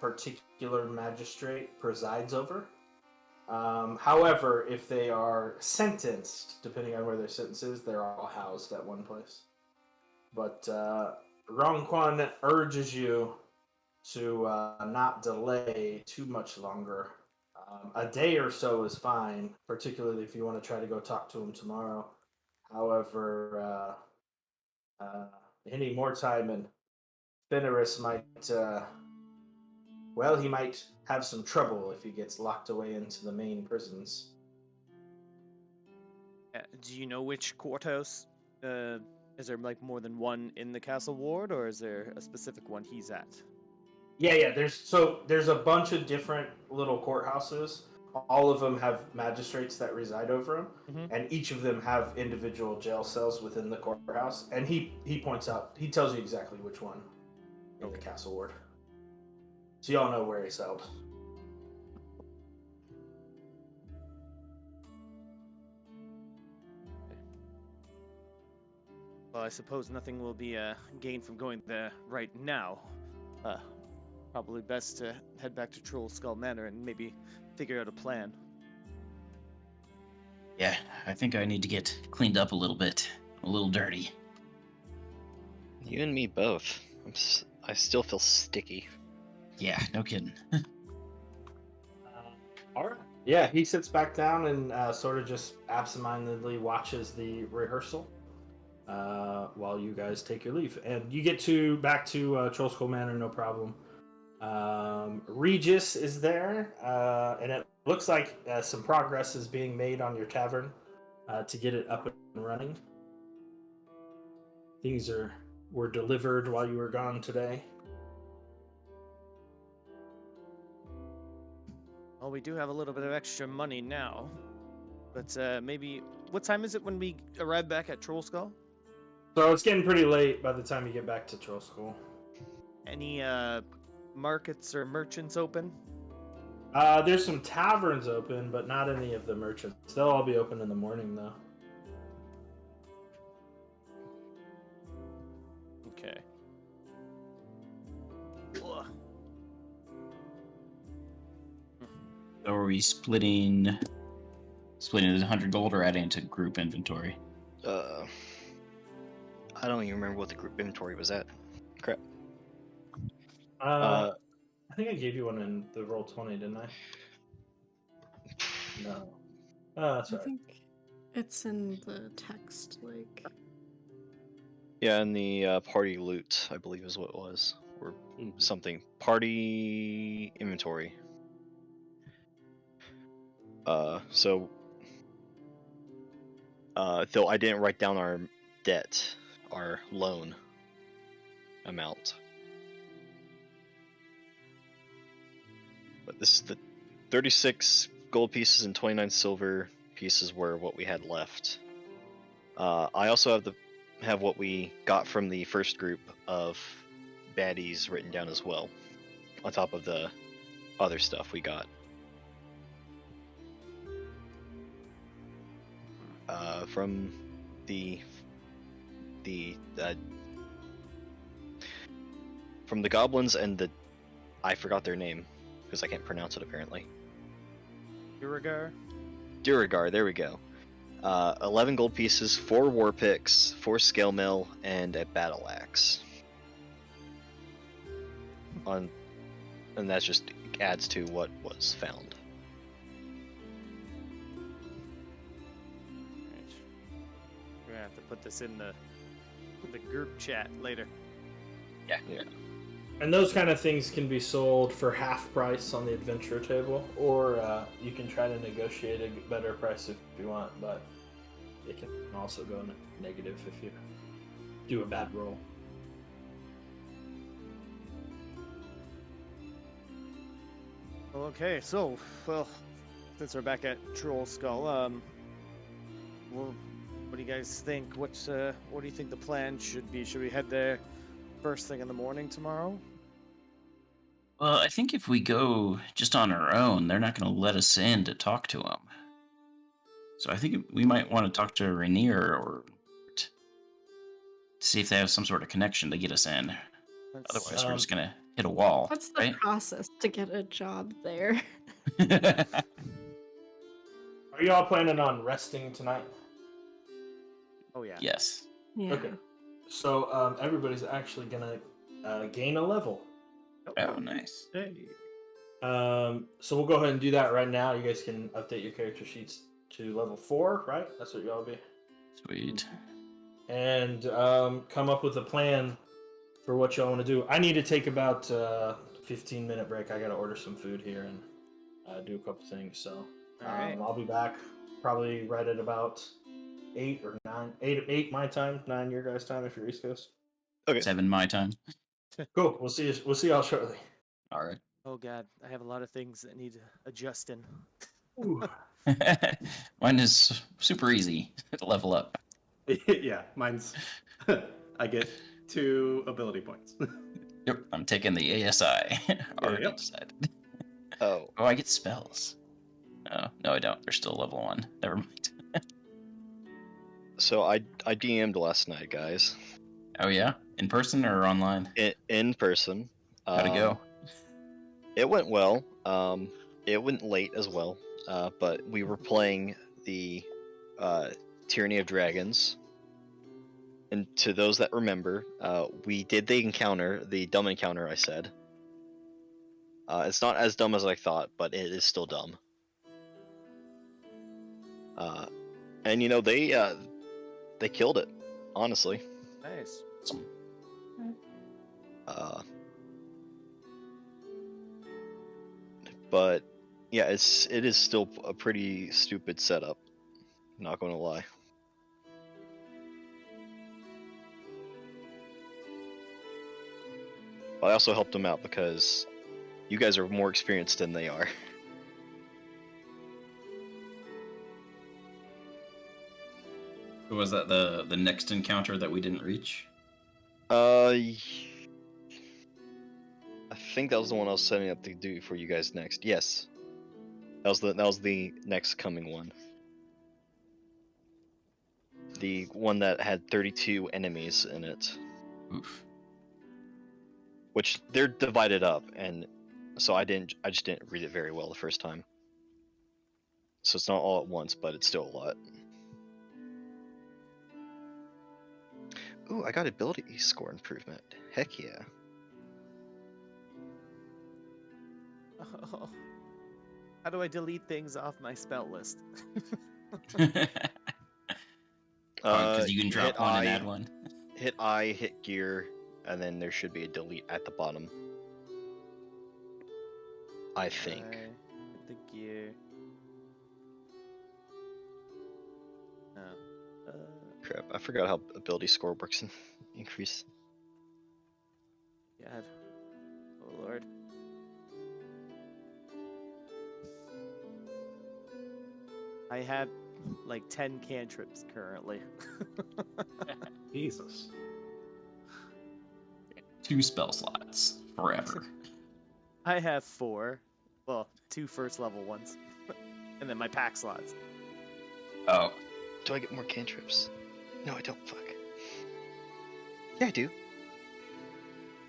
[SPEAKER 2] particular magistrate presides over. However, if they are sentenced, depending on where their sentence is, they're all housed at one place. But Rongquan urges you to not delay too much longer. A day or so is fine, particularly if you want to try to go talk to him tomorrow. However, any more time and Fenris might, he might have some trouble if he gets locked away into the main prisons.
[SPEAKER 1] Do you know which courthouse? Is there like more than one in the castle ward, or is there a specific one he's at?
[SPEAKER 2] Yeah. There's a bunch of different little courthouses. All of them have magistrates that reside over them, and each of them have individual jail cells within the courthouse. And he tells you exactly which one in the castle ward. So y'all know where he's held.
[SPEAKER 1] Well, I suppose nothing will be gained from going there right now. Probably best to head back to Troll Skull Manor and maybe figure out a plan.
[SPEAKER 3] Yeah, I think I need to get cleaned up a little bit. A little dirty.
[SPEAKER 4] You and me both. I still feel sticky.
[SPEAKER 3] Yeah, no kidding.
[SPEAKER 2] All right. Yeah, he sits back down and sort of just absentmindedly watches the rehearsal while you guys take your leave. And you get back to Troll Skull Manor, no problem. Regis is there, and it looks like some progress is being made on your tavern to get it up and running. Things were delivered while you were gone today.
[SPEAKER 1] Well, we do have a little bit of extra money now, but maybe what time is it when we arrive back at Troll Skull?
[SPEAKER 2] So it's getting pretty late by the time you get back to Troll Skull.
[SPEAKER 1] Any markets or merchants open?
[SPEAKER 2] There's some taverns open, but not any of the merchants. They'll all be open in the morning, though.
[SPEAKER 1] Okay.
[SPEAKER 3] So are we splitting the 100 gold or adding to group inventory?
[SPEAKER 4] I don't even remember what the group inventory was at. Crap.
[SPEAKER 2] I think I gave you one in the roll 20, didn't I? No. Oh, that's
[SPEAKER 5] I
[SPEAKER 2] right.
[SPEAKER 5] think it's in the text, like.
[SPEAKER 4] Yeah, and the party loot, I believe, is what it was, or
[SPEAKER 2] Mhm.
[SPEAKER 4] something. Party inventory. So though I didn't write down our debt, our loan amount, but this is the 36 gold pieces and 29 silver pieces were what we had left. I also have what we got from the first group of baddies written down as well, on top of the other stuff we got. From the from the goblins and I forgot their name because I can't pronounce it apparently.
[SPEAKER 1] Duragar?
[SPEAKER 4] Duragar, there we go. 11 gold pieces, 4 war picks, 4 scale mill, and a battle axe. And that just adds to what was found.
[SPEAKER 1] Right. We're gonna have to put this in the group chat later.
[SPEAKER 4] Yeah.
[SPEAKER 2] And those kind of things can be sold for half price on the adventure table, or you can try to negotiate a better price if you want, but it can also go negative if you do a bad roll.
[SPEAKER 1] Okay, so, well, since we're back at Troll Skull, well, what do you guys think? What do you think the plan should be? Should we head there first thing in the morning tomorrow?
[SPEAKER 3] Well, I think if we go just on our own, they're not going to let us in to talk to them. So I think we might want to talk to Rainier or to see if they have some sort of connection to get us in. Otherwise, we're just going to hit a wall,
[SPEAKER 5] What's the
[SPEAKER 3] right?
[SPEAKER 5] process to get a job there?
[SPEAKER 2] Are you all planning on resting tonight?
[SPEAKER 1] Oh yeah.
[SPEAKER 3] Yes.
[SPEAKER 5] Yeah.
[SPEAKER 2] Okay. So everybody's actually gonna gain a level.
[SPEAKER 3] Oh, nice.
[SPEAKER 6] Hey.
[SPEAKER 2] So we'll go ahead and do that right now. You guys can update your character sheets to level 4, right? That's what y'all be.
[SPEAKER 3] Sweet.
[SPEAKER 2] And come up with a plan for what y'all want to do. I need to take about a 15-minute break. I gotta order some food here and do a couple things. So
[SPEAKER 1] All right.
[SPEAKER 2] I'll be back probably right at about 8 or 9. 8 my time, 9 your guys' time if you're East Coast.
[SPEAKER 4] Okay.
[SPEAKER 3] 7 my time.
[SPEAKER 2] Cool. We'll see y'all shortly.
[SPEAKER 3] All right.
[SPEAKER 1] Oh god, I have a lot of things that need adjusting.
[SPEAKER 2] Ooh.
[SPEAKER 3] Mine is super easy to level up.
[SPEAKER 6] Yeah, mine's. I get 2 ability points.
[SPEAKER 3] Yep, I'm taking the ASI. Already
[SPEAKER 6] Yep.
[SPEAKER 3] decided.
[SPEAKER 4] Oh,
[SPEAKER 3] Oh, I get spells. Oh, no, I don't. They're still level 1. Never mind.
[SPEAKER 4] so I DM'd last night, guys,
[SPEAKER 3] Oh, yeah? In person or online?
[SPEAKER 4] in person.
[SPEAKER 3] How'd it go?
[SPEAKER 4] It went well. It went late as well. But we were playing the Tyranny of Dragons. And to those that remember, we did the dumb encounter I said. It's not as dumb as I thought, but it is still dumb. And you know, they killed it, honestly.
[SPEAKER 1] Nice.
[SPEAKER 3] Awesome.
[SPEAKER 4] But yeah, it is still a pretty stupid setup. Not gonna lie. But I also helped them out because you guys are more experienced than they are.
[SPEAKER 3] Was that the next encounter that we didn't reach?
[SPEAKER 4] I think that was the one I was setting up to do for you guys next. Yes, that was the next coming one. The one that had 32 enemies in it,
[SPEAKER 3] Oof.
[SPEAKER 4] which they're divided up, and so I just didn't read it very well the first time. So it's not all at once, but it's still a lot. Ooh, I got ability score improvement. Heck yeah.
[SPEAKER 1] Oh. How do I delete things off my spell list?
[SPEAKER 3] Because you can drop
[SPEAKER 4] hit
[SPEAKER 3] one and
[SPEAKER 4] I,
[SPEAKER 3] add one.
[SPEAKER 4] hit I, hit gear, and then there should be a delete at the bottom. I think.
[SPEAKER 1] Hit the gear. Oh.
[SPEAKER 4] Crap, I forgot how ability score works in increase.
[SPEAKER 1] God. Oh Lord. I have like 10 cantrips currently.
[SPEAKER 6] Jesus.
[SPEAKER 3] 2 spell slots forever.
[SPEAKER 1] I have 4. Well, 2 first level ones. And then my pack slots.
[SPEAKER 3] Oh,
[SPEAKER 4] Do I get more cantrips? No, I don't. Fuck. Yeah, I do.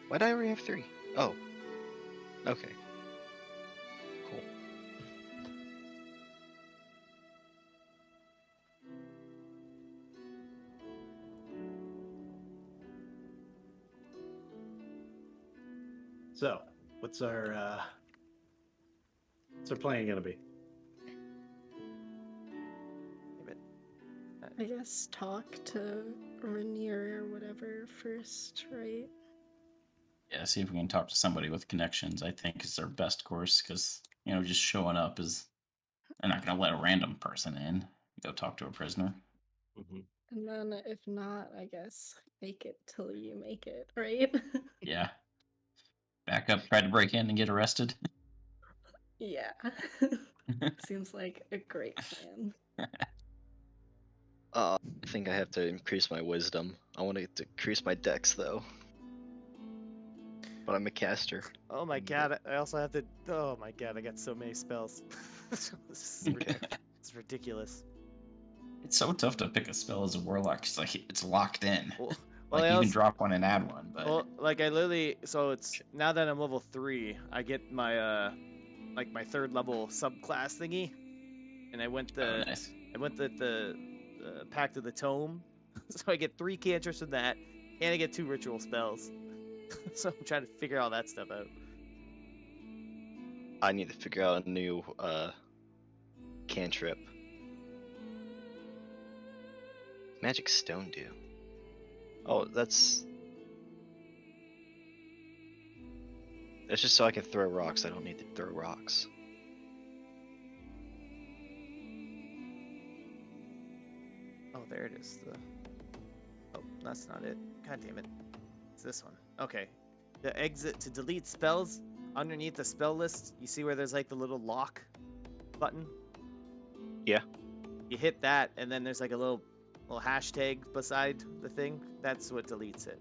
[SPEAKER 4] Why do I already have 3? Oh. Okay. Cool.
[SPEAKER 6] So, what's our plan gonna be?
[SPEAKER 5] I guess talk to Rainier or whatever first, right?
[SPEAKER 3] yeah. See if we can talk to somebody with connections. I think is our best course because just showing up is they're not going to let a random person in. Go talk to a prisoner.
[SPEAKER 6] Mm-hmm.
[SPEAKER 5] And then if not, I guess make it till you make it, right?
[SPEAKER 3] Yeah. Back up, try to break in and get arrested.
[SPEAKER 5] Yeah. Seems like a great plan.
[SPEAKER 4] I think I have to increase my wisdom. I want to increase my dex though. But I'm a caster.
[SPEAKER 1] Oh my god, I also have to. Oh my god, I got so many spells. It's ridiculous.
[SPEAKER 3] It's so tough to pick a spell as a warlock. It's like it's locked in.
[SPEAKER 1] Well,
[SPEAKER 3] Like
[SPEAKER 1] I
[SPEAKER 3] you can
[SPEAKER 1] also,
[SPEAKER 3] drop one and add one, but
[SPEAKER 1] well, like I literally. So it's now that I'm level 3, I get my like my 3rd level subclass thingy, and I went
[SPEAKER 3] oh, nice.
[SPEAKER 1] the Pact of the Tome, so I get 3 cantrips from that, and I get 2 ritual spells. So I'm trying to figure all that stuff out.
[SPEAKER 4] I need to figure out a new cantrip. Magic Stone do? Oh, that's just so I can throw rocks. I don't need to throw rocks.
[SPEAKER 1] Oh, there it is. Oh, that's not it. God damn it. It's this one. Okay. The exit to delete spells. Underneath the spell list, you see where there's like the little lock button?
[SPEAKER 4] Yeah.
[SPEAKER 1] You hit that, and then there's like a little hashtag beside the thing. That's what deletes it.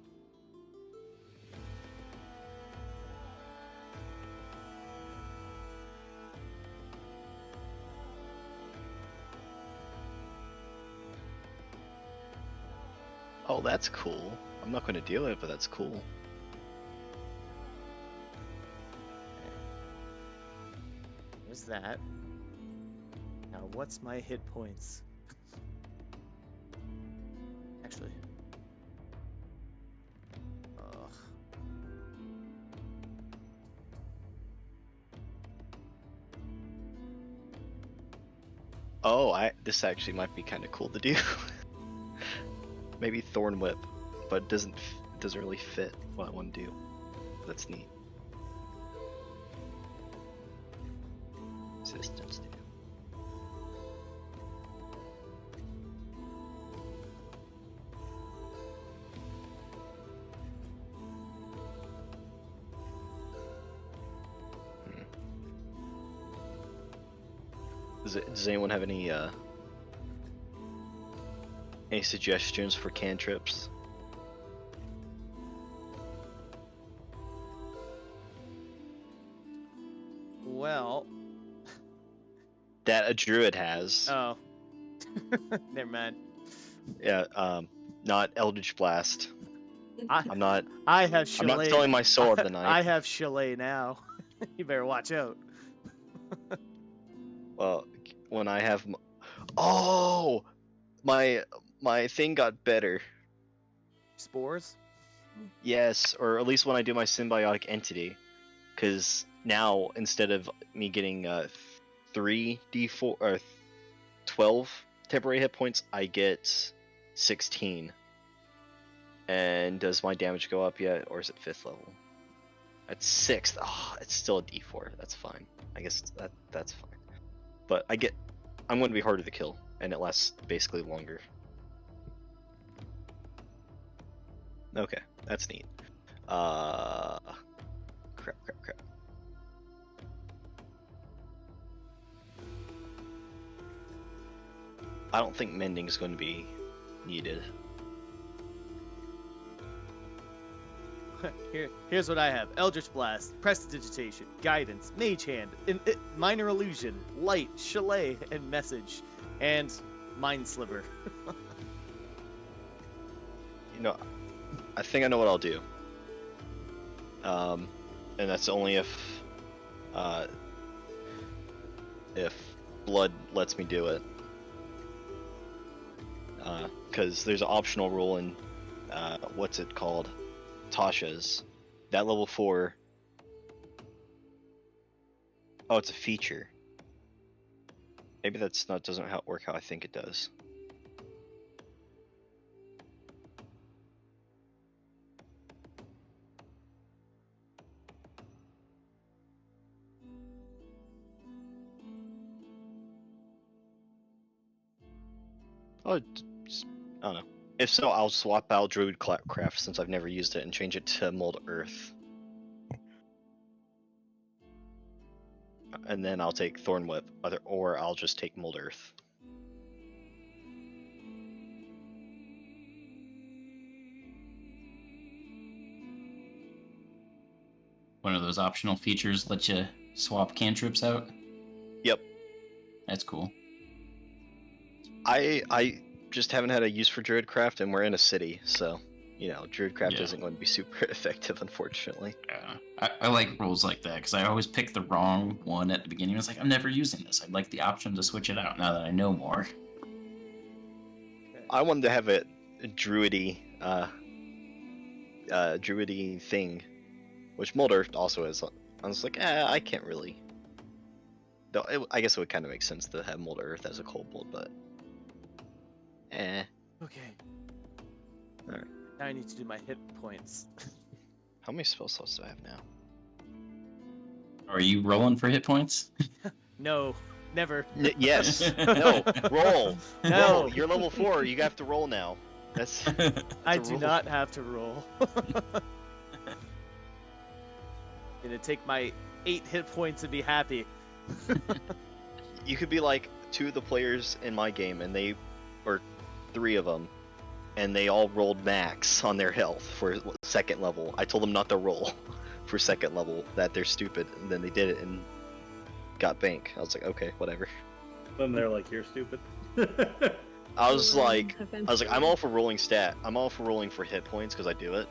[SPEAKER 4] Oh, that's cool. I'm not going to deal with it, but that's cool.
[SPEAKER 1] There's that. Now, what's my hit points? Actually. Ugh.
[SPEAKER 4] Oh, this actually might be kind of cool to do. Maybe Thorn Whip, but it doesn't really fit what I want to do. That's neat. Systems do. Does anyone have any suggestions for cantrips?
[SPEAKER 1] Well.
[SPEAKER 4] That a druid has.
[SPEAKER 1] Oh. Never mind.
[SPEAKER 4] Yeah, not Eldritch Blast. I'm not
[SPEAKER 1] I have Chalet.
[SPEAKER 4] I'm not selling my soul of the night.
[SPEAKER 1] I have Chalet now. You better watch out.
[SPEAKER 4] Well, when I have oh, my thing got better.
[SPEAKER 1] Spores?
[SPEAKER 4] Yes, or at least when I do my symbiotic entity, because now instead of me getting 3d4 or 12 temporary hit points, I get 16. And does my damage go up yet, or is it 5th level? At 6th, it's still a d4. That's fine. I guess that's fine. But I'm going to be harder to kill, and it lasts basically longer. Okay, that's neat. Crap. I don't think mending is going to be needed.
[SPEAKER 1] Here's what I have: Eldritch Blast, Prestidigitation, Guidance, Mage Hand, Minor Illusion, Light, Chalet, and Message, and Mind Sliver.
[SPEAKER 4] I think I know what I'll do. And that's only if blood lets me do it. Because there's an optional rule in what's it called? Tasha's. That level 4. Oh, it's a feature. Maybe doesn't work how I think it does. Oh, I don't know. If so, I'll swap out Druid Craft since I've never used it and change it to Mold Earth. And then I'll take Thorn Whip, or I'll just take Mold Earth.
[SPEAKER 3] One of those optional features let you swap cantrips out.
[SPEAKER 4] Yep.
[SPEAKER 3] That's cool.
[SPEAKER 4] I just haven't had a use for Druidcraft, and we're in a city, so Druidcraft isn't going to be super effective, unfortunately.
[SPEAKER 3] Yeah, I like rules like that because I always pick the wrong one at the beginning. It's like, I'm never using this. I'd like the option to switch it out now that I know more.
[SPEAKER 4] I wanted to have a druidy thing, which Mold Earth also is. I was like, I can't really. Though I guess it would kind of make sense to have Mold Earth as a kobold, but
[SPEAKER 1] Okay.
[SPEAKER 4] Alright.
[SPEAKER 1] Now I need to do my hit points.
[SPEAKER 4] How many spell slots do I have now?
[SPEAKER 3] Are you rolling for hit points?
[SPEAKER 1] No, never.
[SPEAKER 4] Yes. No. Roll.
[SPEAKER 1] No.
[SPEAKER 4] Roll. You're level 4. You have to roll now. That's.
[SPEAKER 1] I
[SPEAKER 4] a
[SPEAKER 1] do
[SPEAKER 4] rule.
[SPEAKER 1] not have to roll. Gonna take my 8 hit points and be happy.
[SPEAKER 4] You could be like 2 of the players in my game, and or 3 of them, and they all rolled max on their health for 2nd level. I told them not to roll for 2nd level, that they're stupid, and then they did it and got bank. I was like, okay, whatever.
[SPEAKER 6] Then they're like, you're stupid.
[SPEAKER 4] I was like, I'm all for rolling I'm all for rolling for hit points because I do it.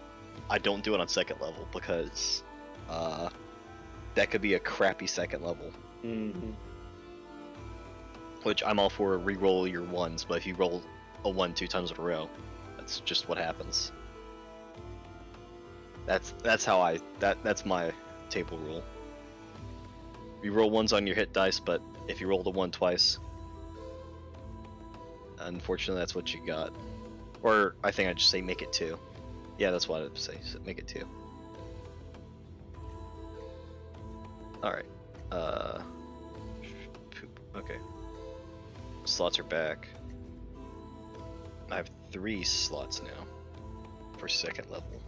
[SPEAKER 4] I don't do it on 2nd level because that could be a crappy 2nd level.
[SPEAKER 6] Mm-hmm.
[SPEAKER 4] Which I'm all for re-roll your 1s, but if you roll a 1 2 times in a row, that's just what happens. That's how that's my table rule. You roll 1s on your hit dice, but if you roll the 1 twice, unfortunately that's what you got. Or I think I'd just say make it 2. Yeah, that's what I'd say. Make it 2. Alright. Poop. Okay. Slots are back. I have 3 slots now for 2nd level.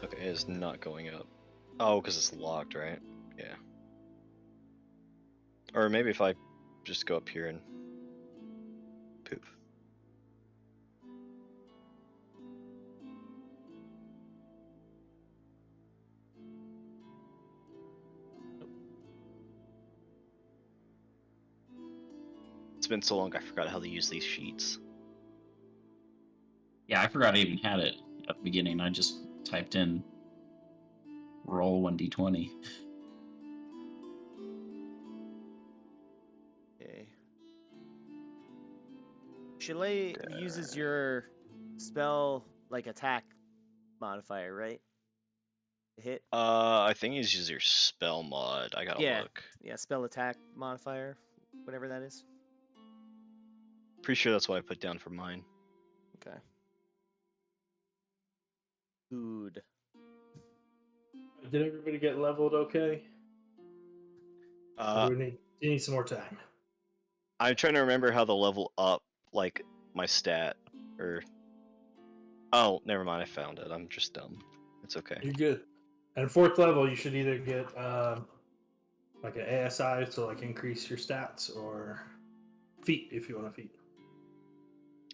[SPEAKER 4] Okay, it is not going up. Oh, because it's locked, right? Yeah. Or maybe if I just go up here and poop. It's been so long I forgot how to use these sheets.
[SPEAKER 3] Yeah, I forgot I even had it at the beginning. I just typed in roll 1d20.
[SPEAKER 1] Yeah, Chile uses your spell like attack modifier, right? Hit.
[SPEAKER 4] I think he's using your spell mod. I gotta
[SPEAKER 1] Yeah.
[SPEAKER 4] look.
[SPEAKER 1] Yeah, spell attack modifier, whatever that is.
[SPEAKER 4] Pretty sure that's what I put down for mine.
[SPEAKER 1] Okay. Food.
[SPEAKER 2] Did everybody get leveled okay? Or do we need some more time?
[SPEAKER 4] I'm trying to remember how to level up, like, my stat, or... Oh, never mind, I found it. I'm just dumb. It's okay.
[SPEAKER 2] You're good. And 4th level, you should either get like an ASI to like increase your stats, or feat if you want a feat.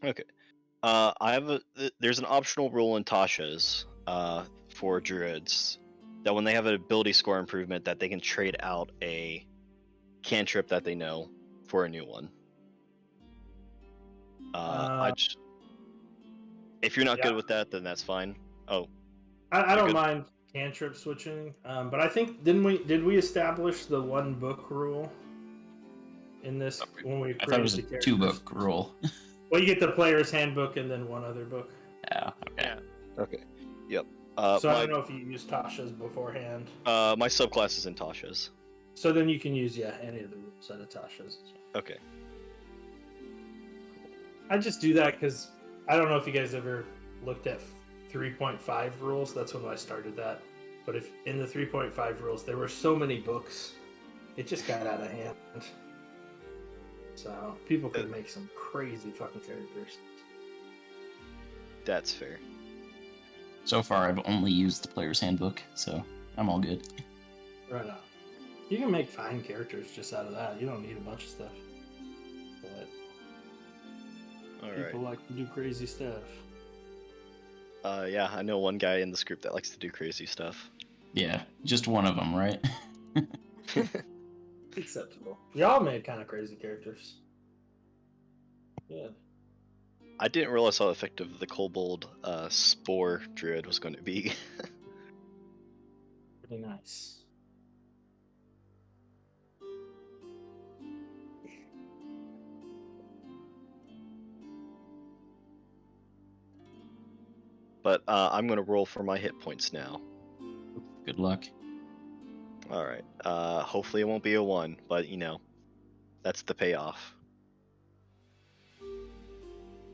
[SPEAKER 4] Okay. There's an optional rule in Tasha's for druids that when they have an ability score improvement that they can trade out a cantrip that they know for a new one. If you're not good with that, then that's fine. Oh,
[SPEAKER 2] I don't
[SPEAKER 4] good?
[SPEAKER 2] mind cantrip switching, but I think did we establish the 1 book rule in this when we
[SPEAKER 3] I thought it was a
[SPEAKER 2] created the
[SPEAKER 3] 2-book rule.
[SPEAKER 2] Well, you get the player's handbook and then 1 other book.
[SPEAKER 3] Yeah. Okay.
[SPEAKER 1] Yeah.
[SPEAKER 4] Okay. Yep.
[SPEAKER 2] So I don't know if you used Tasha's beforehand.
[SPEAKER 4] My subclass is in Tasha's.
[SPEAKER 2] So then you can use any of the rules out of Tasha's.
[SPEAKER 4] Okay.
[SPEAKER 2] I just do that because I don't know if you guys ever looked at 3.5 rules. That's when I started that. But if in the 3.5 rules there were so many books, it just got out of hand. So people could make some crazy fucking characters.
[SPEAKER 4] That's fair.
[SPEAKER 3] So far, I've only used the player's handbook, so I'm all good.
[SPEAKER 2] Right on. You can make fine characters just out of that. You don't need a bunch of stuff. But people like to do crazy stuff.
[SPEAKER 4] Yeah, I know one guy in this group that likes to do crazy stuff.
[SPEAKER 3] Yeah, just one of them, right?
[SPEAKER 2] Acceptable. Y'all made kind of crazy characters. Yeah.
[SPEAKER 4] I didn't realize how effective the kobold spore druid was going to be.
[SPEAKER 2] Pretty nice.
[SPEAKER 4] But I'm going to roll for my hit points now.
[SPEAKER 3] Good luck.
[SPEAKER 4] Alright. Hopefully it won't be a 1, but that's the payoff.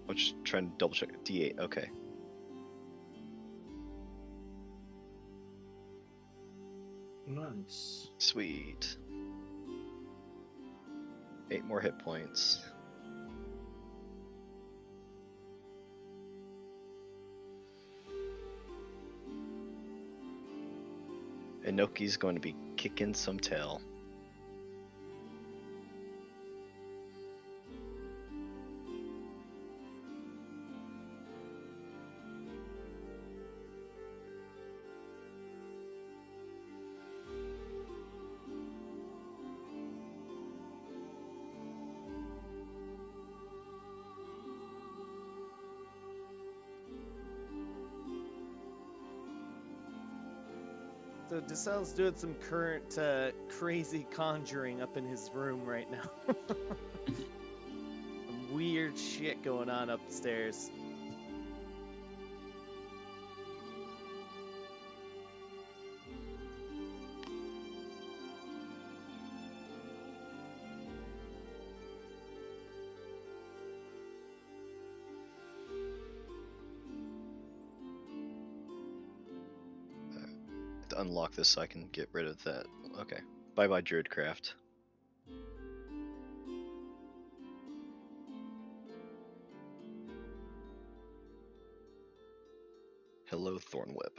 [SPEAKER 4] I'm just trying to double check. D8, okay.
[SPEAKER 2] Nice.
[SPEAKER 4] Sweet. 8 more hit points. Inoki's going to be kicking some tail.
[SPEAKER 1] So Decel's doing some current crazy conjuring up in his room right now. Some weird shit going on upstairs.
[SPEAKER 4] To unlock this so I can get rid of that. Okay. Bye-bye, Druidcraft. Hello, Thornwhip.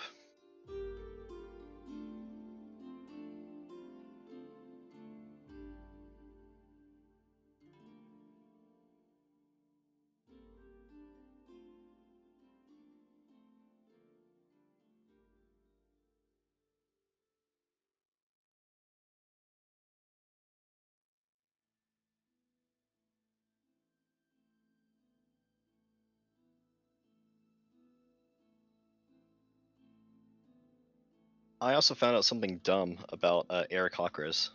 [SPEAKER 4] I also found out something dumb about Eric Hawkers.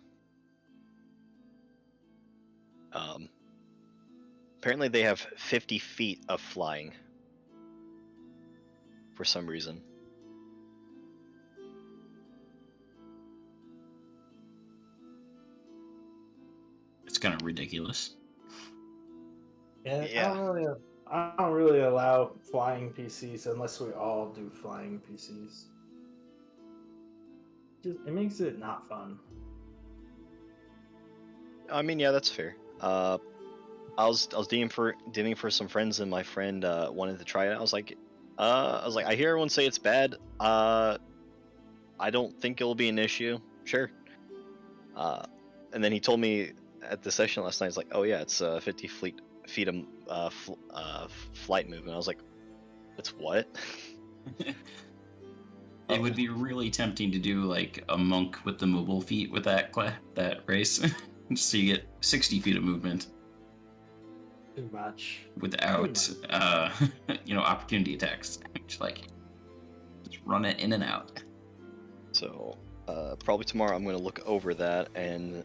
[SPEAKER 4] apparently they have 50 feet of flying. For some reason.
[SPEAKER 3] It's kind of ridiculous.
[SPEAKER 2] Yeah,
[SPEAKER 4] Yeah.
[SPEAKER 2] I don't really allow flying PCs unless we all do flying PCs. It makes it not fun.
[SPEAKER 4] I mean, yeah, that's fair. I was DMing for some friends, and my friend wanted to try it. I was like, I hear everyone say it's bad. I don't think it'll be an issue. Sure. And then he told me at the session last night, he's like, oh yeah, it's 50 feet of flight movement. I was like, it's what?
[SPEAKER 3] It would be really tempting to do like a monk with the mobile feet with that race, so you get 60 feet of movement
[SPEAKER 2] Too much.
[SPEAKER 3] without opportunity attacks. Just run it in and out.
[SPEAKER 4] So probably tomorrow I'm going to look over that and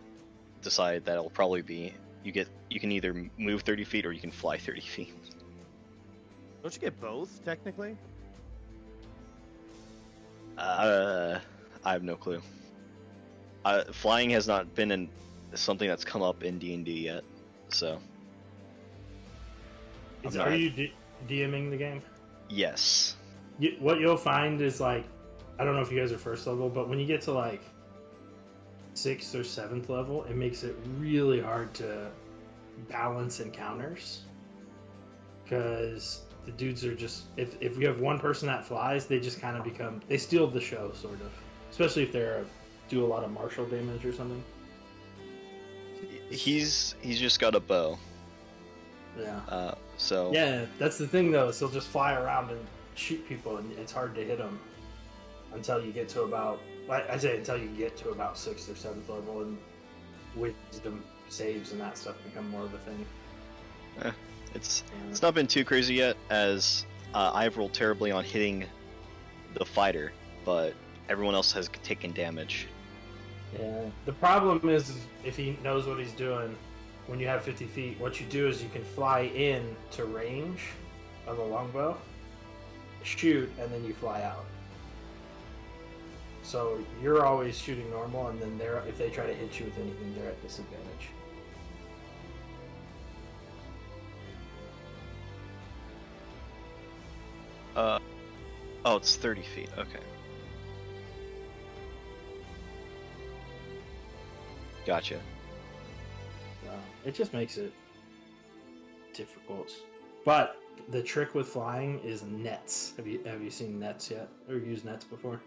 [SPEAKER 4] decide that it'll probably be you can either move 30 feet or you can fly 30 feet.
[SPEAKER 1] Don't you get both technically?
[SPEAKER 4] I have no clue. Flying has not been something that's come up in D&D yet, so.
[SPEAKER 2] Are you DMing the game?
[SPEAKER 4] Yes.
[SPEAKER 2] What you'll find is I don't know if you guys are first level, but when you get to 6th or 7th level, it makes it really hard to balance encounters because the dudes are just if you have one person that flies, they just kind of they steal the show, sort of, especially if they're do a lot of martial damage or something.
[SPEAKER 4] He's just got a bow.
[SPEAKER 2] Yeah.
[SPEAKER 4] So.
[SPEAKER 2] Yeah, that's the thing though. Is he'll just fly around and shoot people, and it's hard to hit them until you get to about. Until you get to about 6th or 7th level, and wisdom saves and that stuff become more of a thing.
[SPEAKER 4] It's not been too crazy yet, as I've rolled terribly on hitting the fighter, but everyone else has taken damage.
[SPEAKER 2] Yeah. The problem is if he knows what he's doing, when you have 50 feet, what you do is you can fly in to range of a longbow, shoot, and then you fly out. So you're always shooting normal, and then if they try to hit you with anything, they're at disadvantage.
[SPEAKER 4] Oh, it's 30 feet. Okay. Gotcha.
[SPEAKER 2] It just makes it difficult. But the trick with flying is nets. Have you seen nets yet, or used nets before?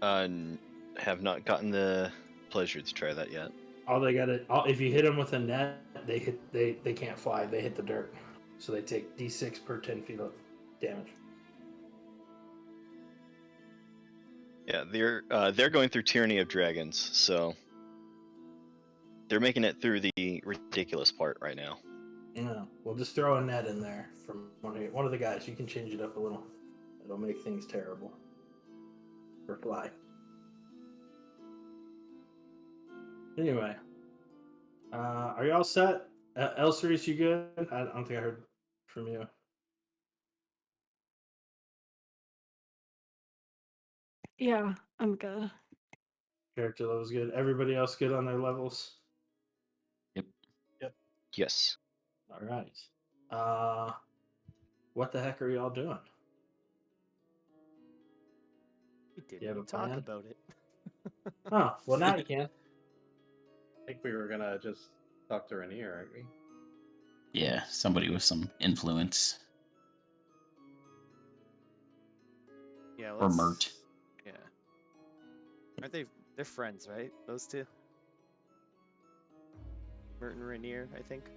[SPEAKER 4] Have not gotten the pleasure to try that yet.
[SPEAKER 2] If you hit them with a net, they can't fly. They hit the dirt, so they take D6 per 10 feet of damage.
[SPEAKER 4] Yeah, they're going through Tyranny of Dragons, so they're making it through the ridiculous part right now.
[SPEAKER 2] Yeah, well, just throw a net in there from one of the guys. You can change it up a little. It'll make things terrible. For fly. Anyway, are y'all set? Elceris, you good? I don't think I heard from you.
[SPEAKER 5] Yeah, I'm good.
[SPEAKER 2] Character level's good. Everybody else good on their levels?
[SPEAKER 3] Yep.
[SPEAKER 4] Yes.
[SPEAKER 2] All right. What the heck are y'all doing?
[SPEAKER 1] We didn't
[SPEAKER 2] You have
[SPEAKER 1] even
[SPEAKER 2] a
[SPEAKER 1] talk
[SPEAKER 2] plan?
[SPEAKER 1] about it.
[SPEAKER 2] Oh, well, now you can.
[SPEAKER 6] I think we were gonna just talk to Rainier, aren't we?
[SPEAKER 3] Yeah, somebody with some influence.
[SPEAKER 1] Yeah,
[SPEAKER 3] Or Mert.
[SPEAKER 1] Yeah. Aren't they? They're friends, right? Those two. Mert and Rainier, I think.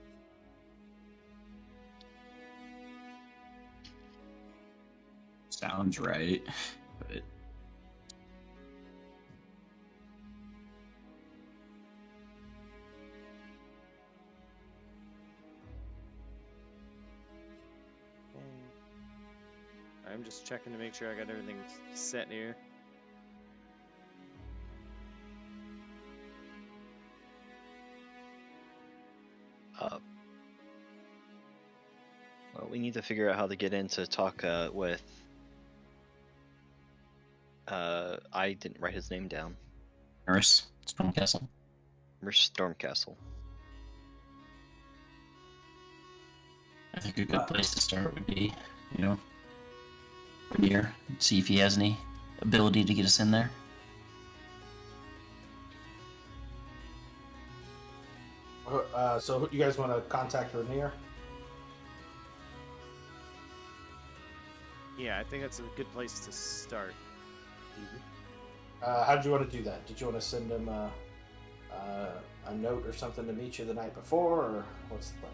[SPEAKER 3] Sounds right. But
[SPEAKER 1] I'm just checking to make sure I got everything set here.
[SPEAKER 4] Well, we need to figure out how to get in to talk with. I didn't write his name down.
[SPEAKER 3] Eris, Stormcastle.
[SPEAKER 4] Stormcastle.
[SPEAKER 3] I think a good place to start would be, Rainier. See if he has any ability to get us in there.
[SPEAKER 2] So you guys want to contact Rainier?
[SPEAKER 1] Yeah, I think that's a good place to start.
[SPEAKER 2] How did you want to do that? Did you want to send him a note or something to meet you the night before, or what's the plan?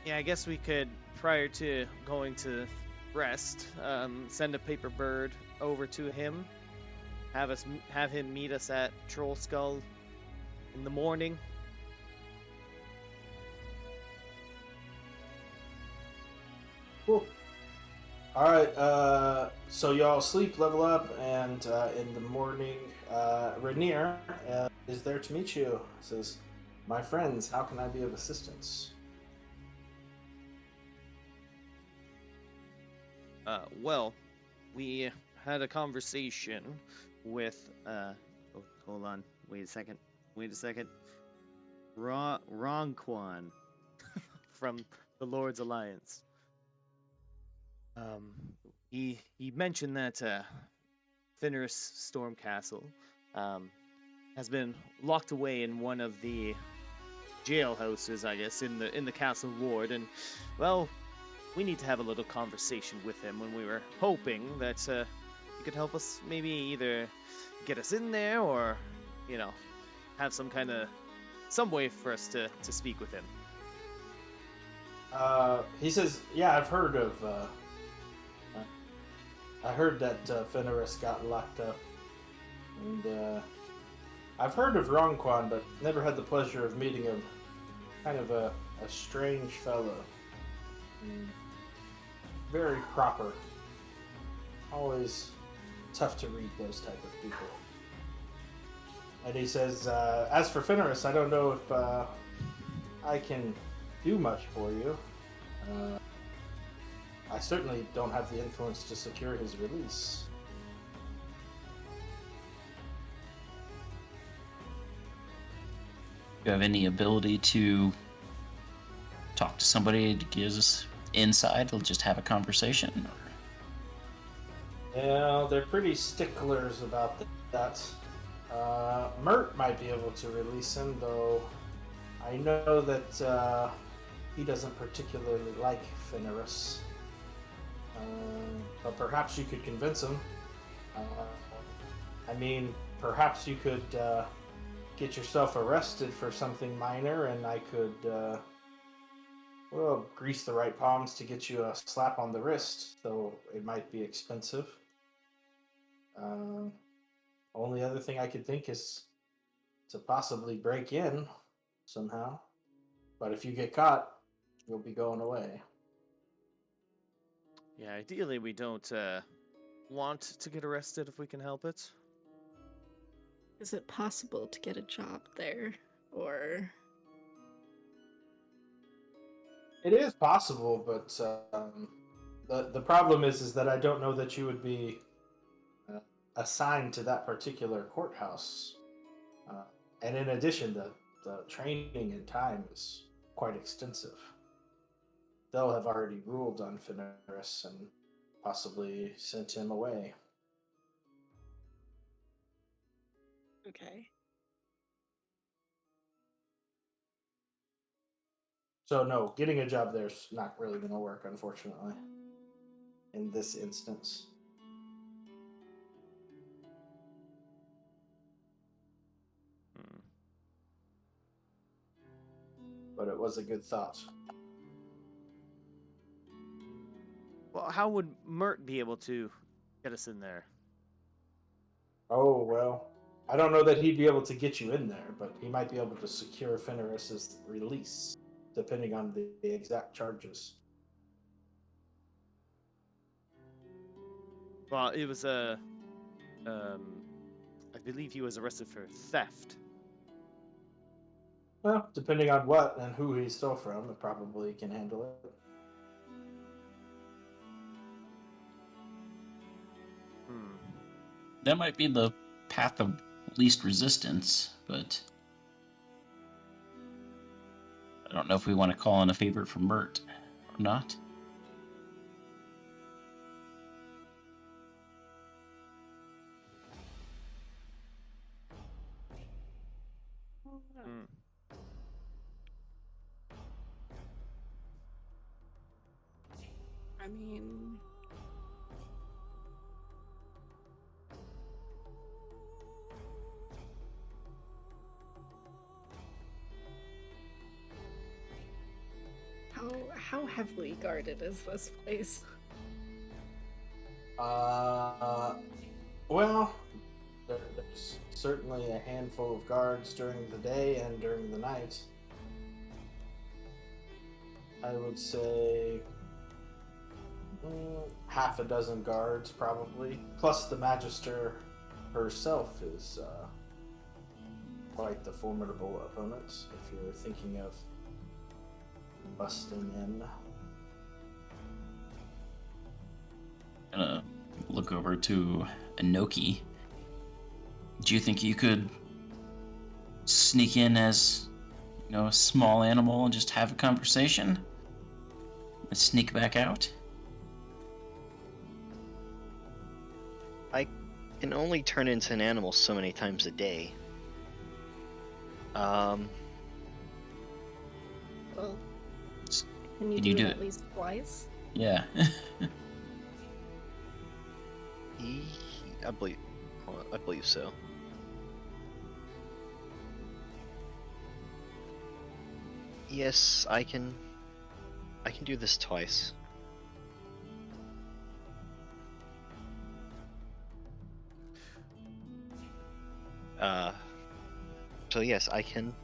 [SPEAKER 1] Yeah, I guess we could, prior to going to rest, send a paper bird over to him. Have him meet us at Troll Skull in the morning.
[SPEAKER 2] Cool. All right. So y'all sleep, level up, and in the morning, Rainier is there to meet you. Says, "My friends, how can I be of assistance?"
[SPEAKER 1] Well, we had a conversation with hold on, wait a second. Ronquan from the Lord's Alliance. He mentioned that Fenris Stormcastle has been locked away in one of the jailhouses, I guess, in the castle ward, and well, we need to have a little conversation with him. When we were hoping that he could help us, maybe either get us in there or, have some way for us to speak with him.
[SPEAKER 2] He says, "Yeah, I've heard of. I heard that Fenris got locked up, and I've heard of Ronquan, but never had the pleasure of meeting him. Kind of a strange fellow. Very proper. Always tough to read those type of people." And he says, "As for Fenris, I don't know if I can do much for you. I certainly don't have the influence to secure his release."
[SPEAKER 3] Do you have any ability to talk to somebody to give us insight? We'll just have a conversation.
[SPEAKER 2] Yeah, they're pretty sticklers about that. Mert might be able to release him, though I know that he doesn't particularly like Fenris. But perhaps you could convince him. Perhaps you could get yourself arrested for something minor, and I could, grease the right palms to get you a slap on the wrist, though it might be expensive. Only other thing I could think is to possibly break in somehow. But if you get caught, you'll be going away.
[SPEAKER 1] Yeah, ideally we don't want to get arrested if we can help it.
[SPEAKER 5] Is it possible to get a job there? Or
[SPEAKER 2] It is possible, but the problem is that I don't know that you would be assigned to that particular courthouse. And in addition, the training and time is quite extensive. They'll have already ruled on Fenris and possibly sent him away.
[SPEAKER 5] okay.
[SPEAKER 2] So no, getting a job there's not really going to work, unfortunately, in this instance. But it was a good thought.
[SPEAKER 1] Well, how would Mert be able to get us in there?
[SPEAKER 2] Oh, well, I don't know that he'd be able to get you in there, but he might be able to secure Fenris's release, depending on the exact charges.
[SPEAKER 1] Well, it was I believe he was arrested for theft.
[SPEAKER 2] Well, depending on what and who he stole from, it probably can handle it.
[SPEAKER 3] That might be the path of least resistance, but I don't know if we want to call in a favor from Mert or not.
[SPEAKER 1] Hmm.
[SPEAKER 5] I mean, how heavily guarded is this place?
[SPEAKER 2] Well, there's certainly a handful of guards during the day and during the night. I would say half a dozen guards, probably. Plus the Magister herself is quite the formidable opponent if you're thinking of busting in.
[SPEAKER 3] Gonna look over to Inoki. Do you think you could sneak in as, a small animal and just have a conversation? And sneak back out?
[SPEAKER 4] I can only turn into an animal so many times a day.
[SPEAKER 5] Well, can you
[SPEAKER 3] Can
[SPEAKER 5] do
[SPEAKER 3] you
[SPEAKER 5] it
[SPEAKER 3] do
[SPEAKER 5] at
[SPEAKER 3] it?
[SPEAKER 5] least twice?
[SPEAKER 3] Yeah.
[SPEAKER 4] I believe. Hold on, I believe so. Yes, I can do this twice. So yes, I can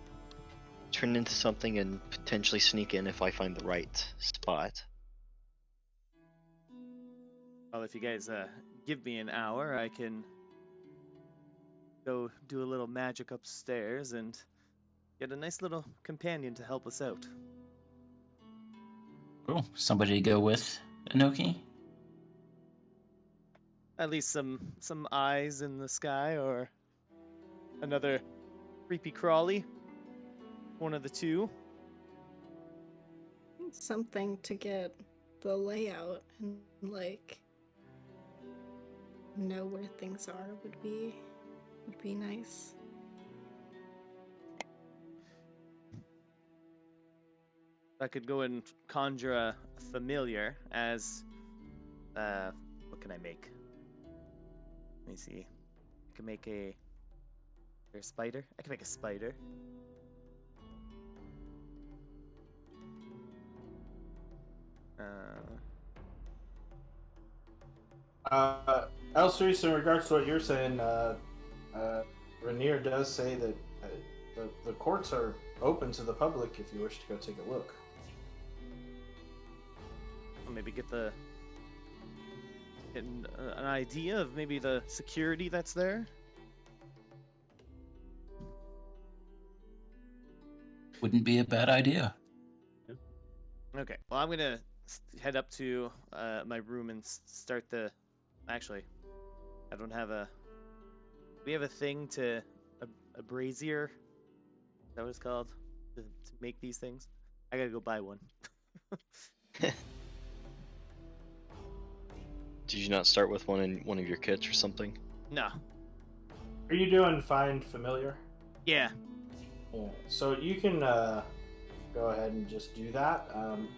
[SPEAKER 4] turn into something and potentially sneak in if I find the right spot.
[SPEAKER 1] Well, if you guys give me an hour, I can go do a little magic upstairs and get a nice little companion to help us out.
[SPEAKER 3] Cool. Somebody to go with Inoki?
[SPEAKER 1] At least some eyes in the sky, or another creepy crawly. One of the two.
[SPEAKER 5] Something to get the layout and know where things are would be nice.
[SPEAKER 1] I could go and conjure a familiar as what can I make? Let me see. I can make a spider. I can make a spider.
[SPEAKER 2] Elceris, in regards to what you're saying, Rainier does say that the courts are open to the public if you wish to go take a look.
[SPEAKER 1] I'll maybe get an idea of maybe the security that's there.
[SPEAKER 3] Wouldn't be a bad idea.
[SPEAKER 1] Okay. Well, I'm gonna head up to my room and start the. Actually, I don't have a. We have a thing to a brazier. Is that what it's called? To make these things. I gotta go buy one.
[SPEAKER 4] Did you not start with one in one of your kits or something?
[SPEAKER 1] No.
[SPEAKER 2] Are you doing find familiar?
[SPEAKER 1] Yeah.
[SPEAKER 2] Yeah. So you can go ahead and just do that,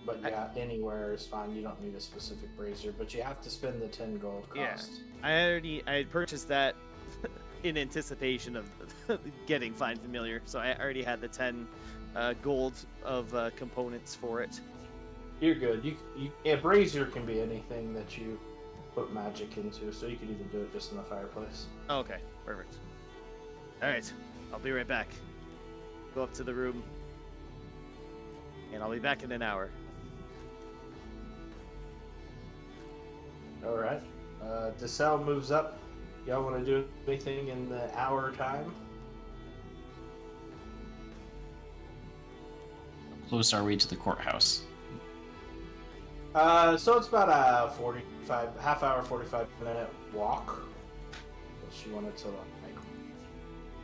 [SPEAKER 2] but yeah, anywhere is fine. You don't need a specific brazier, but you have to spend the 10 gold cost.
[SPEAKER 1] Yeah. I had purchased that in anticipation of getting Find Familiar, so I already had the 10 gold of components for it.
[SPEAKER 2] You're good. A brazier can be anything that you put magic into, so you could even do it just in the fireplace.
[SPEAKER 1] Okay, perfect. Alright, I'll be right back. Go up to the room, and I'll be back in an hour.
[SPEAKER 2] Alright. DeSalle moves up. Y'all want to do anything in the hour time?
[SPEAKER 3] How close are we to the courthouse?
[SPEAKER 2] So it's about a 45 minute walk, which you wanted to like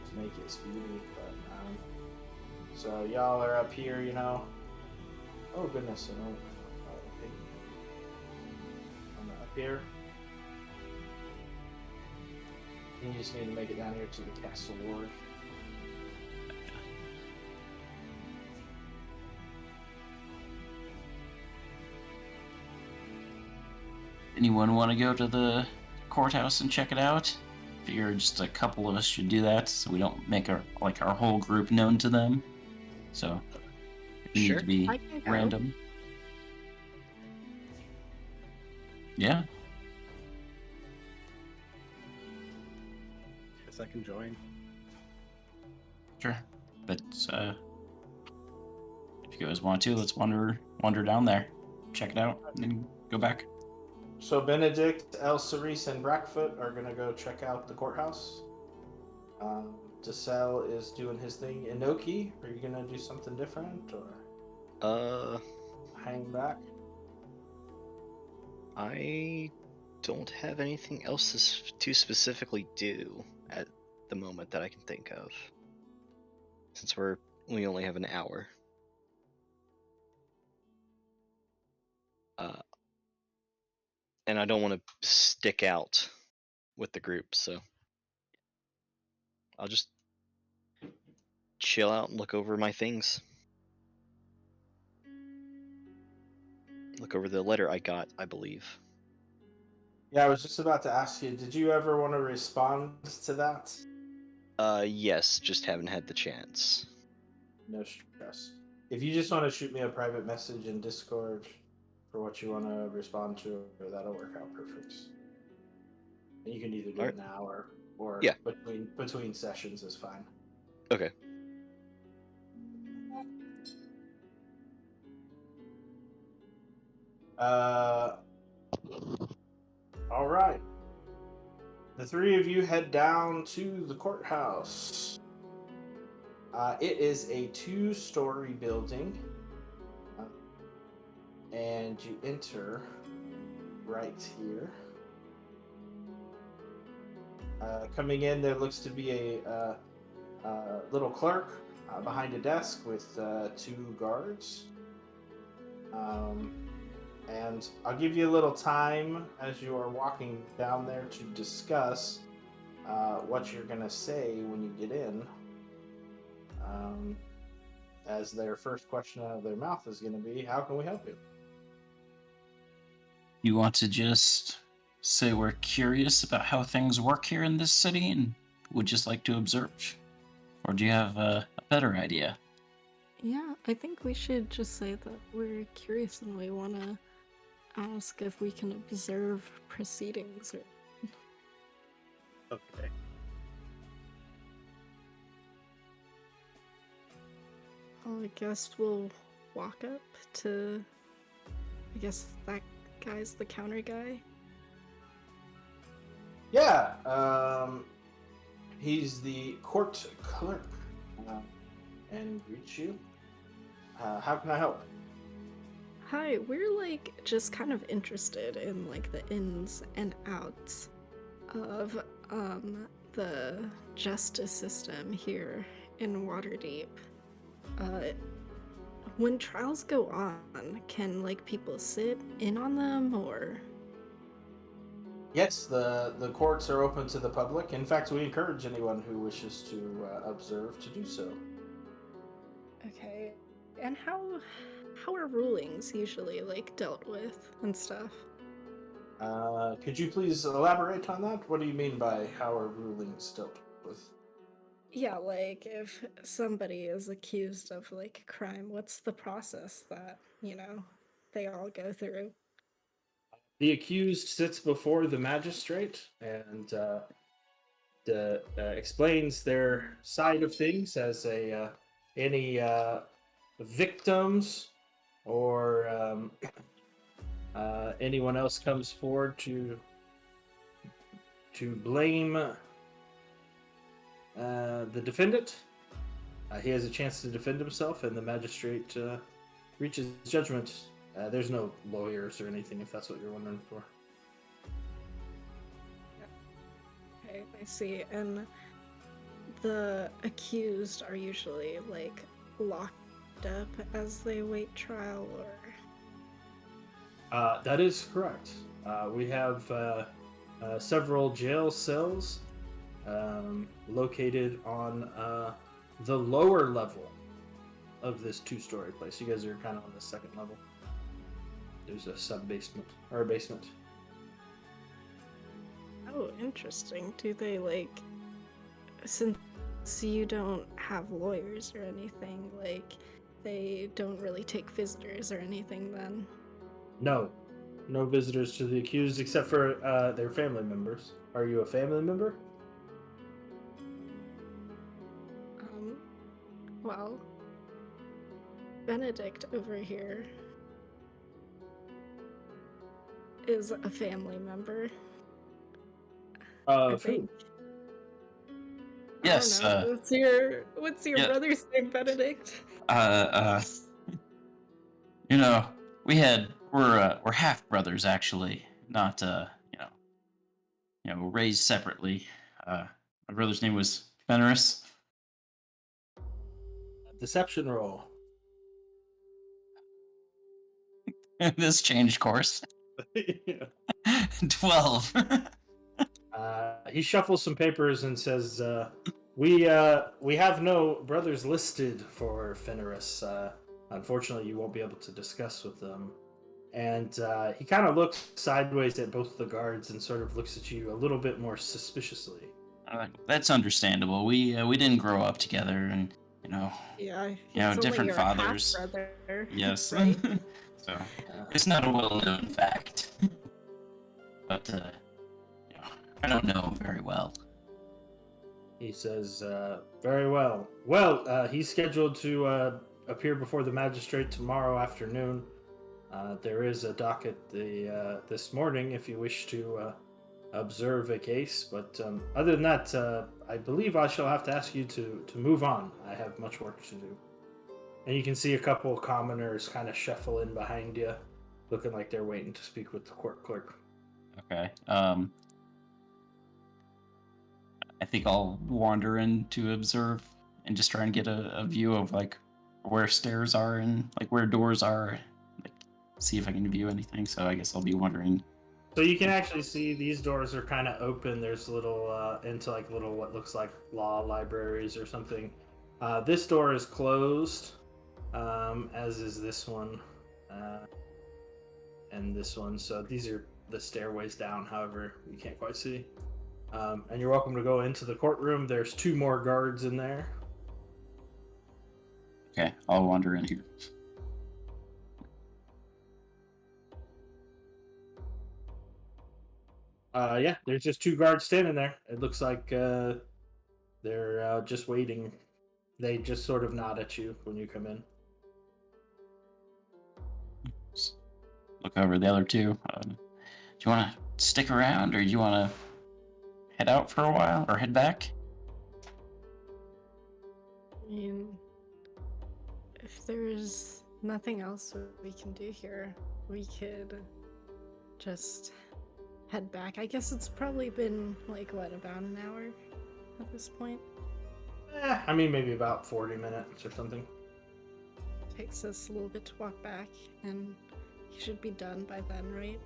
[SPEAKER 2] just make it speedy, but so y'all are up here, you know. Oh goodness, I don't. Okay. I'm up here. You just need to make it down here to the castle ward.
[SPEAKER 3] Anyone want to go to the courthouse and check it out? Figure just a couple of us should do that, so we don't make our whole group known to them. So it need
[SPEAKER 4] Sure.
[SPEAKER 3] to be
[SPEAKER 5] I can go.
[SPEAKER 3] random. Yeah.
[SPEAKER 6] Guess I can join.
[SPEAKER 3] Sure. But if you guys want to, let's wander down there, check it out, and then go back.
[SPEAKER 2] So Benedict, El Cerise, and Brackfoot are gonna go check out the courthouse. DeSalle is doing his thing. Inoki, are you gonna do something different or hang back?
[SPEAKER 4] I don't have anything else to specifically do at the moment that I can think of. Since we only have an hour. And I don't want to stick out with the group, so I'll just chill out and look over my things. Look over the letter I got, I believe.
[SPEAKER 2] Yeah, I was just about to ask you, did you ever want to respond to that?
[SPEAKER 4] Yes, just haven't had the chance.
[SPEAKER 2] No stress. If you just want to shoot me a private message in Discord for what you want to respond to, that'll work out perfect. And you can either do
[SPEAKER 4] Alright.
[SPEAKER 2] it now or
[SPEAKER 4] Yeah.
[SPEAKER 2] between sessions is fine.
[SPEAKER 4] Okay.
[SPEAKER 2] All right. The three of you head down to the courthouse. It is a 2-story building, and you enter right here. Coming in, there looks to be a little clerk behind a desk with 2 guards. And I'll give you a little time as you are walking down there to discuss what you're going to say when you get in. As their first question out of their mouth is going to be, how can we help you?
[SPEAKER 3] You want to just say we're curious about how things work here in this city and would just like to observe? Or do you have a better idea?
[SPEAKER 5] Yeah, I think we should just say that we're curious and we want to ask if we can observe proceedings.
[SPEAKER 6] Okay.
[SPEAKER 5] Well, I guess we'll walk up to. I guess that guy's the counter guy.
[SPEAKER 2] Yeah, he's the court clerk and greets you. How can I help?
[SPEAKER 5] Hi, we're like just kind of interested in like the ins and outs of the justice system here in Waterdeep. When trials go on, can like people sit in on them or?
[SPEAKER 2] Yes, the courts are open to the public. In fact, we encourage anyone who wishes to observe to do so.
[SPEAKER 5] Okay, and how are rulings usually like dealt with and stuff?
[SPEAKER 2] Could you please elaborate on that? What do you mean by how are rulings dealt with?
[SPEAKER 5] Yeah, like if somebody is accused of like a crime, what's the process that, they all go through?
[SPEAKER 2] The accused sits before the magistrate and explains their side of things as any victims or anyone else comes forward to blame the defendant. He has a chance to defend himself, and the magistrate reaches judgment. There's no lawyers or anything, if that's what you're wondering for.
[SPEAKER 5] Okay. I see. And the accused are usually like locked up as they await trial, or
[SPEAKER 2] That is correct. We have several jail cells located on the lower level of this two-story place. You guys are kind of on the second level. There's a sub-basement, or a basement.
[SPEAKER 5] oh, interesting. Do they like, since you don't have lawyers or anything, like they don't really take visitors or anything then?
[SPEAKER 2] No. No visitors to the accused except for their family members. Are you a family member?
[SPEAKER 5] Well, Benedict over here is a family member. I
[SPEAKER 2] Of who?
[SPEAKER 5] think.
[SPEAKER 3] Yes.
[SPEAKER 5] I don't know. What's your
[SPEAKER 3] yeah.
[SPEAKER 5] brother's name, Benedict?
[SPEAKER 3] You know, we're half brothers actually, not raised separately. My brother's name was Fenris.
[SPEAKER 2] Deception roll.
[SPEAKER 3] This changed course.
[SPEAKER 2] Yeah.
[SPEAKER 3] 12.
[SPEAKER 2] He shuffles some papers and says, we have no brothers listed for Fenris. Unfortunately, you won't be able to discuss with them." And he kind of looks sideways at both the guards and sort of looks at you a little bit more suspiciously.
[SPEAKER 3] That's understandable. We didn't grow up together, and
[SPEAKER 5] Yeah,
[SPEAKER 3] different
[SPEAKER 5] your
[SPEAKER 3] fathers.
[SPEAKER 5] half-brother,
[SPEAKER 3] Yes.
[SPEAKER 5] right?
[SPEAKER 3] So it's not a well-known fact, but I don't know him very well.
[SPEAKER 2] He says, "Very well. Well, he's scheduled to appear before the magistrate tomorrow afternoon. There is a docket this morning if you wish to observe a case. But other than that, I believe I shall have to ask you to move on. I have much work to do." And you can see a couple of commoners kind of shuffle in behind you, looking like they're waiting to speak with the court clerk.
[SPEAKER 3] Okay. I think I'll wander in to observe and just try and get a view of like where stairs are and like where doors are, like see if I can view anything. So I guess I'll be wandering.
[SPEAKER 2] So you can actually see these doors are kind of open. There's little into like little what looks like law libraries or something. This door is closed, as is this one, and this one. So these are the stairways down. However, you can't quite see. And you're welcome to go into the courtroom. There's 2 more guards in there.
[SPEAKER 3] Okay, I'll wander in here.
[SPEAKER 2] Yeah, there's just 2 guards standing there. It looks like they're just waiting. They just sort of nod at you when you come in.
[SPEAKER 3] Just look over the other two. Do you want to stick around, or do you want to head out for a while, or head back?
[SPEAKER 5] I mean, if there's nothing else we can do here, we could just head back. I guess it's probably been like what, about an hour at this point?
[SPEAKER 2] I mean, maybe about 40 minutes or something.
[SPEAKER 5] Takes us a little bit to walk back, and he should be done by then, right?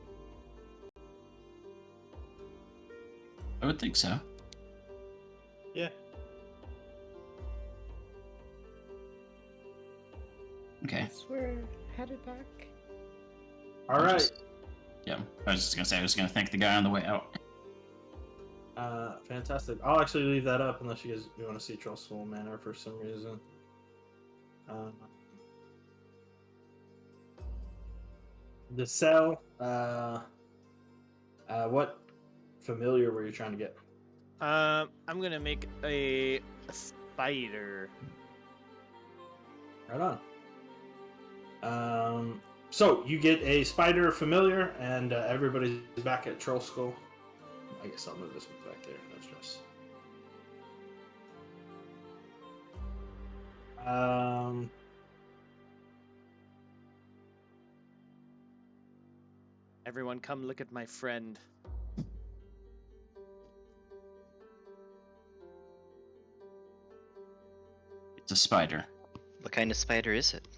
[SPEAKER 3] I would think so.
[SPEAKER 6] Yeah.
[SPEAKER 3] Okay.
[SPEAKER 5] Guess we're headed back.
[SPEAKER 2] All right.
[SPEAKER 3] Yeah, I was just gonna say I was gonna thank the guy on the way out.
[SPEAKER 2] Fantastic. I'll actually leave that up unless you guys want to see Trollskull Manor for some reason. The cell. What familiar were you trying to get?
[SPEAKER 1] I'm gonna make a spider.
[SPEAKER 2] Right on. So you get a spider familiar, and everybody's back at Trollskull. I guess I'll move this one back there. No stress.
[SPEAKER 1] Everyone, come look at my friend.
[SPEAKER 3] It's a spider.
[SPEAKER 4] What kind of spider is it?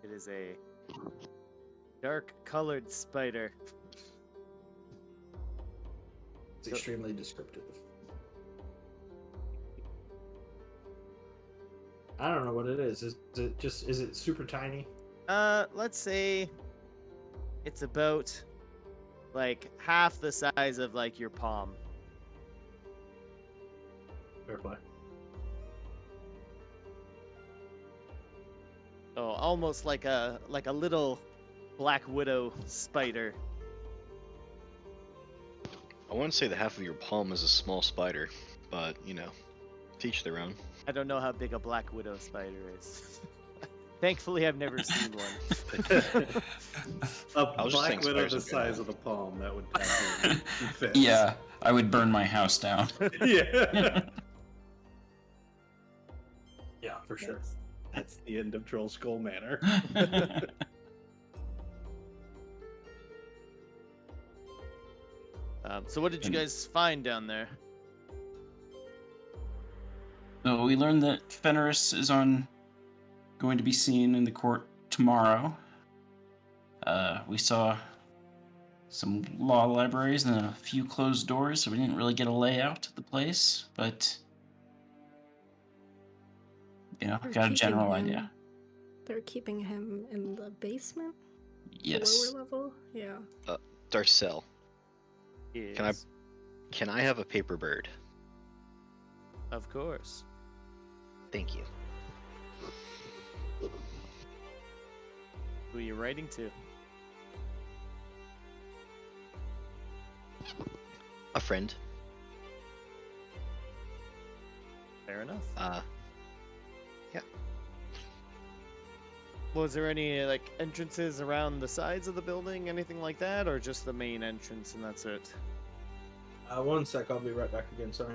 [SPEAKER 1] It is a dark-colored spider.
[SPEAKER 2] It's extremely descriptive. I don't know what it is. Is it super tiny?
[SPEAKER 1] Let's say it's about like half the size of like your palm.
[SPEAKER 2] Fair play.
[SPEAKER 1] Oh, almost like a little black widow spider.
[SPEAKER 4] I wouldn't say the half of your palm is a small spider, but you know, teach their own.
[SPEAKER 1] I don't know how big a black widow spider is. Thankfully, I've never seen one.
[SPEAKER 6] A
[SPEAKER 4] I was just
[SPEAKER 6] black
[SPEAKER 4] saying
[SPEAKER 6] widow
[SPEAKER 4] spiders
[SPEAKER 6] the
[SPEAKER 4] are good.
[SPEAKER 6] size of the palm, that would probably fit.
[SPEAKER 3] Yeah, I would burn my house down.
[SPEAKER 6] Yeah.
[SPEAKER 2] Yeah, for sure.
[SPEAKER 6] That's the end of Troll Skull Manor.
[SPEAKER 1] So what did you guys find down there?
[SPEAKER 3] So we learned that Fenris is going to be seen in the court tomorrow. We saw some law libraries and a few closed doors, so we didn't really get a layout of the place, but
[SPEAKER 5] They're
[SPEAKER 3] got a
[SPEAKER 5] keeping
[SPEAKER 3] general
[SPEAKER 5] him-
[SPEAKER 3] idea.
[SPEAKER 5] They're keeping him in the basement?
[SPEAKER 3] Yes.
[SPEAKER 5] Lower level? Yeah.
[SPEAKER 4] Darcel,
[SPEAKER 1] Yes,
[SPEAKER 4] can I have a paper bird?
[SPEAKER 1] Of course.
[SPEAKER 4] Thank you.
[SPEAKER 1] Who are you writing to?
[SPEAKER 4] A friend.
[SPEAKER 1] Fair enough. Was there any like entrances around the sides of the building, anything like that, or just the main entrance and that's it?
[SPEAKER 2] 1 sec, I'll be right back again. Sorry.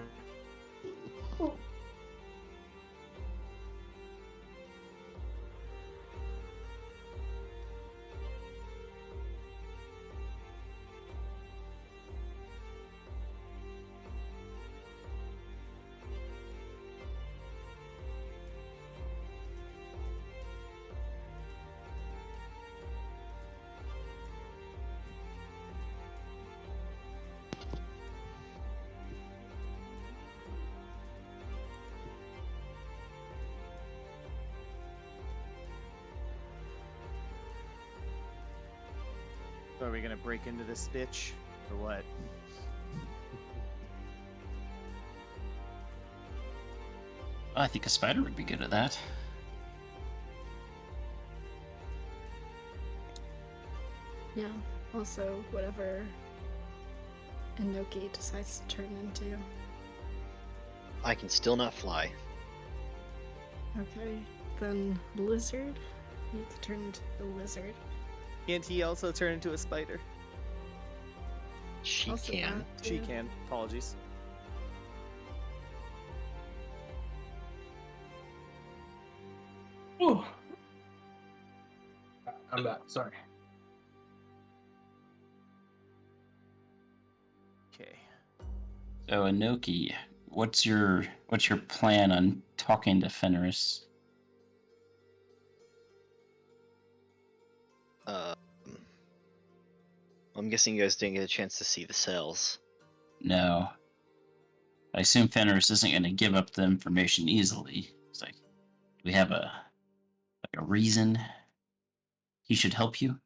[SPEAKER 1] So are we gonna break into this bitch, or what?
[SPEAKER 3] I think a spider would be good at that.
[SPEAKER 5] Yeah. Also, whatever Inoki decides to turn into.
[SPEAKER 4] I can still not fly.
[SPEAKER 5] Okay. Then lizard. You can turn into the lizard.
[SPEAKER 1] Can't he also turn into a spider?
[SPEAKER 4] She
[SPEAKER 5] Also
[SPEAKER 4] can.
[SPEAKER 5] that,
[SPEAKER 1] She
[SPEAKER 5] too.
[SPEAKER 1] can. Apologies.
[SPEAKER 2] Ooh. I'm back. Sorry.
[SPEAKER 1] Okay.
[SPEAKER 3] So Inoki, what's your plan on talking to Fenris?
[SPEAKER 4] I'm guessing you guys didn't get a chance to see the cells.
[SPEAKER 3] No. I assume Fenris isn't going to give up the information easily. It's like, we have a reason he should help you.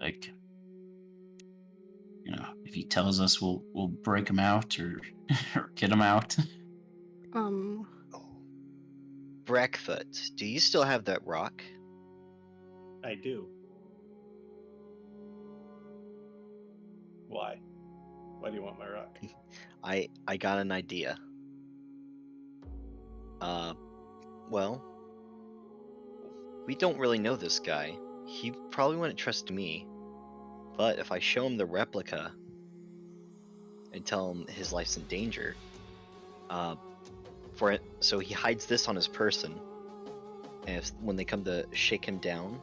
[SPEAKER 3] Like, if he tells us, we'll break him out or or get him out.
[SPEAKER 4] Brackfoot, do you still have that rock?
[SPEAKER 6] I do. Why? Why do you want my rock?
[SPEAKER 4] I got an idea. Well, we don't really know this guy. He probably wouldn't trust me. But if I show him the replica and tell him his life's in danger, so he hides this on his person, and when they come to shake him down,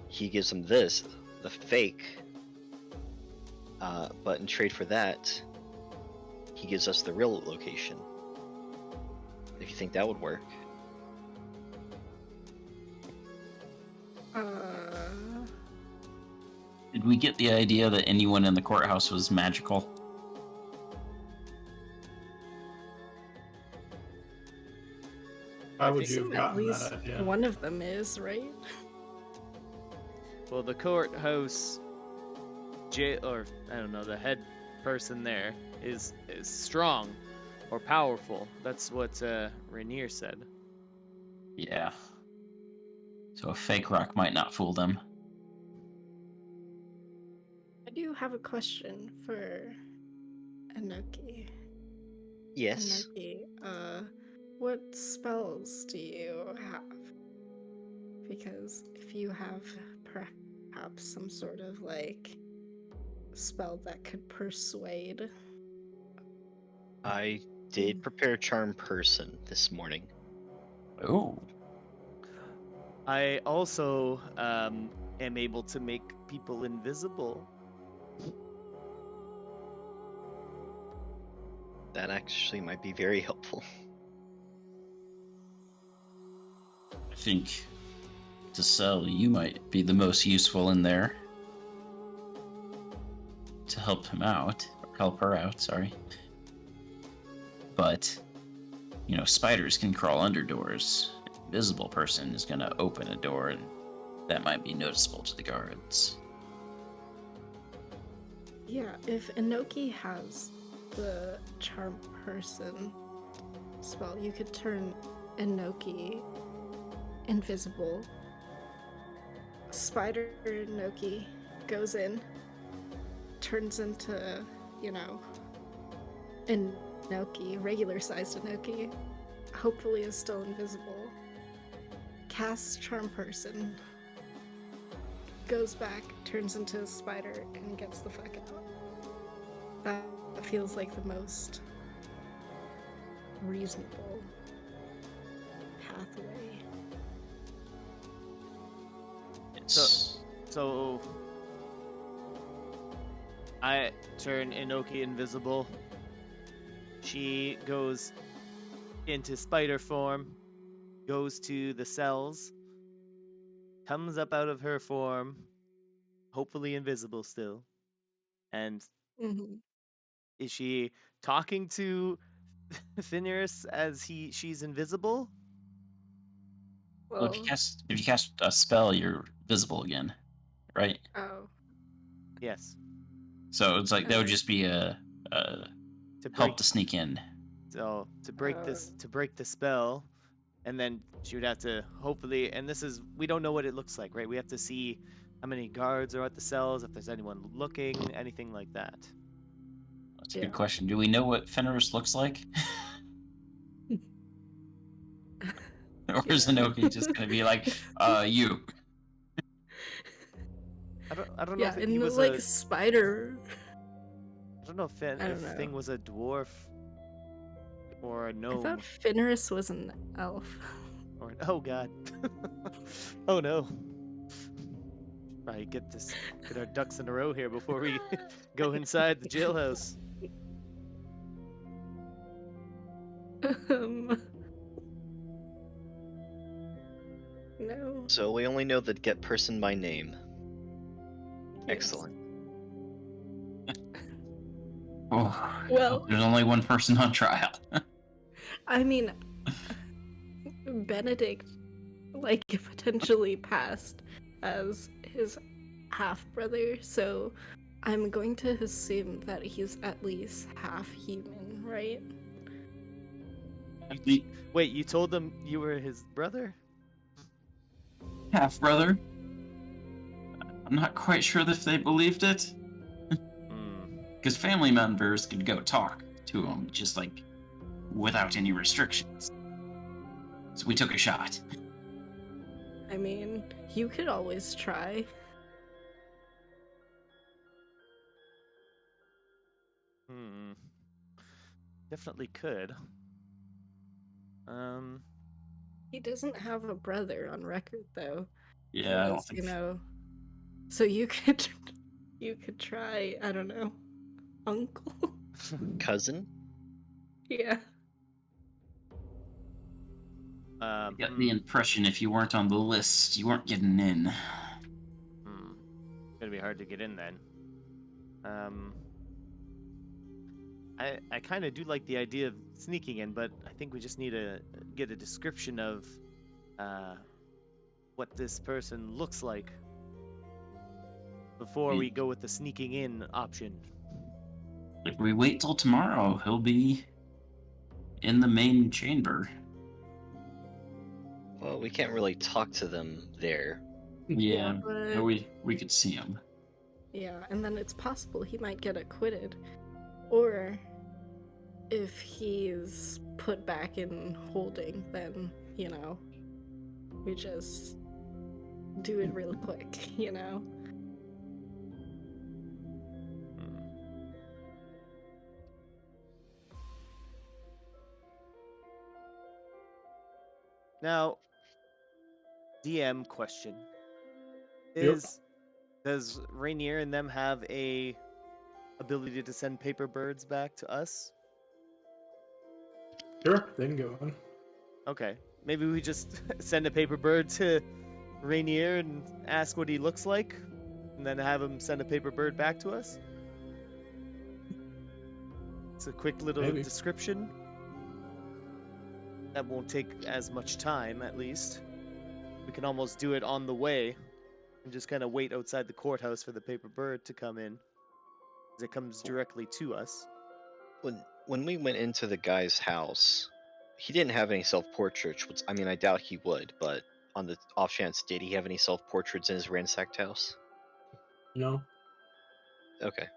[SPEAKER 4] he gives them this, the fake, but in trade for that, he gives us the real location. If you think that would work.
[SPEAKER 3] Did we get the idea that anyone in the courthouse was magical?
[SPEAKER 2] How would
[SPEAKER 1] think-
[SPEAKER 2] you have
[SPEAKER 5] Assume at
[SPEAKER 2] gotten
[SPEAKER 5] least
[SPEAKER 2] that? Yeah.
[SPEAKER 5] one of them is, right?
[SPEAKER 1] Well, the courthouse jail, or I don't know, the head person there is strong or powerful. That's what Rainier said.
[SPEAKER 3] Yeah. So a fake rock might not fool them.
[SPEAKER 5] I do have a question for Enoki.
[SPEAKER 4] Yes.
[SPEAKER 5] Enoki, what spells do you have? Because if you have perhaps some sort of like spell that could persuade.
[SPEAKER 4] I did prepare Charm Person this morning.
[SPEAKER 3] Oh.
[SPEAKER 1] I also am able to make people invisible.
[SPEAKER 4] That actually might be very helpful.
[SPEAKER 3] I think to sell, you might be the most useful in there. To help him out. Or help her out, sorry. But, you know, spiders can crawl under doors. An invisible person is going to open a door, and that might be noticeable to the guards.
[SPEAKER 5] Yeah, if Enoki has the charm person spell, you could turn Enoki invisible. Spider Enoki goes in, turns into, you know, Enoki, regular sized Enoki, hopefully is still invisible. Casts charm person, goes back, turns into a spider, and gets the fuck out. That feels like the most reasonable pathway.
[SPEAKER 1] So I turn Enoki invisible. She goes into spider form, goes to the cells, comes up out of her form, hopefully invisible still. And
[SPEAKER 5] Mm-hmm.
[SPEAKER 1] is she talking to Phineas as she's invisible?
[SPEAKER 3] Well, if you cast a spell, you're visible again, right?
[SPEAKER 5] Oh.
[SPEAKER 1] Yes.
[SPEAKER 3] So it's like that would just be a
[SPEAKER 1] To break
[SPEAKER 3] help to sneak in.
[SPEAKER 1] So to break the spell, and then she would have to hopefully, and this is, we don't know what it looks like, right? We have to see how many guards are at the cells, if there's anyone looking, anything like that.
[SPEAKER 3] That's a good question. Do we know what Fenris looks like? Or is Enoki just gonna be like, you?
[SPEAKER 1] I don't know
[SPEAKER 5] Yeah,
[SPEAKER 1] if
[SPEAKER 5] and
[SPEAKER 1] he was
[SPEAKER 5] like
[SPEAKER 1] a
[SPEAKER 5] spider.
[SPEAKER 1] I don't know if
[SPEAKER 5] I don't know.
[SPEAKER 1] Thing was a dwarf or a
[SPEAKER 5] I
[SPEAKER 1] gnome
[SPEAKER 5] thought Fenris was an elf.
[SPEAKER 1] or oh god. Oh no. Probably get our ducks in a row here before we go inside the jailhouse.
[SPEAKER 5] No.
[SPEAKER 4] So we only know the get person by name.
[SPEAKER 5] Yes.
[SPEAKER 4] Excellent.
[SPEAKER 3] Oh,
[SPEAKER 5] Well-
[SPEAKER 3] there's only one person on trial.
[SPEAKER 5] I mean, Benedict, like, potentially passed as his half brother, so I'm going to assume that he's at least half human, right?
[SPEAKER 1] Wait, you told them you were his brother?
[SPEAKER 3] Half brother. I'm not quite sure if they believed it, because family members could go talk to him just like without any restrictions. So we took a shot.
[SPEAKER 5] I mean, you could always try.
[SPEAKER 1] Definitely could.
[SPEAKER 5] He doesn't have a brother on record, though.
[SPEAKER 3] Yeah, I
[SPEAKER 5] He
[SPEAKER 3] don't
[SPEAKER 5] was,
[SPEAKER 3] think.
[SPEAKER 5] you know, So you could try, I don't know, uncle.
[SPEAKER 4] Cousin?
[SPEAKER 5] Yeah.
[SPEAKER 3] I got the impression if you weren't on the list, you weren't getting in.
[SPEAKER 1] Gonna be hard to get in then. I kind of do like the idea of sneaking in, but I think we just need to get a description of what this person looks like before we go with the sneaking in option.
[SPEAKER 3] If we wait till tomorrow, he'll be in the main chamber.
[SPEAKER 4] Well, we can't really talk to them there.
[SPEAKER 3] Yeah,
[SPEAKER 5] but
[SPEAKER 3] we could see him.
[SPEAKER 5] yeah, and then it's possible he might get acquitted, or if he's put back in holding, then we just do it real quick,
[SPEAKER 1] Now, DM question
[SPEAKER 2] Yep.
[SPEAKER 1] does Rainier and them have a ability to send paper birds back to us?
[SPEAKER 2] Sure, they can go in.
[SPEAKER 1] Okay, maybe we just send a paper bird to Rainier and ask what he looks like, and then have him send a paper bird back to us. It's a quick little
[SPEAKER 2] Maybe.
[SPEAKER 1] description. That won't take as much time, at least. We can almost do it on the way and just kind of wait outside the courthouse for the paper bird to come in, as it comes directly to us.
[SPEAKER 4] When we went into the guy's house, he didn't have any self-portraits, which, I mean, I doubt he would, but on the off chance, did he have any self-portraits in his ransacked house?
[SPEAKER 2] No.
[SPEAKER 4] Okay.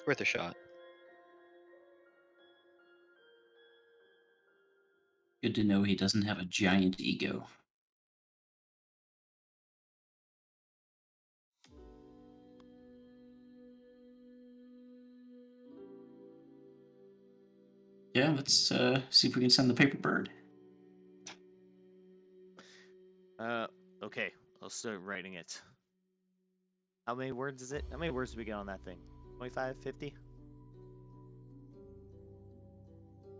[SPEAKER 4] Worth a shot.
[SPEAKER 3] Good to know he doesn't have a giant ego. Yeah, let's see if we can send the paper bird.
[SPEAKER 1] Okay, I'll start writing it. How many words is it? How many words do we get on that thing? 25, 50?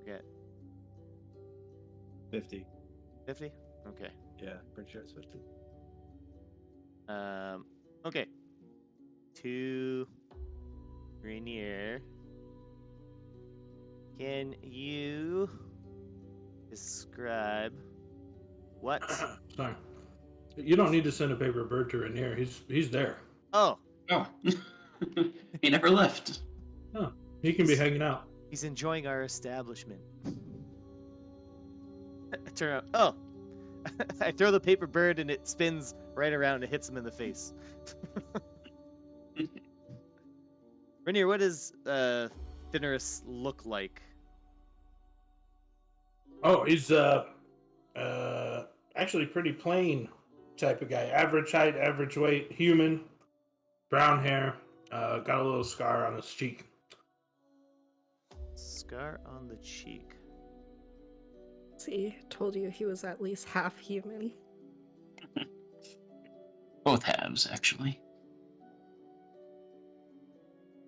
[SPEAKER 1] Forget.
[SPEAKER 6] 50.
[SPEAKER 1] 50? Okay.
[SPEAKER 6] Yeah, pretty sure it's 50.
[SPEAKER 1] Okay. To Rainier, can you describe what?
[SPEAKER 2] Sorry. You don't need to send a paper bird to Rainier. He's there.
[SPEAKER 1] Oh,
[SPEAKER 3] Oh, he never left.
[SPEAKER 2] Oh, he can be hanging out.
[SPEAKER 1] he's enjoying our establishment. I turn out. Oh, I throw the paper bird and it spins right around and hits him in the face. Rainier, what does Thinnerus look like?
[SPEAKER 2] Oh, he's actually pretty plain type of guy. Average height, average weight, human, brown hair, got a little scar on his cheek.
[SPEAKER 1] Scar on the cheek.
[SPEAKER 5] See, told you he was at least half human.
[SPEAKER 3] Both halves, actually.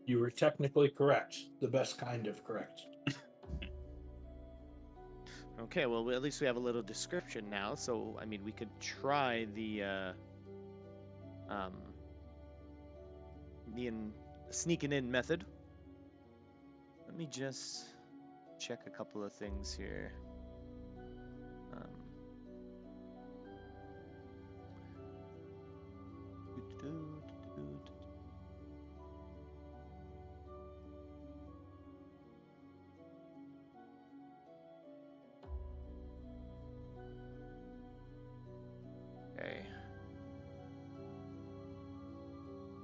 [SPEAKER 2] You were technically correct. The best kind of correct.
[SPEAKER 1] Okay, well, at least we have a little description now. So, I mean, we could try the sneaking in method. Let me just check a couple of things here.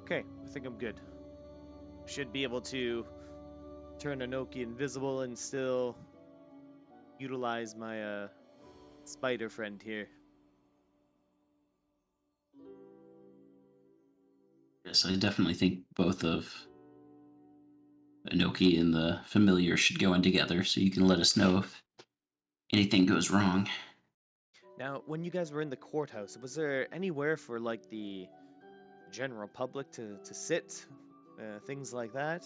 [SPEAKER 1] Okay, I think I'm good. Should be able to turn Anoki invisible and still utilize my spider friend here.
[SPEAKER 3] Yes, I definitely think both of Inoki and the familiar should go in together, so you can let us know if anything goes wrong.
[SPEAKER 1] Now, when you guys were in the courthouse, was there anywhere for like the general public to sit, things like that?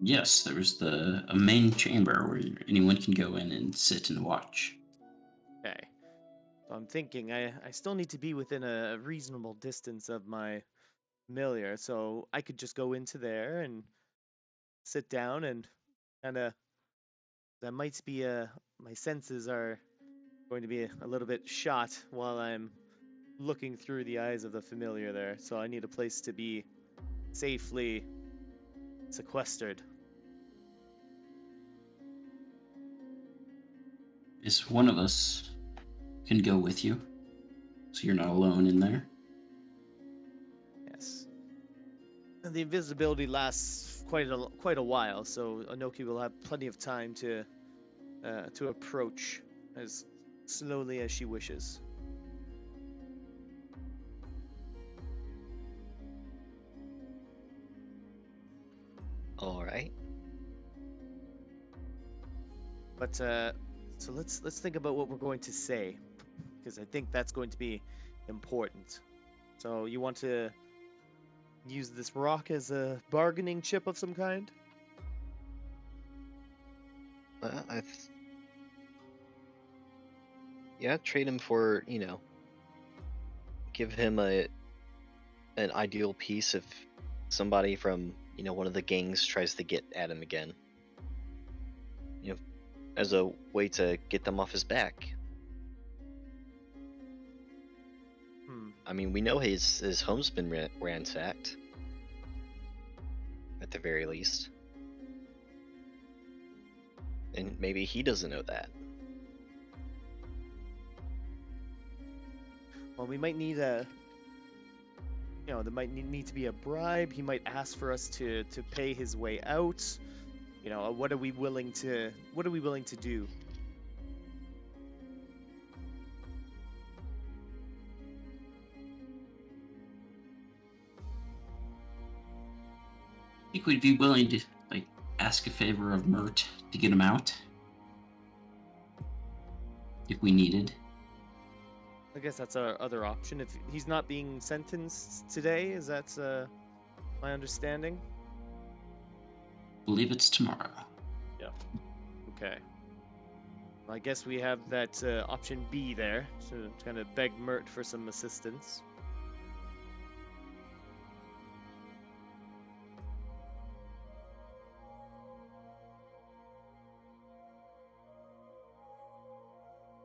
[SPEAKER 3] Yes, there's a main chamber where anyone can go in and sit and watch.
[SPEAKER 1] Okay. So I'm thinking I still need to be within a reasonable distance of my familiar, so I could just go into there and sit down and kind of that might be my senses are going to be a little bit shot while I'm looking through the eyes of the familiar there. So I need a place to be safely sequestered.
[SPEAKER 3] Is one of us can go with you, so you're not alone in there.
[SPEAKER 1] Yes. And the invisibility lasts quite a while, so Anoki will have plenty of time to approach as slowly as she wishes.
[SPEAKER 4] All right.
[SPEAKER 1] But so let's think about what we're going to say, because I think that's going to be important. So you want to use this rock as a bargaining chip of some kind?
[SPEAKER 4] Yeah, trade him for, give him an ideal piece if somebody from, one of the gangs tries to get at him again. As a way to get them off his back. I mean, we know his home's been ransacked. At the very least. And maybe he doesn't know that.
[SPEAKER 1] Well, we might need there might need to be a bribe. He might ask for us to pay his way out. What are we willing to do?
[SPEAKER 3] I think we'd be willing to ask a favor of Mert to get him out if we needed.
[SPEAKER 1] I guess that's our other option. If he's not being sentenced today, is that my understanding?
[SPEAKER 3] Believe it's tomorrow.
[SPEAKER 1] Yeah. Okay. Well, I guess we have that option B there, to kind of beg Mert for some assistance.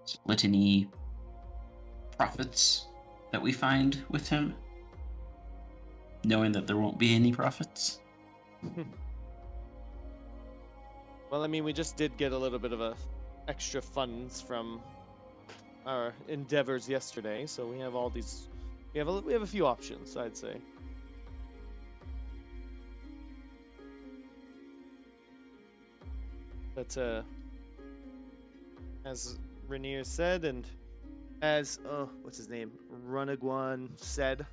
[SPEAKER 3] Split any profits that we find with him, knowing that there won't be any profits.
[SPEAKER 1] Well, I mean, we just did get a little bit of extra funds from our endeavors yesterday, so we have all these. We have a few options, I'd say. But as Rainier said, and as what's his name, Runagwan said,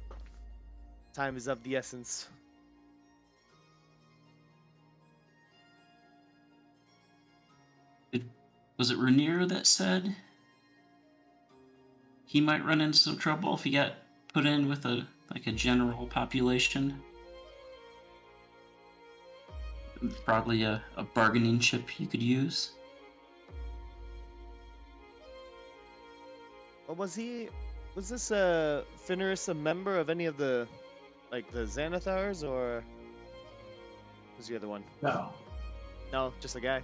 [SPEAKER 1] time is of the essence.
[SPEAKER 3] Was it Rainier that said he might run into some trouble if he got put in with a general population? Probably a bargaining chip you could use.
[SPEAKER 1] Well, was this Finneris a member of any of the Xanathars, or was the other one? No, just a guy.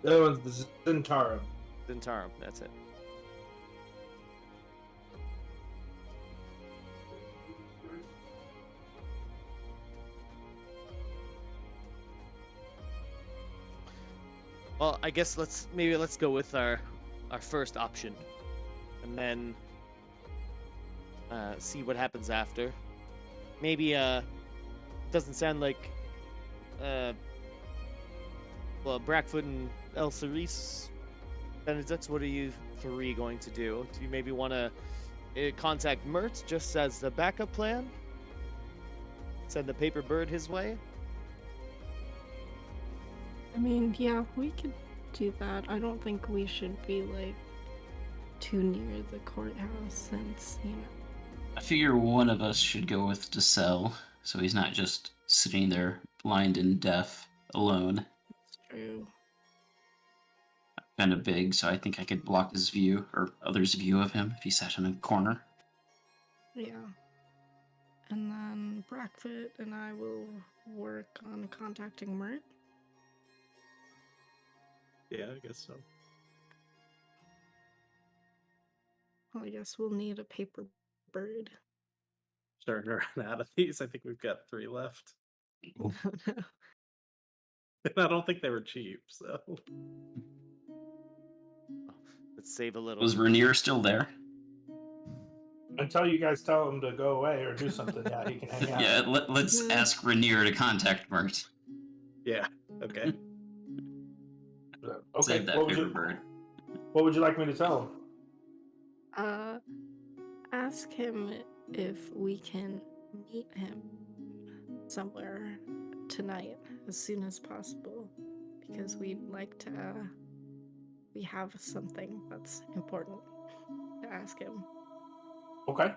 [SPEAKER 2] That one's the Zentarum.
[SPEAKER 1] Zentarum, that's it. Well, I guess let's go with our first option, and then see what happens after. Maybe doesn't sound like Brackfoot and El Cerise. Benedict, what are you three going to do? Do you maybe want to contact Mert just as a backup plan? Send the paper bird his way?
[SPEAKER 5] I mean, yeah, we could do that. I don't think we should be too near the courthouse, since
[SPEAKER 3] I figure one of us should go with Decel, so he's not just sitting there blind and deaf alone.
[SPEAKER 5] It's true.
[SPEAKER 3] Kind of big, so I think I could block his view or others' view of him if he sat in a corner.
[SPEAKER 5] Yeah. And then Brackfoot and I will work on contacting Mert.
[SPEAKER 6] Yeah, I guess so.
[SPEAKER 5] Well, I guess we'll need a paper bird.
[SPEAKER 6] Starting to run out of these. I think we've got 3 left.
[SPEAKER 5] Oh no.
[SPEAKER 6] And I don't think they were cheap, so.
[SPEAKER 1] Let's save a little.
[SPEAKER 3] Was Rainier still there?
[SPEAKER 2] Until you guys tell him to go away or do something, yeah, he can hang out.
[SPEAKER 3] Yeah, let's
[SPEAKER 5] Mhm.
[SPEAKER 3] ask Rainier to contact Mert.
[SPEAKER 6] Yeah, okay.
[SPEAKER 2] Okay,
[SPEAKER 3] Save that paper bird.
[SPEAKER 2] what would you like me to tell him?
[SPEAKER 5] Ask him if we can meet him somewhere tonight as soon as possible, because we'd like to. We have something that's important to ask him.
[SPEAKER 2] Okay.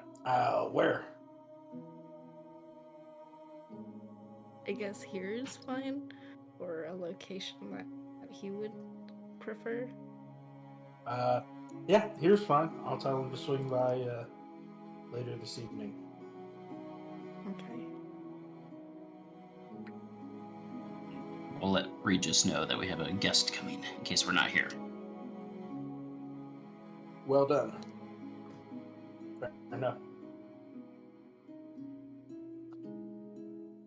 [SPEAKER 2] Where?
[SPEAKER 5] I guess here is fine, or a location that he would prefer.
[SPEAKER 2] Yeah, here's fine. I'll tell him to swing by later this evening.
[SPEAKER 5] Okay.
[SPEAKER 3] We'll let Regis know that we have a guest coming in case we're not here.
[SPEAKER 2] Well done. Fair enough.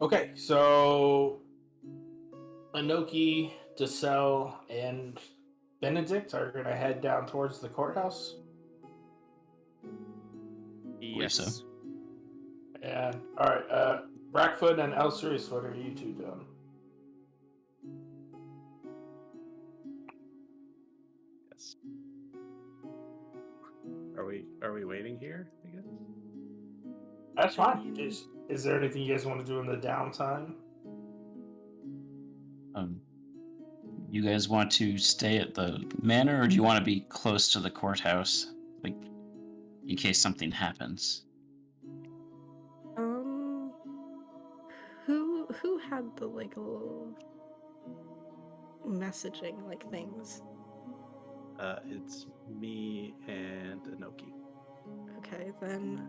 [SPEAKER 2] Okay, so Anoki, Decel, and Benedict are going to head down towards the courthouse.
[SPEAKER 1] Yes.
[SPEAKER 3] so.
[SPEAKER 2] And, alright, Brackfoot and Elceris, what are you two doing?
[SPEAKER 6] Yes. Are we waiting here, I guess?
[SPEAKER 2] That's fine. Is there anything you guys want to do in the downtime?
[SPEAKER 3] You guys want to stay at the manor, or do you want to be close to the courthouse, like in case something happens?
[SPEAKER 5] Who had the like little messaging like things?
[SPEAKER 6] It's me and Anoki.
[SPEAKER 5] Okay, then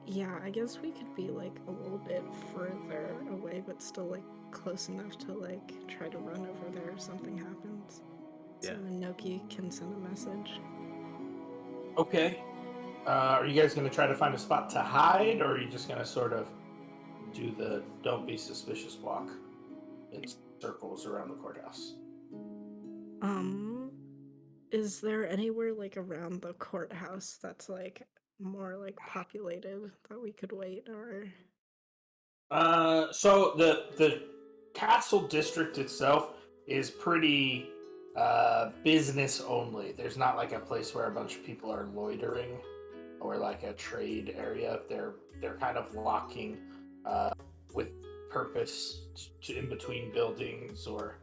[SPEAKER 5] yeah, I guess we could be like a little bit further away, but still like close enough to like try to run over there if something happens. So
[SPEAKER 6] Yeah.
[SPEAKER 5] Inoki can send a message.
[SPEAKER 2] Okay. Are you guys going to try to find a spot to hide, or are you just going to sort of do the don't be suspicious walk in circles around the courthouse?
[SPEAKER 5] Is there anywhere like around the courthouse that's like more like populated that we could wait, or?
[SPEAKER 2] So the castle district itself is pretty business only. There's not like a place where a bunch of people are loitering or like a trade area. They're kind of walking with purpose in between buildings or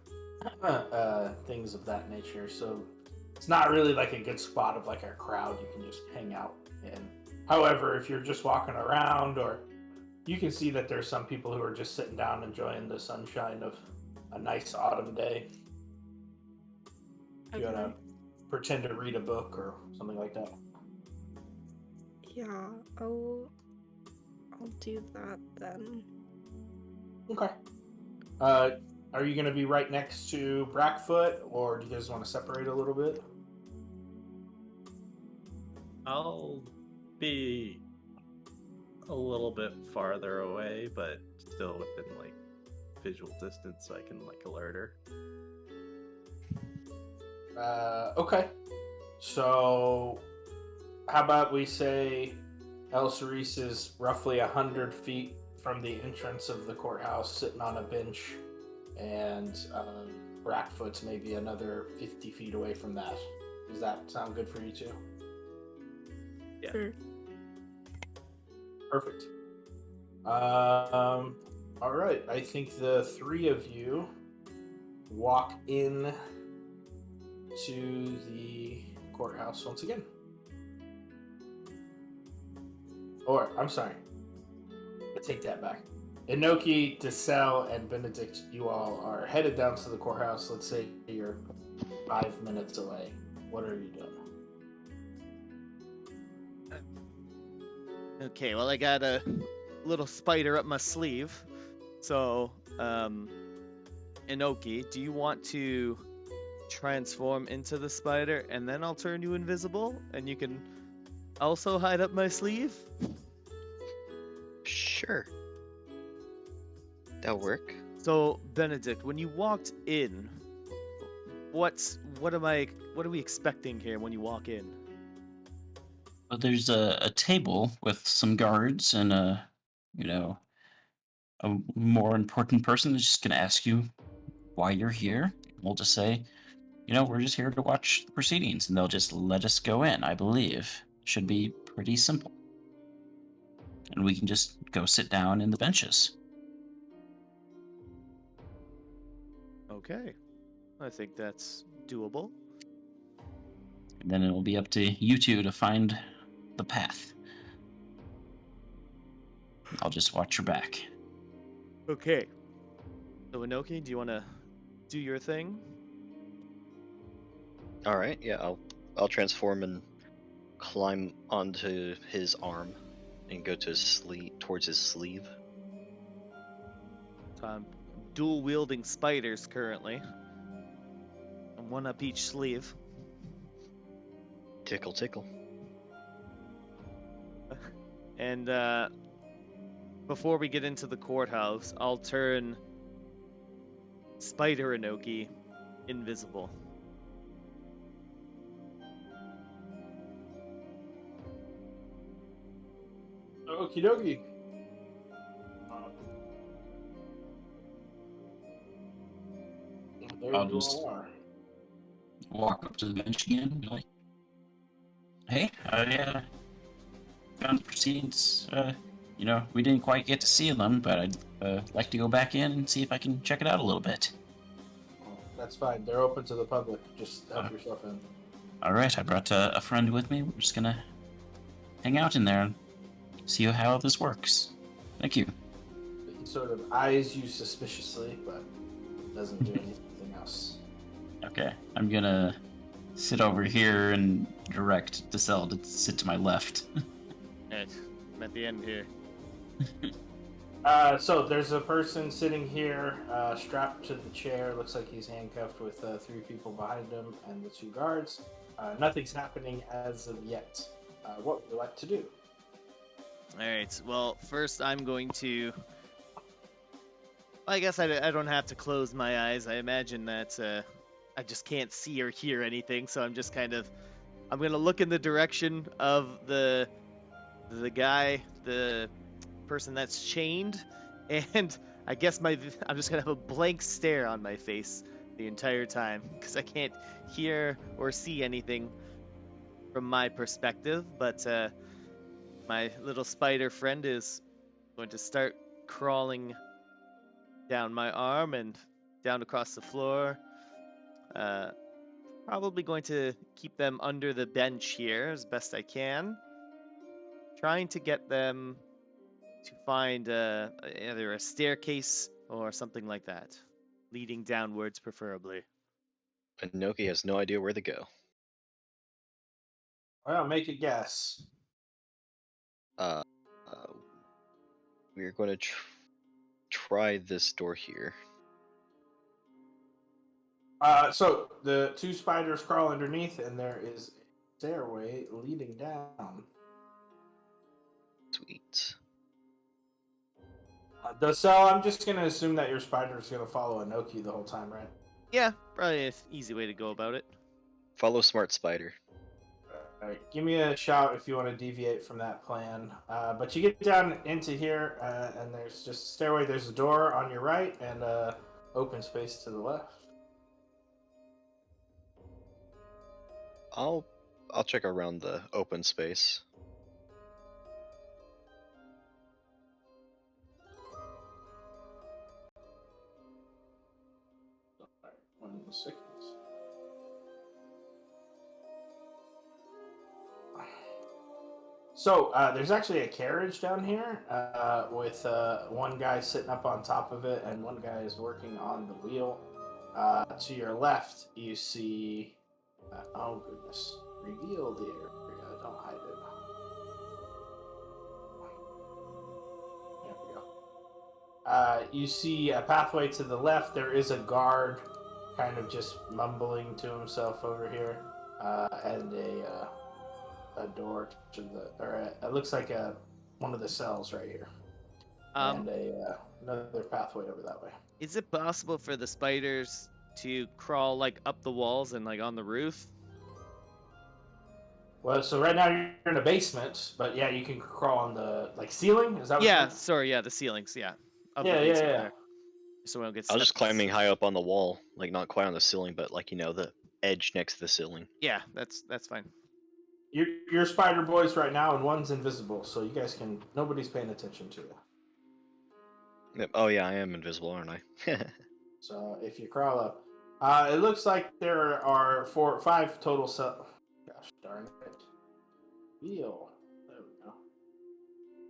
[SPEAKER 2] things of that nature. So it's not really like a good spot of like a crowd you can just hang out in. However, if you're just walking around, or you can see that there's some people who are just sitting down enjoying the sunshine of a nice autumn day. You gotta pretend to read a book or something like that.
[SPEAKER 5] Yeah, I'll do that then.
[SPEAKER 2] Okay. Are you gonna be right next to Brackfoot, or do you guys want to separate a little bit?
[SPEAKER 6] I'll be a little bit farther away, but still within like visual distance, so I can like alert her.
[SPEAKER 2] Okay. So, how about we say El Cerise is roughly 100 feet from the entrance of the courthouse, sitting on a bench, and Brackfoot's maybe another 50 feet away from that. Does that sound good for you two?
[SPEAKER 6] Yeah.
[SPEAKER 5] Sure.
[SPEAKER 2] Perfect. All right. I think the three of you walk in to the courthouse once again. Or, I'm sorry. I take that back. Inoki, DeSalle, and Benedict, you all are headed down to the courthouse. Let's say you're 5 minutes away. What are you doing?
[SPEAKER 1] Okay, well, I got a little spider up my sleeve. So, Inoki, do you want to transform into the spider and then I'll turn you invisible and you can also hide up my sleeve?
[SPEAKER 4] Sure. That'll work.
[SPEAKER 1] So, Benedict, when you walked in, what are we expecting here when you walk in?
[SPEAKER 3] But there's a table with some guards and a more important person that's just gonna ask you why you're here. We'll just say, we're just here to watch the proceedings, and they'll just let us go in. I believe should be pretty simple, and we can just go sit down in the benches.
[SPEAKER 1] Okay, I think that's doable.
[SPEAKER 3] And then it'll be up to you two to find the path. I'll just watch your back.
[SPEAKER 1] Okay. So, Inoki, do you want to do your thing?
[SPEAKER 4] All right. Yeah, I'll transform and climb onto his arm and go to his sleeve towards his sleeve.
[SPEAKER 1] So I'm dual wielding spiders currently, and one up each sleeve.
[SPEAKER 4] Tickle, tickle.
[SPEAKER 1] And before we get into the courthouse, I'll turn Spider Inoki invisible.
[SPEAKER 2] Okie dokie. There
[SPEAKER 3] I'll
[SPEAKER 2] you
[SPEAKER 3] just
[SPEAKER 2] all are.
[SPEAKER 3] walk up to the bench again and be like, hey, I found the proceedings. We didn't quite get to see them, but I'd like to go back in and see if I can check it out a little bit.
[SPEAKER 2] That's fine. They're open to the public. Just help yourself in.
[SPEAKER 3] All right, I brought a friend with me. We're just gonna hang out in there and see how this works. Thank you.
[SPEAKER 2] He sort of eyes you suspiciously, but doesn't do anything else.
[SPEAKER 3] Okay, I'm gonna sit over here and direct DeSalle to sit to my left.
[SPEAKER 1] Alright, I'm at the end here.
[SPEAKER 2] So there's a person sitting here, strapped to the chair. Looks like he's handcuffed with 3 people behind him and the 2 guards. Nothing's happening as of yet. What would you like to do?
[SPEAKER 1] Alright, well, first I'm going to... I guess I don't have to close my eyes. I imagine that I just can't see or hear anything, so I'm just kind of... I'm going to look in the direction of the guy, the person that's chained, and I guess I'm just going to have a blank stare on my face the entire time, because I can't hear or see anything from my perspective, but my little spider friend is going to start crawling down my arm and down across the floor. Probably going to keep them under the bench here as best I can. Trying to get them to find either a staircase or something like that. Leading downwards, preferably.
[SPEAKER 4] Inoki has no idea where to go.
[SPEAKER 2] Well, make a guess.
[SPEAKER 4] We're going to try this door here.
[SPEAKER 2] So the 2 spiders crawl underneath, and there is a stairway leading down.
[SPEAKER 4] Sweet.
[SPEAKER 2] DeSalle, I'm just going to assume that your spider is going to follow Inoki the whole time, right?
[SPEAKER 1] Yeah, probably an easy way to go about it.
[SPEAKER 4] Follow Smart Spider.
[SPEAKER 2] All right, give me a shout if you want to deviate from that plan. But you get down into here, and there's just a stairway. There's a door on your right and open space to the left.
[SPEAKER 4] I'll check around the open space.
[SPEAKER 2] All right, 1 second. So there's actually a carriage down here with one guy sitting up on top of it, and one guy is working on the wheel. To your left, you see. Oh goodness! Reveal the area. Don't hide it. There we go. You see a pathway to the left. There is a guard, kind of just mumbling to himself over here, and a door to the, or it looks like one of the cells right here, and another pathway over that way.
[SPEAKER 1] Is it possible for the spiders to crawl like up the walls and like on the roof?
[SPEAKER 2] Well, so right now you're in a basement, but yeah, you can crawl on the ceiling. Is that what
[SPEAKER 1] Yeah,
[SPEAKER 2] you're...
[SPEAKER 1] sorry, yeah, the ceilings, yeah. Of
[SPEAKER 2] Yeah,
[SPEAKER 1] the
[SPEAKER 2] yeah,
[SPEAKER 1] basement
[SPEAKER 2] yeah.
[SPEAKER 1] there. So we don't get
[SPEAKER 4] I was just
[SPEAKER 1] stepped-
[SPEAKER 4] climbing high up on the wall, like not quite on the ceiling, but like the edge next to the ceiling.
[SPEAKER 1] Yeah, that's fine.
[SPEAKER 2] You're spider boys right now, and one's invisible, so you guys can. Nobody's paying attention to you.
[SPEAKER 4] Yep. Oh yeah, I am invisible, aren't I?
[SPEAKER 2] So if you crawl up, it looks like there are 5 total cells. Gosh darn it! Wheel. There we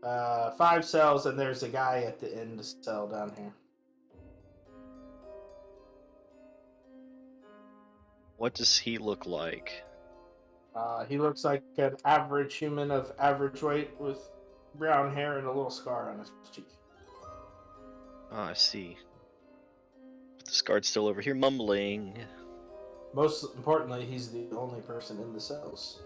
[SPEAKER 2] go. 5 cells, and there's a guy at the end cell down here.
[SPEAKER 4] What does he look like?
[SPEAKER 2] He looks like an average human of average weight with brown hair and a little scar on his cheek.
[SPEAKER 4] Ah, I see. But this guard's still over here mumbling.
[SPEAKER 2] Most importantly, he's the only person in the cells.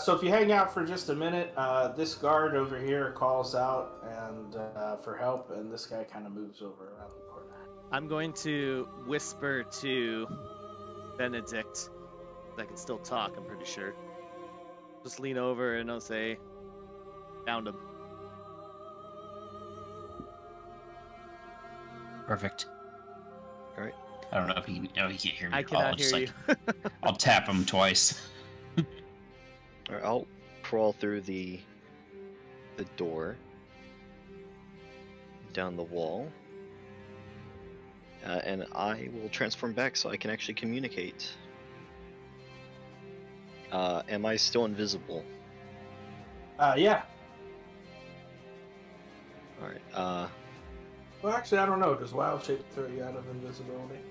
[SPEAKER 2] So if you hang out for just a minute, this guard over here calls out and for help, and this guy kind of moves over around the corner.
[SPEAKER 1] I'm going to whisper to Benedict. I can still talk, I'm pretty sure. Just lean over and I'll say, found him.
[SPEAKER 3] Perfect.
[SPEAKER 4] All right.
[SPEAKER 3] I don't know if he can't hear me.
[SPEAKER 1] I cannot hear you.
[SPEAKER 3] I'll tap him twice.
[SPEAKER 4] All right, I'll crawl through the door down the wall, and I will transform back so I can actually communicate. Am I still invisible?
[SPEAKER 2] Yeah.
[SPEAKER 4] All right.
[SPEAKER 2] Well, actually, I don't know. Does wild shape throw you out of invisibility?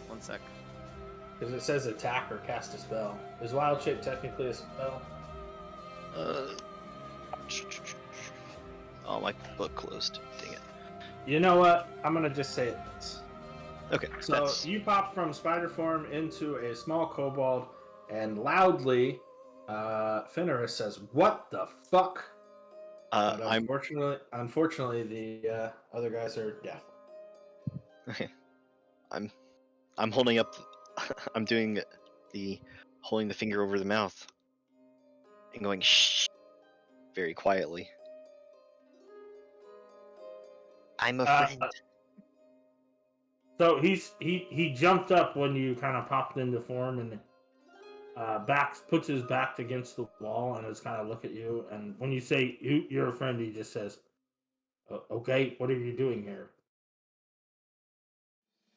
[SPEAKER 1] One sec.
[SPEAKER 2] Because it says attack or cast a spell. Is wild shape technically a spell?
[SPEAKER 4] Oh, my book closed. Dang it.
[SPEAKER 2] You know what? I'm gonna just say it.
[SPEAKER 4] Okay.
[SPEAKER 2] So
[SPEAKER 4] that's...
[SPEAKER 2] you pop from spider form into a small kobold, and loudly, Fenris says, "What the fuck?" But unfortunately, the other guys are deaf.
[SPEAKER 4] Okay. I'm holding up. I'm doing holding the finger over the mouth and going shh very quietly. I'm a friend.
[SPEAKER 2] So he jumped up when you kind of popped into form and puts his back against the wall and is kind of look at you. And when you say you're a friend, he just says, "Okay, what are you doing here?"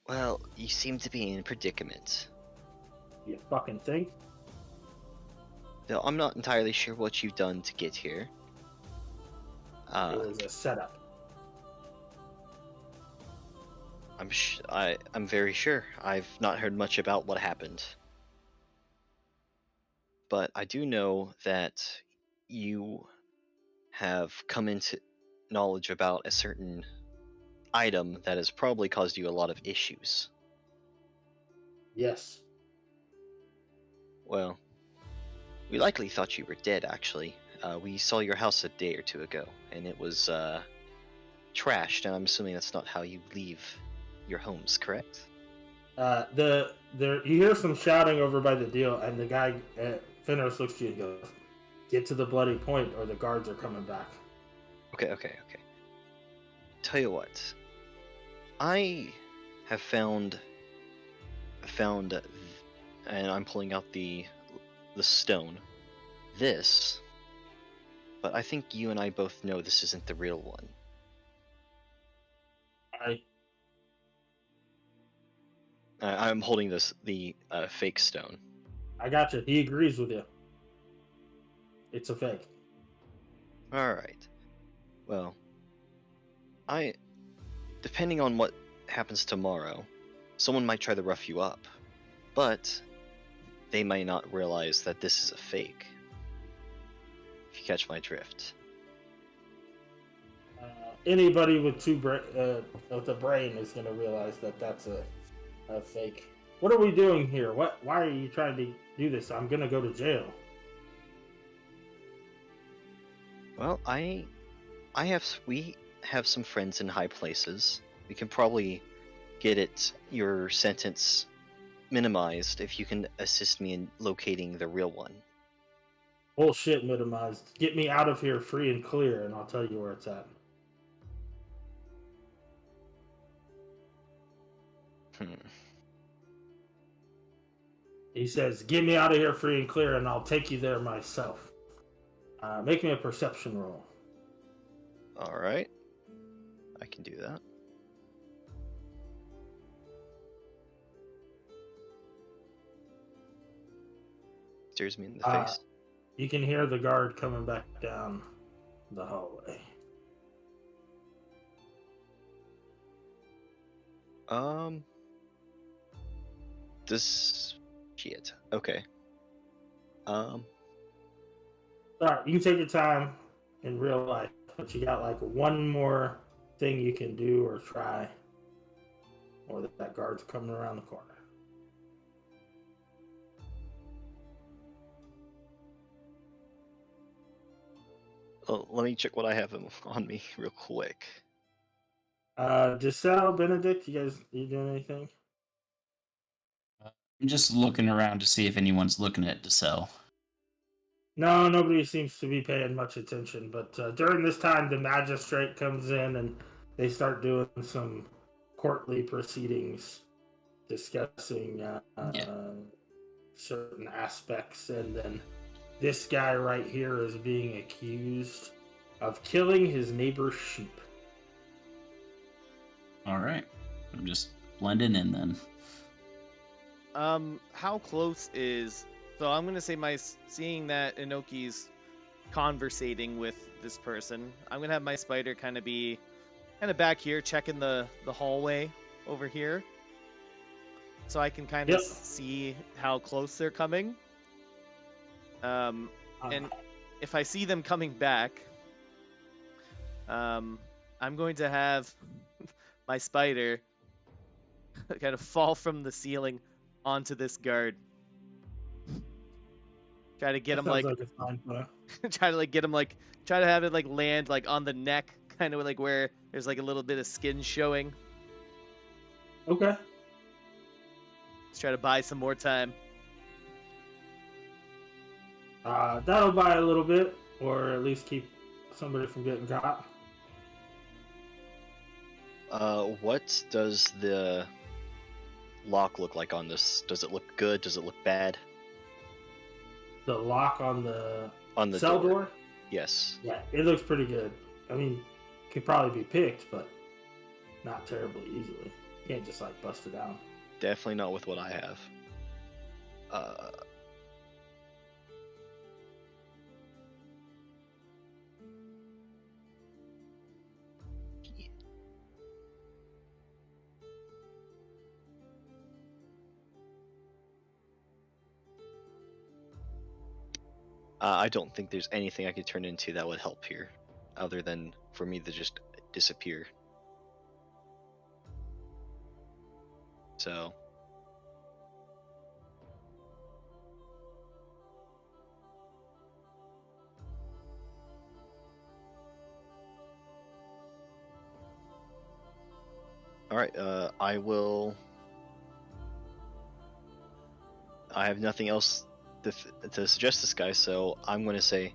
[SPEAKER 4] Well, you seem to be in a predicament.
[SPEAKER 2] You fucking think?
[SPEAKER 4] Though I'm not entirely sure what you've done to get here.
[SPEAKER 2] It was a setup.
[SPEAKER 4] I'm very sure. I've not heard much about what happened. But I do know that you have come into knowledge about a certain item that has probably caused you a lot of issues.
[SPEAKER 2] Yes.
[SPEAKER 4] Well, we likely thought you were dead, actually. We saw your house a day or two ago, and it was trashed, and I'm assuming that's not how you leave your homes, correct?
[SPEAKER 2] You hear some shouting over by the deal, and the guy, Fenris, looks at you and goes, "Get to the bloody point, or the guards are coming back."
[SPEAKER 4] Okay. Tell you what, I have found, and I'm pulling out the stone. This, but I think you and I both know this isn't the real one. I'm holding the fake stone.
[SPEAKER 2] I got you. He agrees with you. It's a fake.
[SPEAKER 4] All right. Well, depending on what happens tomorrow, someone might try to rough you up, but they might not realize that this is a fake. If you catch my drift.
[SPEAKER 2] Anybody with with a brain is going to realize that that's a fake. What are we doing here? Why are you trying to do this? I'm going to go to jail.
[SPEAKER 4] Well, we have some friends in high places. We can probably get your sentence minimized if you can assist me in locating the real one.
[SPEAKER 2] Bullshit minimized. Get me out of here free and clear, and I'll tell you where it's at. He says, get me out of here free and clear, and I'll take you there myself. Make me a perception roll.
[SPEAKER 4] All right. I can do that. Stares me in the face.
[SPEAKER 2] You can hear the guard coming back down the hallway.
[SPEAKER 4] Shit. Okay.
[SPEAKER 2] Alright, you can take your time in real life, but you got like one more thing you can do or try, or that guard's coming around the corner.
[SPEAKER 4] Oh, let me check what I have on me real quick.
[SPEAKER 2] Giselle, Benedict, you doing anything?
[SPEAKER 3] I'm just looking around to see if anyone's looking at DeCell.
[SPEAKER 2] No, nobody seems to be paying much attention, but during this time, the magistrate comes in and they start doing some courtly proceedings discussing certain aspects, and then this guy right here is being accused of killing his neighbor's sheep.
[SPEAKER 3] All right. I'm just blending in then.
[SPEAKER 1] How close is... So I'm gonna say seeing that Inoki's conversating with this person, I'm gonna have my spider kind of back here, checking the hallway over here, so I can kind of see how close they're coming. And if I see them coming back, I'm going to have my spider kind of fall from the ceiling onto this guard. Try to get him like
[SPEAKER 2] a fine plan.
[SPEAKER 1] try to have it like land like on the neck, kind of like where there's like a little bit of skin showing.
[SPEAKER 2] Okay.
[SPEAKER 1] Let's try to buy some more time.
[SPEAKER 2] That'll buy a little bit, or at least keep somebody from getting caught.
[SPEAKER 4] What does the lock look like on this? Does it look good? Does it look bad?
[SPEAKER 2] The lock on the
[SPEAKER 4] cell
[SPEAKER 2] door?
[SPEAKER 4] Yes.
[SPEAKER 2] Yeah, it looks pretty good. I mean, could probably be picked, but not terribly easily. You can't just like bust it down.
[SPEAKER 4] Definitely not with what I have. I don't think there's anything I could turn into that would help here, other than for me to just disappear. So. Alright, I have nothing else to suggest this guy, so I'm going to say,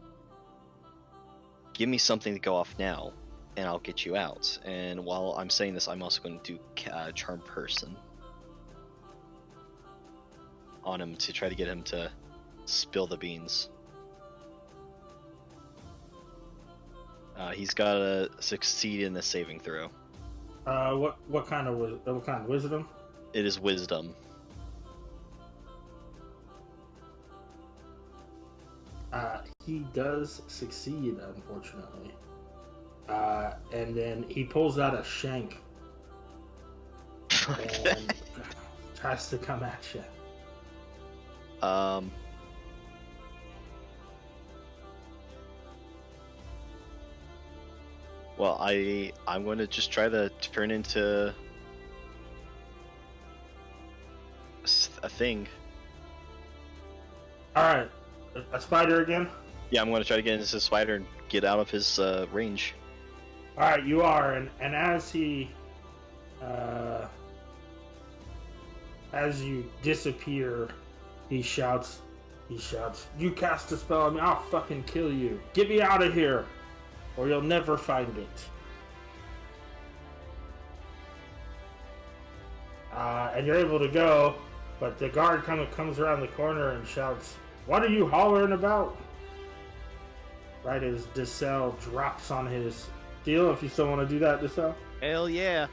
[SPEAKER 4] give me something to go off now, and I'll get you out. And while I'm saying this, I'm also going to do Charm Person on him to try to get him to spill the beans. He's got to succeed in the saving throw.
[SPEAKER 2] What kind of wisdom?
[SPEAKER 4] It is wisdom.
[SPEAKER 2] He does succeed, unfortunately. And then he pulls out a shank
[SPEAKER 4] Okay.
[SPEAKER 2] and tries to come at you.
[SPEAKER 4] Well, I'm going to just try to turn into a thing.
[SPEAKER 2] All right, a spider again.
[SPEAKER 4] Yeah, I'm going to try to get into the spider and get out of his range.
[SPEAKER 2] All right, you are, and as you disappear, he shouts, "You cast a spell on me! I'll fucking kill you! Get me out of here, or you'll never find it." And you're able to go, but the guard kind of comes around the corner and shouts, "What are you hollering about?" Right as Dissel drops on his deal, if you still want to do that, Dissel.
[SPEAKER 1] Hell yeah.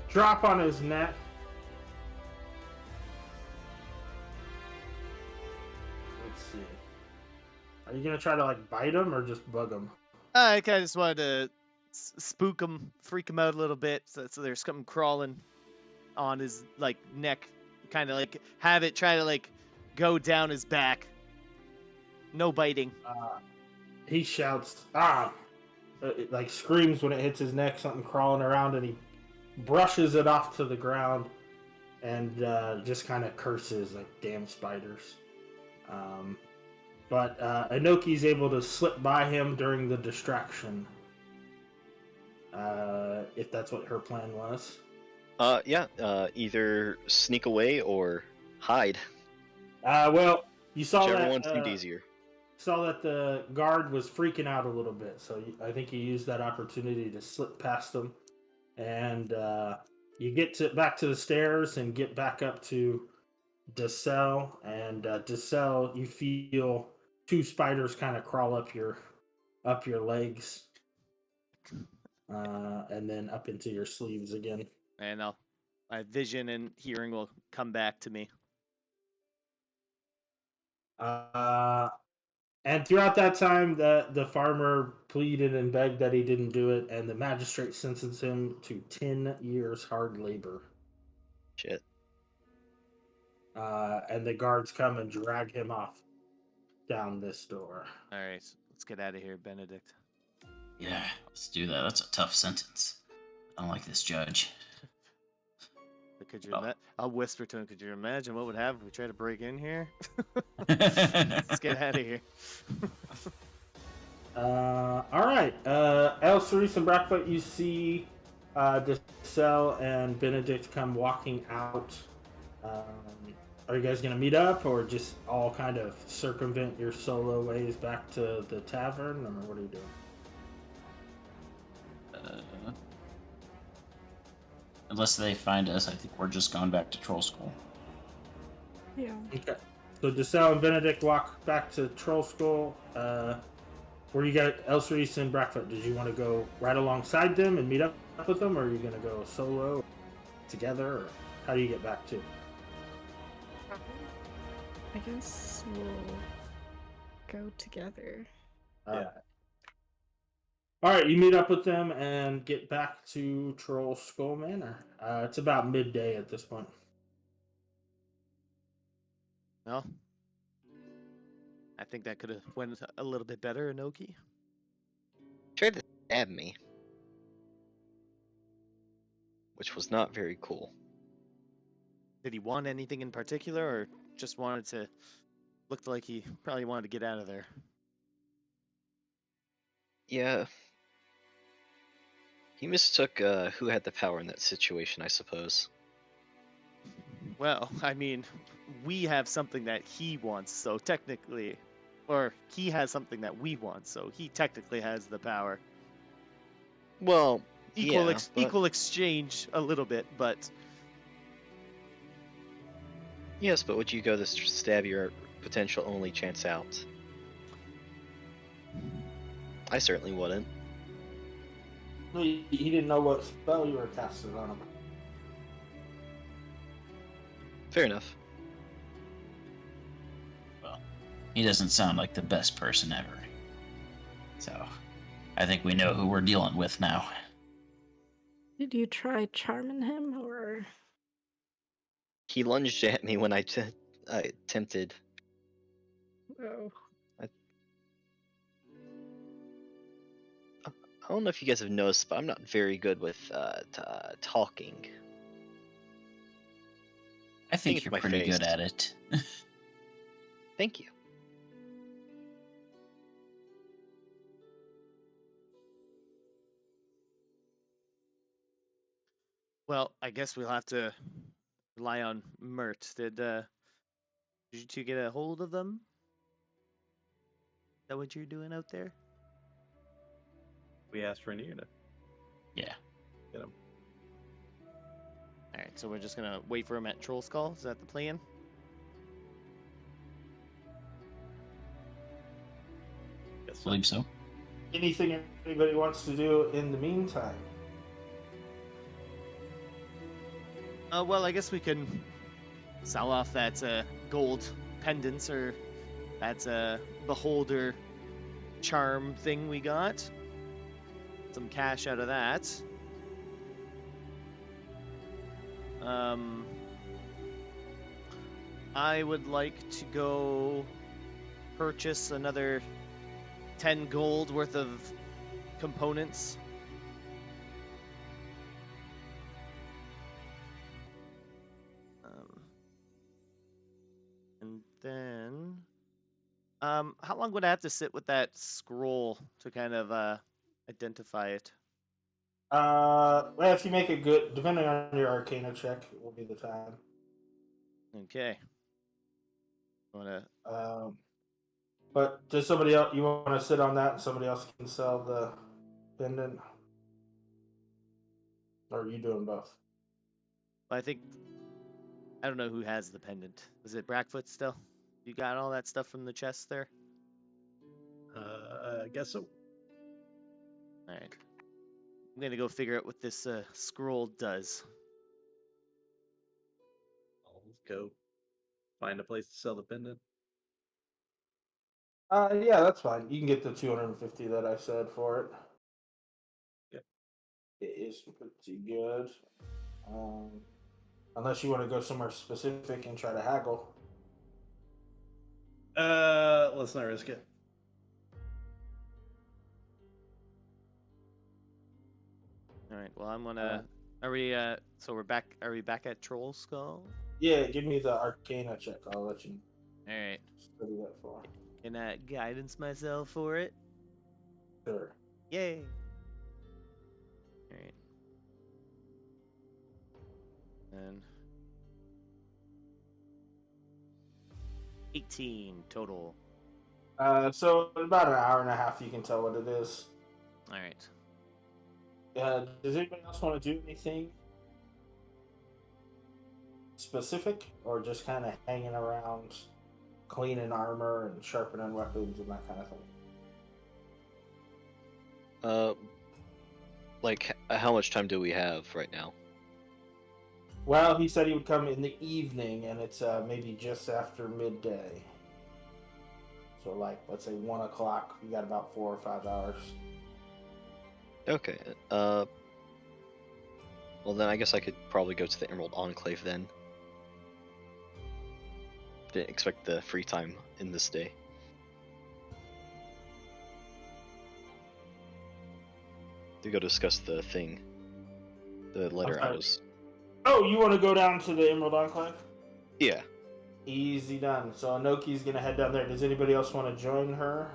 [SPEAKER 2] Drop on his neck. Let's see. Are you gonna try to like bite him or just bug him?
[SPEAKER 1] I kind of just wanted to spook him, freak him out a little bit, so there's something crawling on his like neck, kind of like have it try to like go down his back. No biting.
[SPEAKER 2] He shouts, it, like screams when it hits his neck, something crawling around, and he brushes it off to the ground and just kind of curses like damn spiders. But Inoki's able to slip by him during the distraction. If that's what her plan was.
[SPEAKER 4] Yeah, either sneak away or hide.
[SPEAKER 2] Well, you saw
[SPEAKER 4] Whichever
[SPEAKER 2] that.
[SPEAKER 4] one seemed easier.
[SPEAKER 2] Saw that the guard was freaking out a little bit, so I think you used that opportunity to slip past him, and you get back to the stairs and get back up to Dissel, and Dissel, you feel two spiders kind of crawl up your legs, and then up into your sleeves again.
[SPEAKER 1] And my vision and hearing will come back to me.
[SPEAKER 2] And throughout that time, the farmer pleaded and begged that he didn't do it, and the magistrate sentenced him to 10 years hard labor.
[SPEAKER 4] Shit.
[SPEAKER 2] And the guards come and drag him off down this door.
[SPEAKER 1] All right, let's get out of here, Benedict.
[SPEAKER 3] Yeah, let's do that. That's a tough sentence. I don't like this judge.
[SPEAKER 1] Could you?
[SPEAKER 3] Oh.
[SPEAKER 1] I'll whisper to him. Could you imagine what would happen if we try to break in here? Let's get out of here.
[SPEAKER 2] All right. Cerise and Brackfoot, you see Dissel and Benedict come walking out. Are you guys going to meet up or just all kind of circumvent your solo ways back to the tavern, or what are you doing?
[SPEAKER 3] Unless they find us, I think we're just going back to Troll School.
[SPEAKER 5] Yeah.
[SPEAKER 2] Okay. So Dissel and Benedict walk back to Troll School. Where you got Cerise and Brackfoot? Did you want to go right alongside them and meet up with them, or are you going to go solo or together, or how do you get back to?
[SPEAKER 5] I guess we'll go together.
[SPEAKER 6] Yeah.
[SPEAKER 2] All right, you meet up with them and get back to Troll Skull Manor. It's about midday at this point.
[SPEAKER 1] Well, I think that could have went a little bit better, Inoki.
[SPEAKER 4] Tried to stab me. Which was not very cool.
[SPEAKER 1] Did he want anything in particular, or just wanted to... Looked like he probably wanted to get out of there.
[SPEAKER 4] Yeah. He mistook who had the power in that situation, I suppose.
[SPEAKER 1] Well, I mean, we have something that he wants, so technically... Or he has something that we want, so he technically has the power.
[SPEAKER 4] Well,
[SPEAKER 1] Equal,
[SPEAKER 4] yeah, but...
[SPEAKER 1] equal exchange a little bit, but...
[SPEAKER 4] Yes, but would you go to stab your potential only chance out? I certainly wouldn't.
[SPEAKER 2] He didn't know what spell you were casting on him.
[SPEAKER 4] Fair enough.
[SPEAKER 3] Well, he doesn't sound like the best person ever. So, I think we know who we're dealing with now.
[SPEAKER 5] Did you try charming him, or?
[SPEAKER 4] He lunged at me when I attempted.
[SPEAKER 5] Oh.
[SPEAKER 4] I don't know if you guys have noticed, but I'm not very good with talking.
[SPEAKER 3] I think
[SPEAKER 4] it's
[SPEAKER 3] you're
[SPEAKER 4] my
[SPEAKER 3] pretty
[SPEAKER 4] face.
[SPEAKER 3] good at it.
[SPEAKER 4] Thank you.
[SPEAKER 1] Well, I guess we'll have to rely on Mert. Did you two get a hold of them? Is that what you're doing out there?
[SPEAKER 6] We asked Rainier to
[SPEAKER 3] Yeah.
[SPEAKER 6] get him.
[SPEAKER 1] All right, so we're just gonna wait for him at Troll Skull. Is that the plan?
[SPEAKER 6] Guess so.
[SPEAKER 3] Believe so.
[SPEAKER 2] Anything anybody wants to do in the meantime?
[SPEAKER 1] Well, I guess we can sell off that gold pendants or that beholder charm thing we got. Some cash out of that. I would like to go purchase another 10 gold worth of components. And then, how long would I have to sit with that scroll to kind of identify it?
[SPEAKER 2] Well, if you make a good, depending on your Arcana check, it will be the time.
[SPEAKER 1] Okay. Wanna?
[SPEAKER 2] But does somebody else, you want to sit on that and somebody else can sell the pendant? Or are you doing both?
[SPEAKER 1] I think I don't know who has the pendant. Is it Brackfoot still? You got all that stuff from the chest there?
[SPEAKER 6] I guess so.
[SPEAKER 1] All right. I'm gonna go figure out what this scroll does.
[SPEAKER 6] I'll go find a place to sell the pendant.
[SPEAKER 2] Yeah, that's fine. You can get the 250 that I said for it.
[SPEAKER 6] Yep.
[SPEAKER 2] It is pretty good. Unless you want to go somewhere specific and try to haggle.
[SPEAKER 6] Let's not risk it.
[SPEAKER 1] All right. Well, I'm gonna. Are we? So we're back. Are we back at Troll Skull?
[SPEAKER 2] Yeah, give me the Arcana check. I'll let you
[SPEAKER 1] All right.
[SPEAKER 2] study that for.
[SPEAKER 1] Can I guidance myself for it?
[SPEAKER 2] Sure.
[SPEAKER 1] Yay! All right. And 18 total.
[SPEAKER 2] So in about an hour and a half, you can tell what it is.
[SPEAKER 1] All right.
[SPEAKER 2] Does anybody else want to do anything specific, or just kind of hanging around, cleaning armor and sharpening weapons and that kind of thing?
[SPEAKER 4] Like, how much time do we have right now?
[SPEAKER 2] Well, he said he would come in the evening, and it's maybe just after midday. So, like, let's say 1 o'clock. You got about 4 or 5 hours.
[SPEAKER 4] Okay. Well, then I guess I could probably go to the Emerald Enclave then. Didn't expect the free time in this day. To go discuss the thing. The letter I
[SPEAKER 2] sorry.
[SPEAKER 4] was.
[SPEAKER 2] Oh, you want to go down to the Emerald Enclave?
[SPEAKER 4] Yeah.
[SPEAKER 2] Easy done. So Anoki's gonna head down there. Does anybody else want to join her?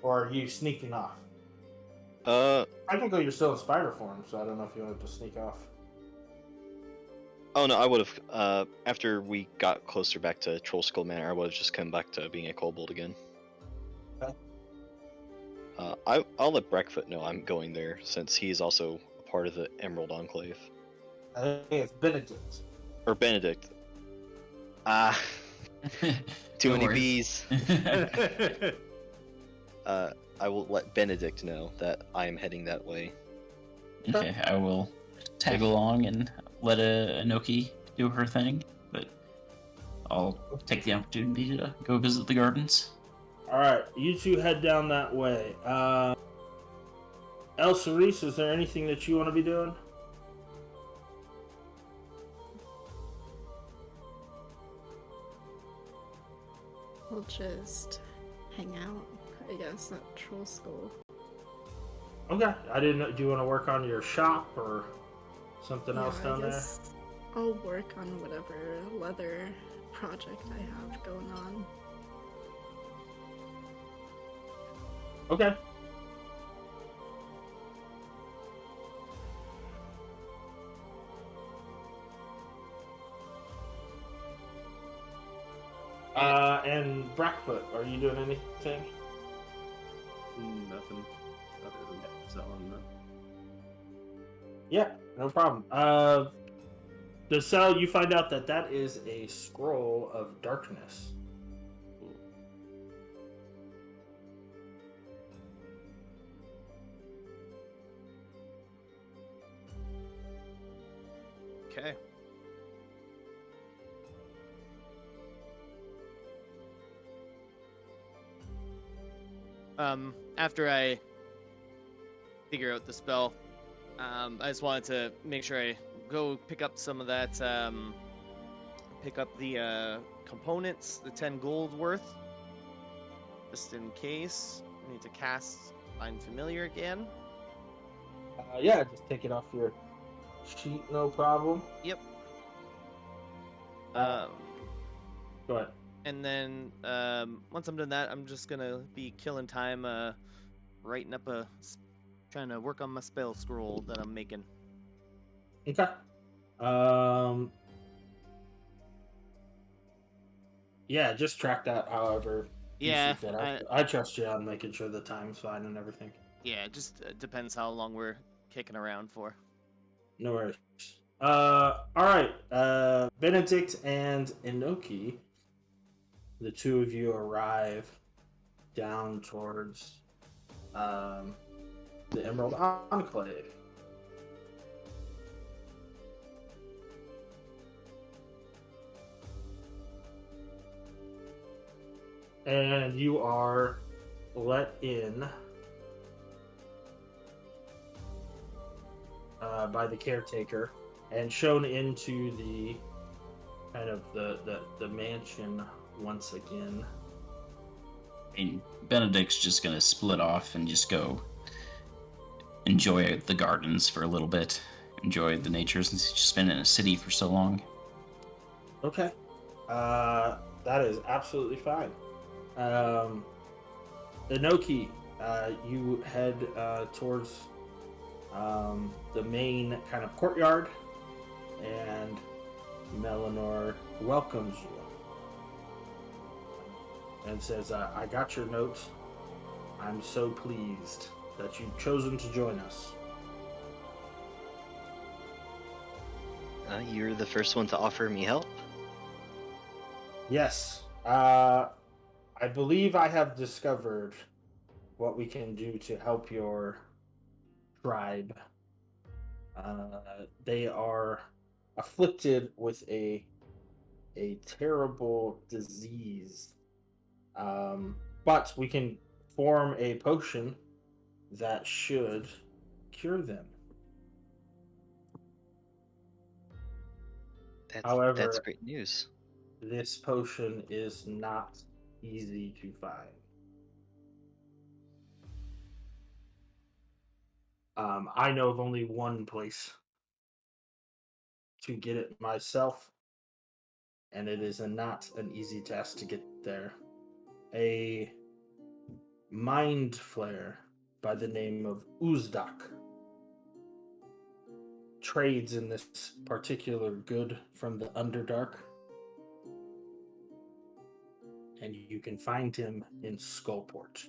[SPEAKER 2] Or are you sneaking off? Technically, you're still in spider form, so I don't know if you want to sneak off.
[SPEAKER 4] Oh no, I would have. After we got closer back to Troll Skull Manor, I would have just come back to being a kobold again.
[SPEAKER 2] Okay.
[SPEAKER 4] I'll let Brackfoot know I'm going there, since he's also a part of the Emerald Enclave.
[SPEAKER 2] I think it's Benedict.
[SPEAKER 4] Or Benedict. Too
[SPEAKER 3] No
[SPEAKER 4] many
[SPEAKER 3] worries.
[SPEAKER 4] bees. I will let Benedict know that I am heading that way.
[SPEAKER 3] Okay, I will tag along and let Anoki do her thing, but I'll take the opportunity to go visit the gardens.
[SPEAKER 2] All right, you two head down that way. El Cerise, is there anything that you want to be doing?
[SPEAKER 5] We'll just hang out, I guess, at Troll School.
[SPEAKER 2] Okay, I didn't know. Do you want to work on your shop or something else down
[SPEAKER 5] I guess I'll work on whatever leather project I have going on.
[SPEAKER 2] there? Okay. And Brackfoot, are you doing anything?
[SPEAKER 6] Nothing other than selling them.
[SPEAKER 2] Yeah, no problem. The cell, you find out that that is a scroll of darkness.
[SPEAKER 1] Okay. After I figure out the spell, I just wanted to make sure I go pick up some of that, pick up the components, the 10 gold worth, just in case. I need to cast Find Familiar again.
[SPEAKER 2] Yeah, just take it off your sheet, no problem.
[SPEAKER 1] Yep.
[SPEAKER 2] Go ahead.
[SPEAKER 1] And then once I'm done that, I'm just gonna be killing time, writing up trying to work on my spell scroll that I'm making.
[SPEAKER 2] Okay. Yeah, just track that however you
[SPEAKER 1] Yeah,
[SPEAKER 2] see fit. I trust you on making sure the time's fine and everything.
[SPEAKER 1] yeah, it just depends how long we're kicking around for.
[SPEAKER 2] No worries. Alright. Benedict and Inoki, the two of you arrive down towards the Emerald Enclave. And you are let in by the caretaker and shown into the kind of the mansion once again.
[SPEAKER 3] And Benedict's just gonna split off and just go enjoy the gardens for a little bit, enjoy the nature since he's just been in a city for so long.
[SPEAKER 2] Okay. That is absolutely fine. Inoki, you head towards the main kind of courtyard, and Melanor welcomes you and says, I got your note. I'm so pleased that you've chosen to join us.
[SPEAKER 4] You're the first one to offer me help.
[SPEAKER 2] Yes. I believe I have discovered what we can do to help your tribe. They are afflicted with a terrible disease. But we can form a potion that should cure them. However,
[SPEAKER 4] That's great news.
[SPEAKER 2] this potion is not easy to find. I know of only one place to get it myself, and it is not an easy task to get there. A mind flare by the name of Uzdak trades in this particular good from the Underdark, and you can find him in Skullport.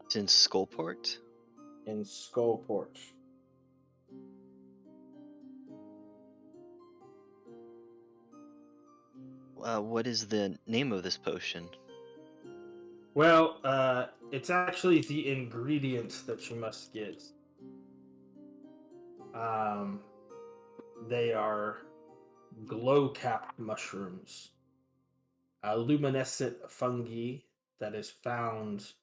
[SPEAKER 4] It's in Skullport.
[SPEAKER 2] In Skullport.
[SPEAKER 4] what is the name of this potion?
[SPEAKER 2] Well, it's actually the ingredients that you must get. Um, they are glow-capped mushrooms, a luminescent fungi that is found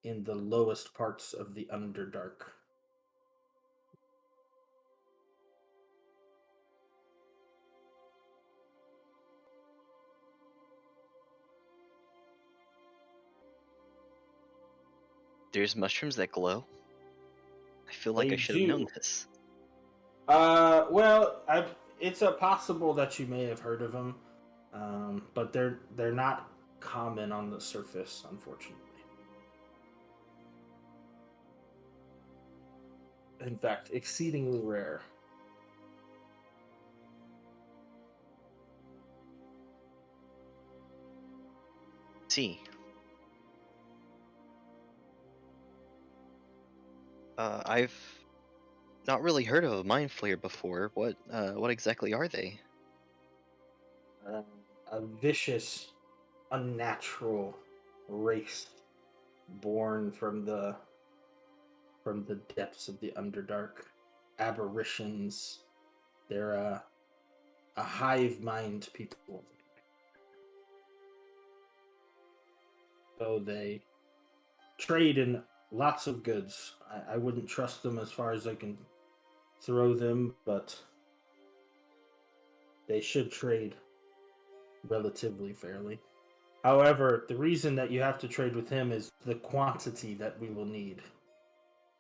[SPEAKER 2] in the lowest parts of the Underdark.
[SPEAKER 4] There's mushrooms that glow? I feel like
[SPEAKER 2] They
[SPEAKER 4] I should have known
[SPEAKER 2] do.
[SPEAKER 4] this.
[SPEAKER 2] Well, it's a possible that you may have heard of them, but they're not common on the surface, unfortunately. In fact, exceedingly rare.
[SPEAKER 4] See. I've not really heard of a mind flayer before. What exactly are they?
[SPEAKER 2] A vicious, unnatural race born from the depths of the Underdark. Aberrations. They're a hive mind people. So they trade in lots of goods. I wouldn't trust them as far as I can throw them, but they should trade relatively fairly. However, the reason that you have to trade with him is the quantity that we will need.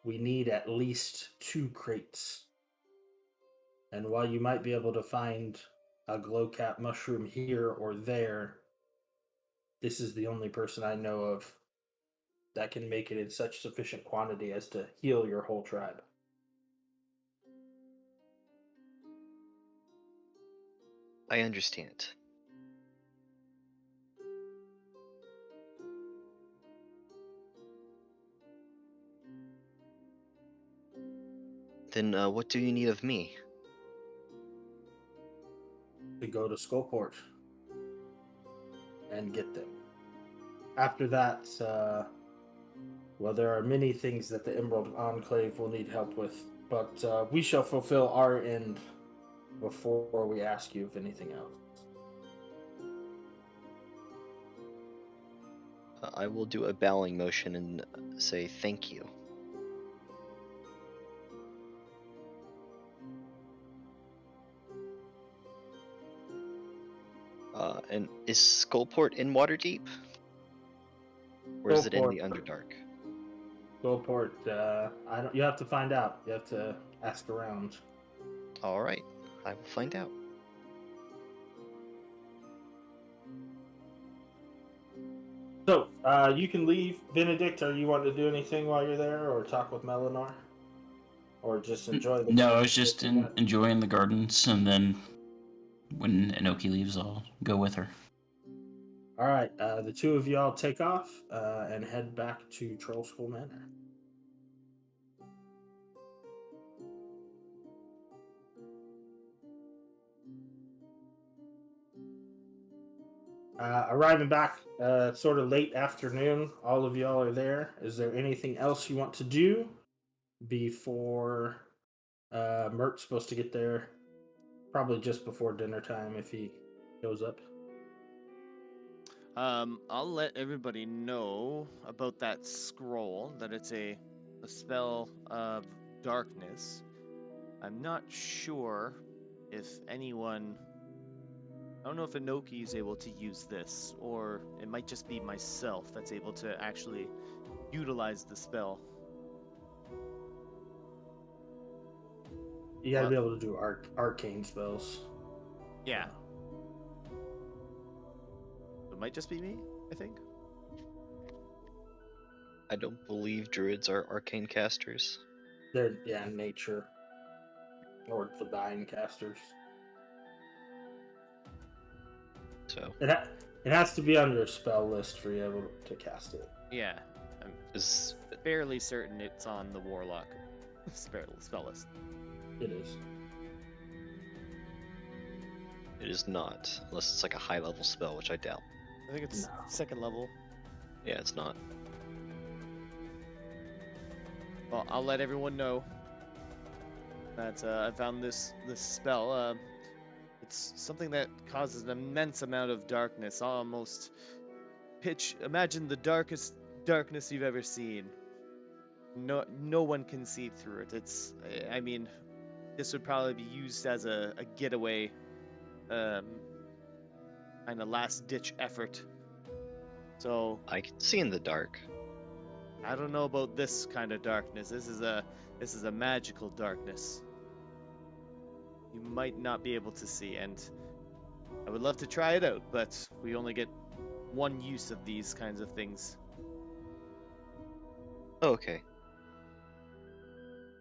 [SPEAKER 2] We need at least 2 crates. And while you might be able to find a glow cap mushroom here or there, this is the only person I know of that can make it in such sufficient quantity as to heal your whole tribe.
[SPEAKER 4] I understand. Then what do you need of me?
[SPEAKER 2] To go to Skullport and get them. After that, well, there are many things that the Emerald Enclave will need help with, but we shall fulfill our end before we ask you of anything else.
[SPEAKER 4] I will do a bowing motion and say thank you. And is Skullport in Waterdeep? Or is it in the Underdark?
[SPEAKER 2] Skullport, I don't. You have to find out. You have to ask around.
[SPEAKER 4] All right, I will find out.
[SPEAKER 2] So, you can leave. Benedict, are you want to do anything while you're there, or talk with Melanor? Or just enjoy the...
[SPEAKER 3] No, I was just enjoying the gardens, and then when Inoki leaves, I'll go with her.
[SPEAKER 2] All right, the two of y'all take off and head back to Troll School Manor. Arriving back sort of late afternoon, all of y'all are there. Is there anything else you want to do before Mert's supposed to get there? Probably just before dinner time if he shows up.
[SPEAKER 1] I'll let everybody know about that scroll, that it's a spell of darkness. I'm not sure if anyone... I don't know if Inoki is able to use this, or it might just be myself that's able to actually utilize the spell.
[SPEAKER 2] You gotta be able to do arcane spells.
[SPEAKER 1] Yeah. It might just be me, I think.
[SPEAKER 4] I don't believe druids are arcane casters.
[SPEAKER 2] They're, nature. Or divine casters.
[SPEAKER 4] So
[SPEAKER 2] It has to be on your spell list for you able to cast it.
[SPEAKER 1] Yeah. I'm
[SPEAKER 4] is
[SPEAKER 1] fairly certain it's on the Warlock spell list.
[SPEAKER 2] It is.
[SPEAKER 4] It is not, unless it's like a high level spell, which I doubt.
[SPEAKER 1] I think it's
[SPEAKER 2] No.
[SPEAKER 1] second level.
[SPEAKER 4] Yeah, it's not.
[SPEAKER 1] Well, I'll let everyone know that I found this spell. It's something that causes an immense amount of darkness, almost pitch. Imagine the darkest darkness you've ever seen. No one can see through it. I mean, this would probably be used as a getaway, kind of last ditch effort. So
[SPEAKER 4] I can see in the dark.
[SPEAKER 1] I don't know about this kind of darkness. This is a magical darkness. You might not be able to see, and I would love to try it out, but we only get one use of these kinds of things.
[SPEAKER 4] Oh, okay.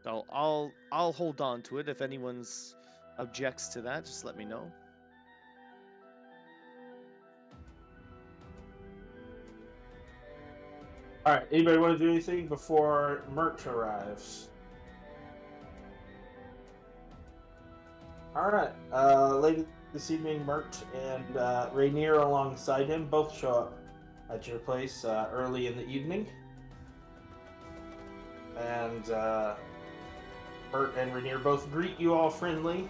[SPEAKER 1] So I'll hold on to it. If anyone's objects to that, just let me know.
[SPEAKER 2] All right. Anybody want to do anything before Mert arrives? All right. Later this evening, Mert and Rainier alongside him both show up at your place early in the evening. And Mert and Rainier both greet you all friendly.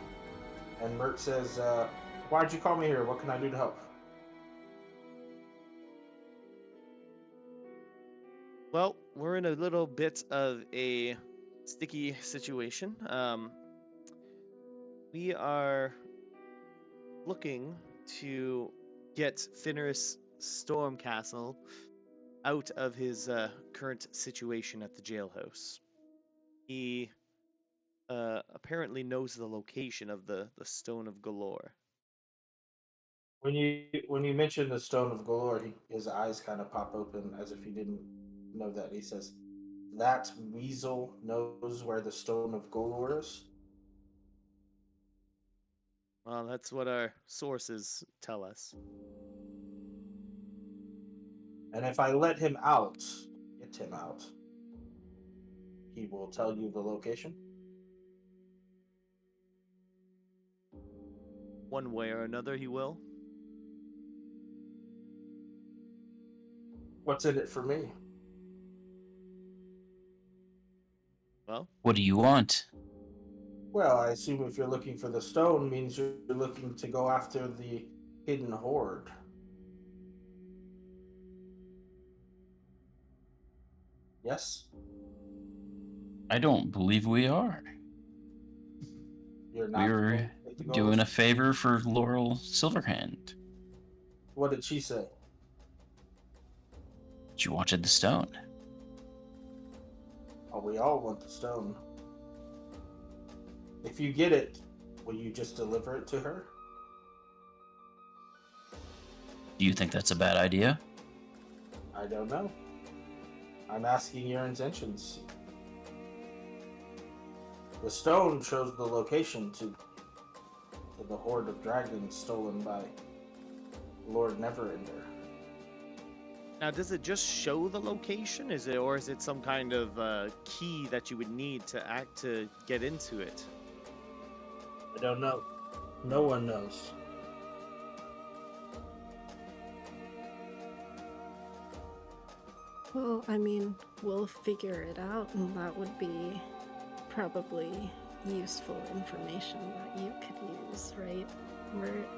[SPEAKER 2] And Mert says, "Why'd you call me here? What can I do to help?"
[SPEAKER 1] Well, we're in a little bit of a sticky situation. We are looking to get Finneris Stormcastle out of his current situation at the jailhouse. He apparently knows the location of the Stone of Golor.
[SPEAKER 2] When you mention the Stone of Golor, his eyes kind of pop open as if he didn't know that. He says, "That weasel knows where the Stone of Golor is."
[SPEAKER 1] Well, that's what our sources tell us.
[SPEAKER 2] And if I let him out, get him out, he will tell you the location.
[SPEAKER 1] One way or another, he will.
[SPEAKER 2] What's in it for me?
[SPEAKER 1] Well,
[SPEAKER 3] What do you want?
[SPEAKER 2] Well, I assume if you're looking for the stone means you're looking to go after the hidden hoard. Yes?
[SPEAKER 3] I don't believe we are.
[SPEAKER 2] You're
[SPEAKER 3] We
[SPEAKER 2] not
[SPEAKER 3] were
[SPEAKER 2] going to get to go
[SPEAKER 3] doing
[SPEAKER 2] with-
[SPEAKER 3] a favor for Laurel Silverhand.
[SPEAKER 2] What did she say?
[SPEAKER 3] She wanted the stone.
[SPEAKER 2] Oh, we all want the stone. If you get it, will you just deliver it to her?
[SPEAKER 3] Do you think that's a bad idea?
[SPEAKER 2] I don't know. I'm asking your intentions. The stone shows the location to the horde of dragons stolen by Lord Neverender.
[SPEAKER 1] now does it just show the location? Or is it some kind of key that you would need to get into it?
[SPEAKER 2] I don't know. No one knows.
[SPEAKER 5] Well, I mean, we'll figure it out, and that would be probably useful information that you could use, right, Mert?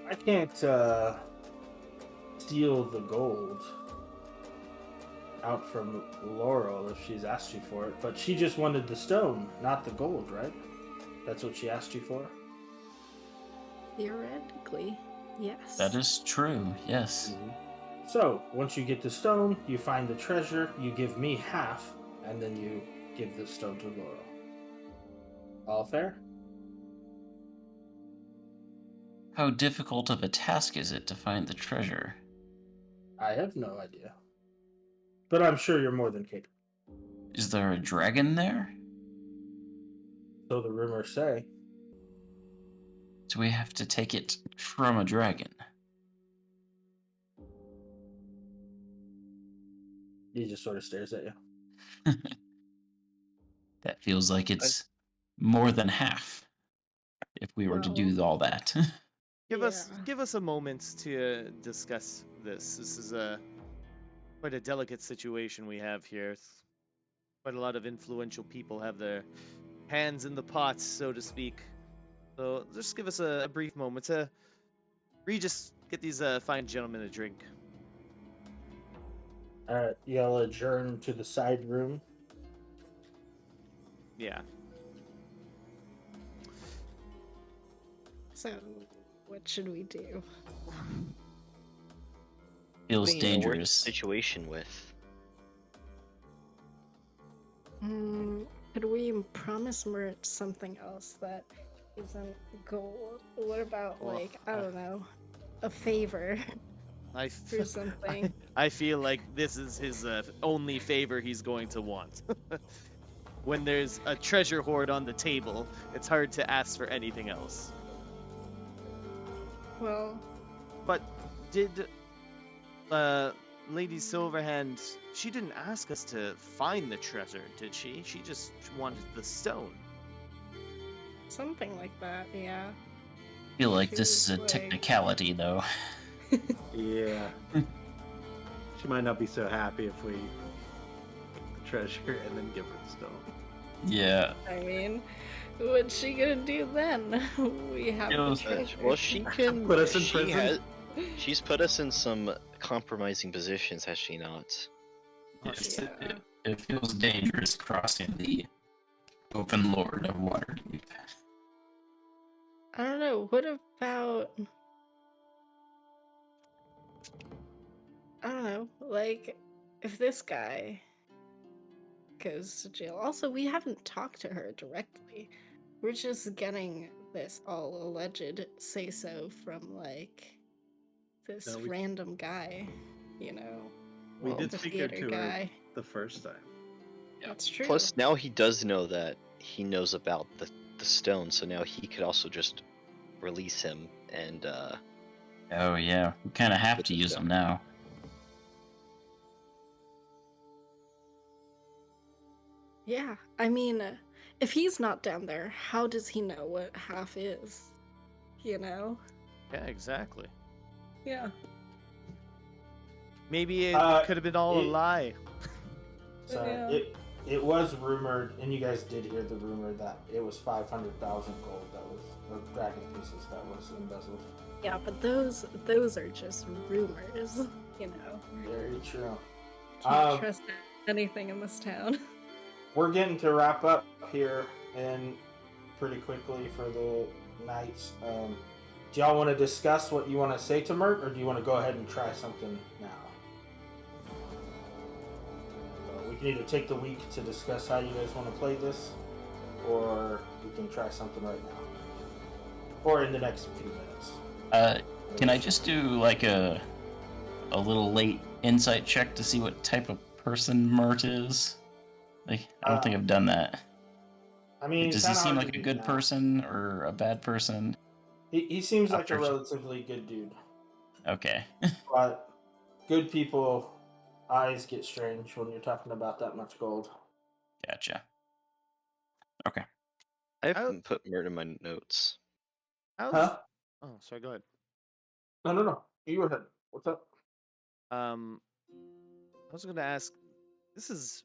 [SPEAKER 2] I can't steal the gold out from Laurel if she's asked you for it, but she just wanted the stone, not the gold, right? That's what she asked you for?
[SPEAKER 5] Theoretically, yes.
[SPEAKER 3] That is true, yes.
[SPEAKER 2] So, once you get the stone, you find the treasure, you give me half, and then you give the stone to Laurel. All fair?
[SPEAKER 3] How difficult of a task is it to find the treasure?
[SPEAKER 2] I have no idea. But I'm sure you're more than capable.
[SPEAKER 3] Is there a dragon there?
[SPEAKER 2] So the rumors say.
[SPEAKER 3] Do we have to take it from a dragon?
[SPEAKER 2] He just sort of stares at you.
[SPEAKER 3] That feels like it's more than half if we were to
[SPEAKER 5] Well,
[SPEAKER 3] do all that.
[SPEAKER 1] Give us
[SPEAKER 5] Yeah.
[SPEAKER 1] a moment to discuss this. This is quite a delicate situation we have here. Quite a lot of influential people have their hands in the pot, so to speak. So just give us a brief moment to Regis get these fine gentlemen a drink.
[SPEAKER 2] Alright, you'll adjourn to the side room.
[SPEAKER 1] Yeah.
[SPEAKER 5] So, what should we do?
[SPEAKER 3] Feels
[SPEAKER 4] Putting you in a worse
[SPEAKER 3] dangerous.
[SPEAKER 4] situation with.
[SPEAKER 5] Could we promise Mert something else that isn't gold? What about,
[SPEAKER 1] Well,
[SPEAKER 5] like, I don't know, a favor
[SPEAKER 1] I
[SPEAKER 5] or something?
[SPEAKER 1] I feel like this is his only favor he's going to want. When there's a treasure hoard on the table, it's hard to ask for anything else.
[SPEAKER 5] Well,
[SPEAKER 1] But did Lady Silverhand, she didn't ask us to find the treasure, did she? She just wanted the stone.
[SPEAKER 5] something like that, yeah.
[SPEAKER 3] I feel like this is a
[SPEAKER 5] Feels like-
[SPEAKER 3] technicality, though.
[SPEAKER 6] Yeah. She might not be so happy if we get the treasure and then give her the stone.
[SPEAKER 3] Yeah.
[SPEAKER 5] I mean, what's she gonna do then? We have
[SPEAKER 3] It
[SPEAKER 5] the
[SPEAKER 3] was-
[SPEAKER 5] treasure.
[SPEAKER 4] Well, she can.
[SPEAKER 6] Put us in prison?
[SPEAKER 4] She's put us in some compromising positions, has she not?
[SPEAKER 3] Yes,
[SPEAKER 5] Yeah.
[SPEAKER 3] it feels dangerous crossing the open lord of Waterdeep.
[SPEAKER 5] I don't know. What about? I don't know. Like, if this guy goes to jail. Also, we haven't talked to her directly. We're just getting this all alleged say so from like this
[SPEAKER 6] No, we-
[SPEAKER 5] random guy, you know.
[SPEAKER 6] We
[SPEAKER 4] Well,
[SPEAKER 6] did
[SPEAKER 5] the
[SPEAKER 6] speak her
[SPEAKER 5] theater
[SPEAKER 6] to
[SPEAKER 5] guy.
[SPEAKER 6] her the first time.
[SPEAKER 5] That's true.
[SPEAKER 4] Plus, now he does know that he knows about the stone, so now he could also just release him and
[SPEAKER 3] Oh yeah, we kind of have
[SPEAKER 4] With
[SPEAKER 3] to
[SPEAKER 4] the
[SPEAKER 3] use
[SPEAKER 4] stone.
[SPEAKER 3] them now.
[SPEAKER 5] Yeah, I mean, if he's not down there, how does he know what half is? You know?
[SPEAKER 1] Yeah, exactly.
[SPEAKER 5] Yeah.
[SPEAKER 1] Maybe it
[SPEAKER 2] Uh,
[SPEAKER 1] could have been all a
[SPEAKER 2] it-
[SPEAKER 1] lie.
[SPEAKER 2] So
[SPEAKER 5] Yeah.
[SPEAKER 2] it was rumored, and you guys did hear the rumor that it was 500,000 gold that was, or dragon pieces that was embezzled.
[SPEAKER 5] Yeah, but those are just rumors, you know.
[SPEAKER 2] Very true.
[SPEAKER 5] Can't trust anything in this town.
[SPEAKER 2] We're getting to wrap up here and pretty quickly for the nights. Do y'all want to discuss what you want to say to Mert, or do you want to go ahead and try something now? We can either take the week to discuss how you guys want to play this, or we can try something right now, or in the next few minutes.
[SPEAKER 3] Can I just do like a little late insight check to see what type of person Mert is? Like, I don't think I've done that.
[SPEAKER 2] I mean,
[SPEAKER 3] Does he
[SPEAKER 2] kinda
[SPEAKER 3] seem
[SPEAKER 2] hard
[SPEAKER 3] like
[SPEAKER 2] to
[SPEAKER 3] a
[SPEAKER 2] do
[SPEAKER 3] good
[SPEAKER 2] now.
[SPEAKER 3] person or a bad person?
[SPEAKER 2] He seems like a
[SPEAKER 3] After-
[SPEAKER 2] relatively good dude,
[SPEAKER 3] Okay.
[SPEAKER 2] but good people eyes get strange when you're talking about that much gold.
[SPEAKER 3] Gotcha.
[SPEAKER 4] I haven't put Mert in my notes.
[SPEAKER 2] Huh?
[SPEAKER 1] Oh, sorry. Go ahead.
[SPEAKER 2] No. You go ahead. What's up?
[SPEAKER 1] I was going to ask. This is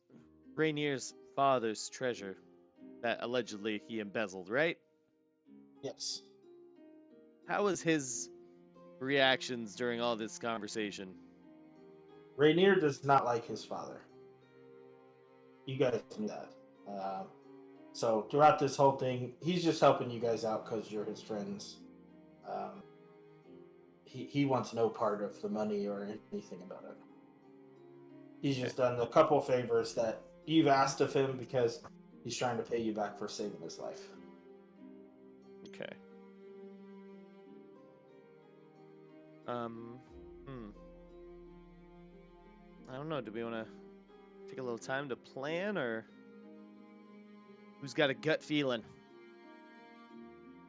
[SPEAKER 1] Rainier's father's treasure that allegedly he embezzled, right?
[SPEAKER 2] Yes.
[SPEAKER 1] How was his reactions during all this conversation?
[SPEAKER 2] Rainier does not like his father. You guys knew that. So throughout this whole thing, he's just helping you guys out because you're his friends. He wants no part of the money or anything about it. He's just done a couple favors that you've asked of him because he's trying to pay you back for saving his life.
[SPEAKER 1] Okay. I don't know. Do we want to take a little time to plan, or who's got a gut feeling?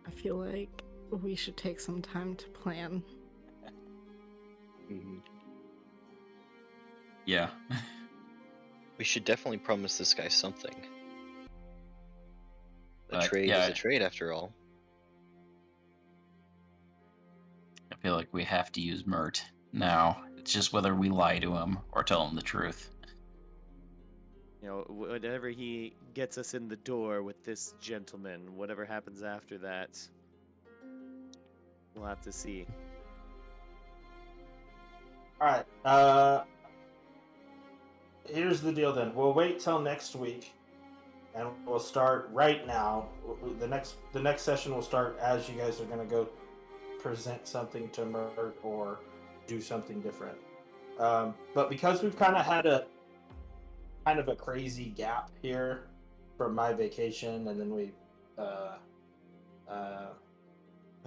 [SPEAKER 5] I feel like we should take some time to plan.
[SPEAKER 3] Yeah.
[SPEAKER 4] We should definitely promise this guy something. A trade
[SPEAKER 3] yeah,
[SPEAKER 4] is a trade after all.
[SPEAKER 3] I feel like we have to use Mert now. It's just whether we lie to him or tell him the truth.
[SPEAKER 1] You know, whatever he gets us in the door with this gentleman, whatever happens after that, we'll have to see.
[SPEAKER 2] All right. Here's the deal then. We'll wait till next week, and we'll start right now. The next session will start as you guys are going to go present something to Mert or do something different. But because we've kind of had a crazy gap here from my vacation, and then we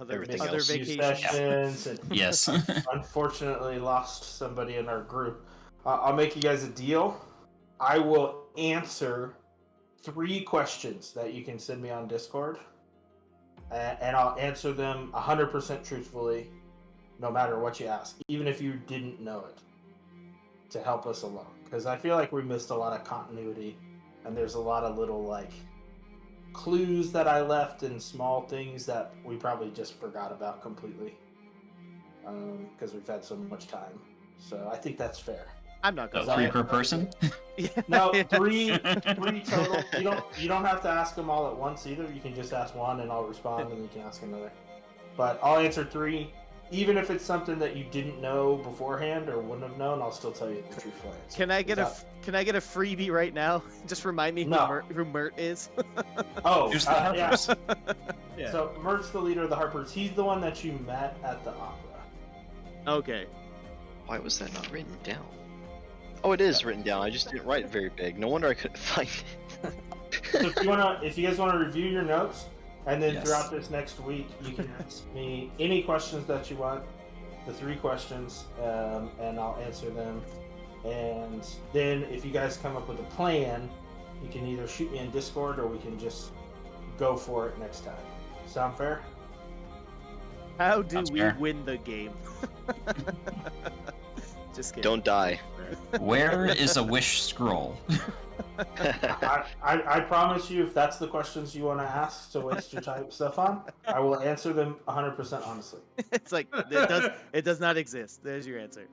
[SPEAKER 4] Everything
[SPEAKER 2] missed
[SPEAKER 1] other
[SPEAKER 4] else.
[SPEAKER 2] a few
[SPEAKER 1] vacations.
[SPEAKER 2] sessions and
[SPEAKER 3] Yes.
[SPEAKER 2] unfortunately lost somebody in our group. I'll make you guys a deal. I will answer 3 questions that you can send me on Discord, and I'll answer them 100% truthfully, no matter what you ask, even if you didn't know it, to help us along. Because I feel like we missed a lot of continuity, and there's a lot of little like clues that I left and small things that we probably just forgot about completely, because we've had so much time. So I think that's fair.
[SPEAKER 1] I'm not gonna
[SPEAKER 3] So 3
[SPEAKER 1] lie.
[SPEAKER 3] per person?
[SPEAKER 1] Yeah.
[SPEAKER 2] No, three total. You don't have to ask them all at once either. You can just ask one, and I'll respond, and then you can ask another. But I'll answer 3, even if it's something that you didn't know beforehand or wouldn't have known. I'll still tell you the truthful answer.
[SPEAKER 1] Can I get
[SPEAKER 2] Is
[SPEAKER 1] Can I get a freebie right now? Just remind me
[SPEAKER 2] No.
[SPEAKER 1] who Mert is.
[SPEAKER 2] Oh,
[SPEAKER 3] Here's the
[SPEAKER 2] yeah.
[SPEAKER 3] Harpers.
[SPEAKER 6] Yeah.
[SPEAKER 2] So Mert's the leader of the Harpers. He's the one that you met at the opera.
[SPEAKER 1] Okay.
[SPEAKER 4] Why was that not written down? Oh, it is written down. I just didn't write it very big. No wonder I couldn't find it.
[SPEAKER 2] So if you guys want to review your notes, and then
[SPEAKER 3] Yes.
[SPEAKER 2] throughout this next week, you can ask me any questions that you want, the 3 questions, and I'll answer them. And then if you guys come up with a plan, you can either shoot me in Discord or we can just go for it next time. Sound fair?
[SPEAKER 1] How do
[SPEAKER 3] Sounds
[SPEAKER 1] we
[SPEAKER 3] fair.
[SPEAKER 1] win the game? Just kidding.
[SPEAKER 4] Don't die.
[SPEAKER 3] Where is a wish scroll?
[SPEAKER 2] I promise you, if that's the questions you want to ask to waste your time stuff on, I will answer them 100% honestly.
[SPEAKER 1] It's like it does not exist. There's your answer.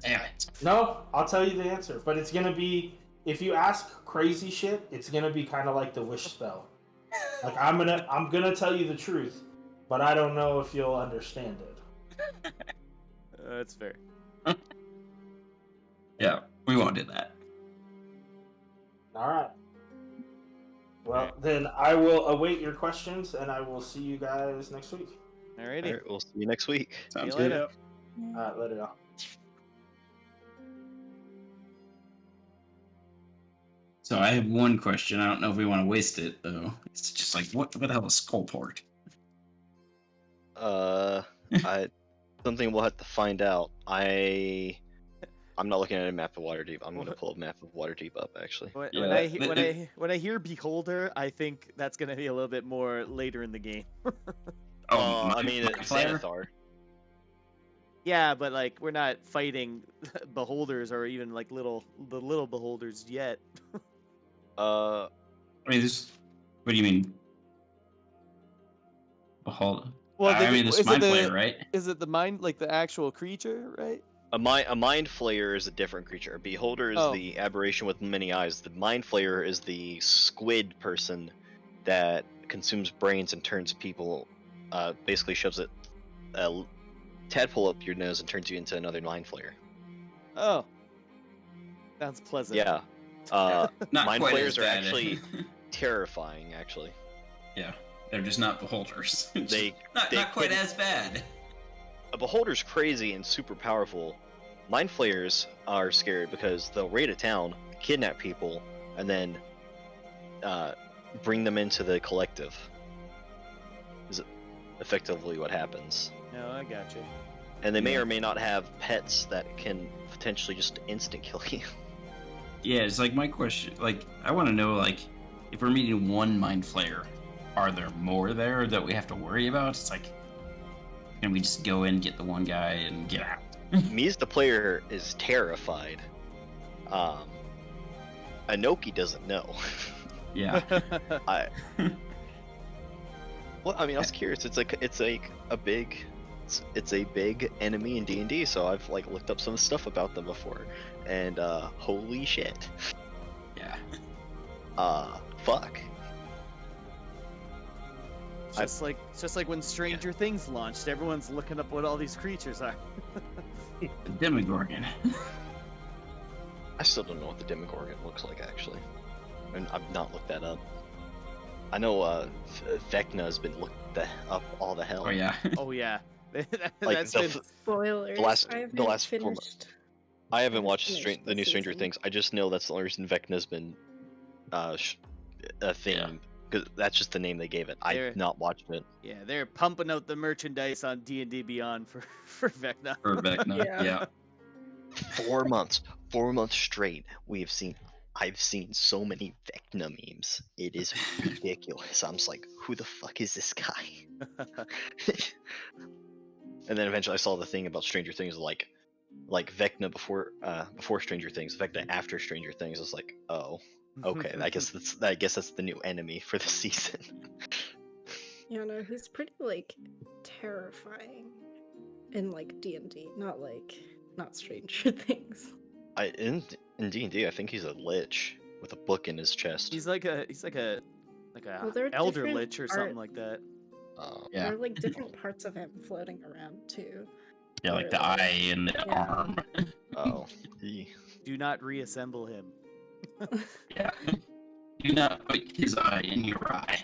[SPEAKER 3] Damn it.
[SPEAKER 2] No, I'll tell you the answer, but it's gonna be, if you ask crazy shit, it's gonna be kind of like the wish spell. Like I'm gonna tell you the truth, but I don't know if you'll understand it.
[SPEAKER 1] That's fair.
[SPEAKER 3] Yeah, we won't do that.
[SPEAKER 2] All right. Well, then I will await your questions, and I will see you guys next week.
[SPEAKER 1] Alrighty.
[SPEAKER 4] All right, we'll see you next week.
[SPEAKER 3] Sounds
[SPEAKER 1] you
[SPEAKER 3] good.
[SPEAKER 1] later.
[SPEAKER 2] All right, later, y'all.
[SPEAKER 3] So I have one question. I don't know if we want to waste it though. It's just like what the hell is Skullport?
[SPEAKER 4] Something we'll have to find out. I'm not looking at a map of Waterdeep. I'm gonna pull a map of Waterdeep up actually.
[SPEAKER 1] When,
[SPEAKER 3] Yeah,
[SPEAKER 1] when, I,
[SPEAKER 3] that-
[SPEAKER 1] when I hear Beholder, I think that's gonna be a little bit more later in the game.
[SPEAKER 4] I mean, it's
[SPEAKER 3] Fire?
[SPEAKER 4] Xanathar.
[SPEAKER 1] Yeah, but like we're not fighting beholders or even like the little beholders yet.
[SPEAKER 4] Uh,
[SPEAKER 3] I mean, this. What do you mean? Behold.
[SPEAKER 1] Well,
[SPEAKER 3] I mean, this mind flayer, right?
[SPEAKER 1] Is it the mind, like the actual creature, right?
[SPEAKER 4] a mind flayer is a different creature. A beholder is
[SPEAKER 1] Oh.
[SPEAKER 4] the aberration with many eyes. The mind flayer is the squid person that consumes brains and turns people. Basically shoves a tadpole up your nose and turns you into another mind flayer.
[SPEAKER 1] Oh, sounds pleasant.
[SPEAKER 4] Yeah.
[SPEAKER 3] Not
[SPEAKER 4] mind
[SPEAKER 3] quite
[SPEAKER 4] flayers
[SPEAKER 3] as
[SPEAKER 4] are
[SPEAKER 3] bad.
[SPEAKER 4] actually terrifying. Actually,
[SPEAKER 3] Yeah, they're just not beholders.
[SPEAKER 4] They-
[SPEAKER 3] not
[SPEAKER 4] they
[SPEAKER 3] quite
[SPEAKER 4] couldn't-
[SPEAKER 3] as bad.
[SPEAKER 4] a beholder's crazy and super powerful. Mind flayers are scared because they'll raid a town, kidnap people, and then bring them into the collective. Is effectively what happens.
[SPEAKER 1] No, I got you.
[SPEAKER 4] And they may
[SPEAKER 3] Yeah.
[SPEAKER 4] or may not have pets that can potentially just instant kill you.
[SPEAKER 3] Yeah, it's like my question. Like, I want to know, like, if we're meeting one mind flayer, are there more there that we have to worry about? It's like, can we just go in, get the one guy, and get out?
[SPEAKER 4] Mies the player is terrified. Anoki doesn't know.
[SPEAKER 3] Yeah.
[SPEAKER 4] I well, I mean, I was curious. It's a big, it's a big enemy in D&D. So I've like looked up some stuff about them before, and holy shit,
[SPEAKER 3] Yeah.
[SPEAKER 4] fuck.
[SPEAKER 1] It's just like when Stranger Things launched. Everyone's looking up what all these creatures are.
[SPEAKER 3] The Demogorgon.
[SPEAKER 4] I still don't know what the Demogorgon looks like actually, and I've not looked that up. I know Vecna has been looked up all the hell.
[SPEAKER 3] Oh yeah.
[SPEAKER 1] Oh yeah,
[SPEAKER 4] Like
[SPEAKER 1] that's
[SPEAKER 4] the
[SPEAKER 1] been
[SPEAKER 4] f-
[SPEAKER 5] Spoilers.
[SPEAKER 4] last-
[SPEAKER 5] I haven't
[SPEAKER 4] the last 4
[SPEAKER 5] finished.
[SPEAKER 4] I haven't
[SPEAKER 5] haven't
[SPEAKER 4] watched
[SPEAKER 5] finished
[SPEAKER 4] the
[SPEAKER 5] the
[SPEAKER 4] new Stranger
[SPEAKER 5] season.
[SPEAKER 4] Things. I just know that's the only reason Vecna's been a thing. Because that's just the name they gave it.
[SPEAKER 1] There-
[SPEAKER 4] I've not watched it.
[SPEAKER 1] yeah. They're pumping out the merchandise on D&D Beyond for Vecna.
[SPEAKER 3] Or Vecna.
[SPEAKER 5] Yeah.
[SPEAKER 3] Yeah.
[SPEAKER 4] 4 months straight. I've seen so many Vecna memes. It is ridiculous. I'm just like, who the fuck is this guy? And then eventually I saw the thing about Stranger Things, like Vecna before Stranger Things, Vecna after Stranger Things. I was like, oh, okay. I guess that's the new enemy for the season.
[SPEAKER 5] Yeah, no, he's pretty like terrifying in like D&D, not Stranger Things.
[SPEAKER 4] In D&D, I think he's a lich with a book in his chest.
[SPEAKER 1] He's like a
[SPEAKER 5] Well, there are
[SPEAKER 1] elder
[SPEAKER 5] different
[SPEAKER 1] lich or something like that.
[SPEAKER 3] Yeah.
[SPEAKER 5] There are like different parts of him floating around too.
[SPEAKER 3] Yeah, like the
[SPEAKER 5] Or,
[SPEAKER 3] eye and the
[SPEAKER 5] yeah.
[SPEAKER 3] arm.
[SPEAKER 4] Oh,
[SPEAKER 1] Do not reassemble him.
[SPEAKER 3] Yeah. Do not put his eye in your eye.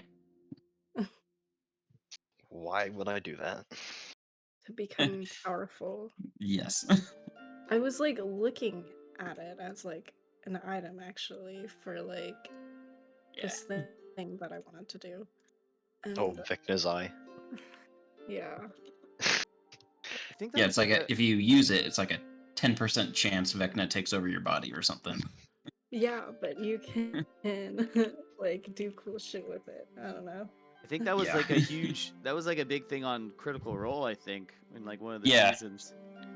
[SPEAKER 4] why would I do that?
[SPEAKER 5] to become powerful.
[SPEAKER 3] Yes.
[SPEAKER 5] I was like looking at it as like an item actually for like this thing that I wanted to do. And,
[SPEAKER 4] Oh, Vecna's eye.
[SPEAKER 5] yeah.
[SPEAKER 1] I think that
[SPEAKER 3] Yeah,
[SPEAKER 1] was
[SPEAKER 3] it's like if you use it, it's like a 10% chance Vecna takes over your body or something.
[SPEAKER 5] Yeah, but you can like do cool shit with it. I don't know.
[SPEAKER 1] I think that was
[SPEAKER 3] Yeah.
[SPEAKER 1] like a big thing on Critical Role. I think in like one of the
[SPEAKER 3] Yeah.
[SPEAKER 1] seasons.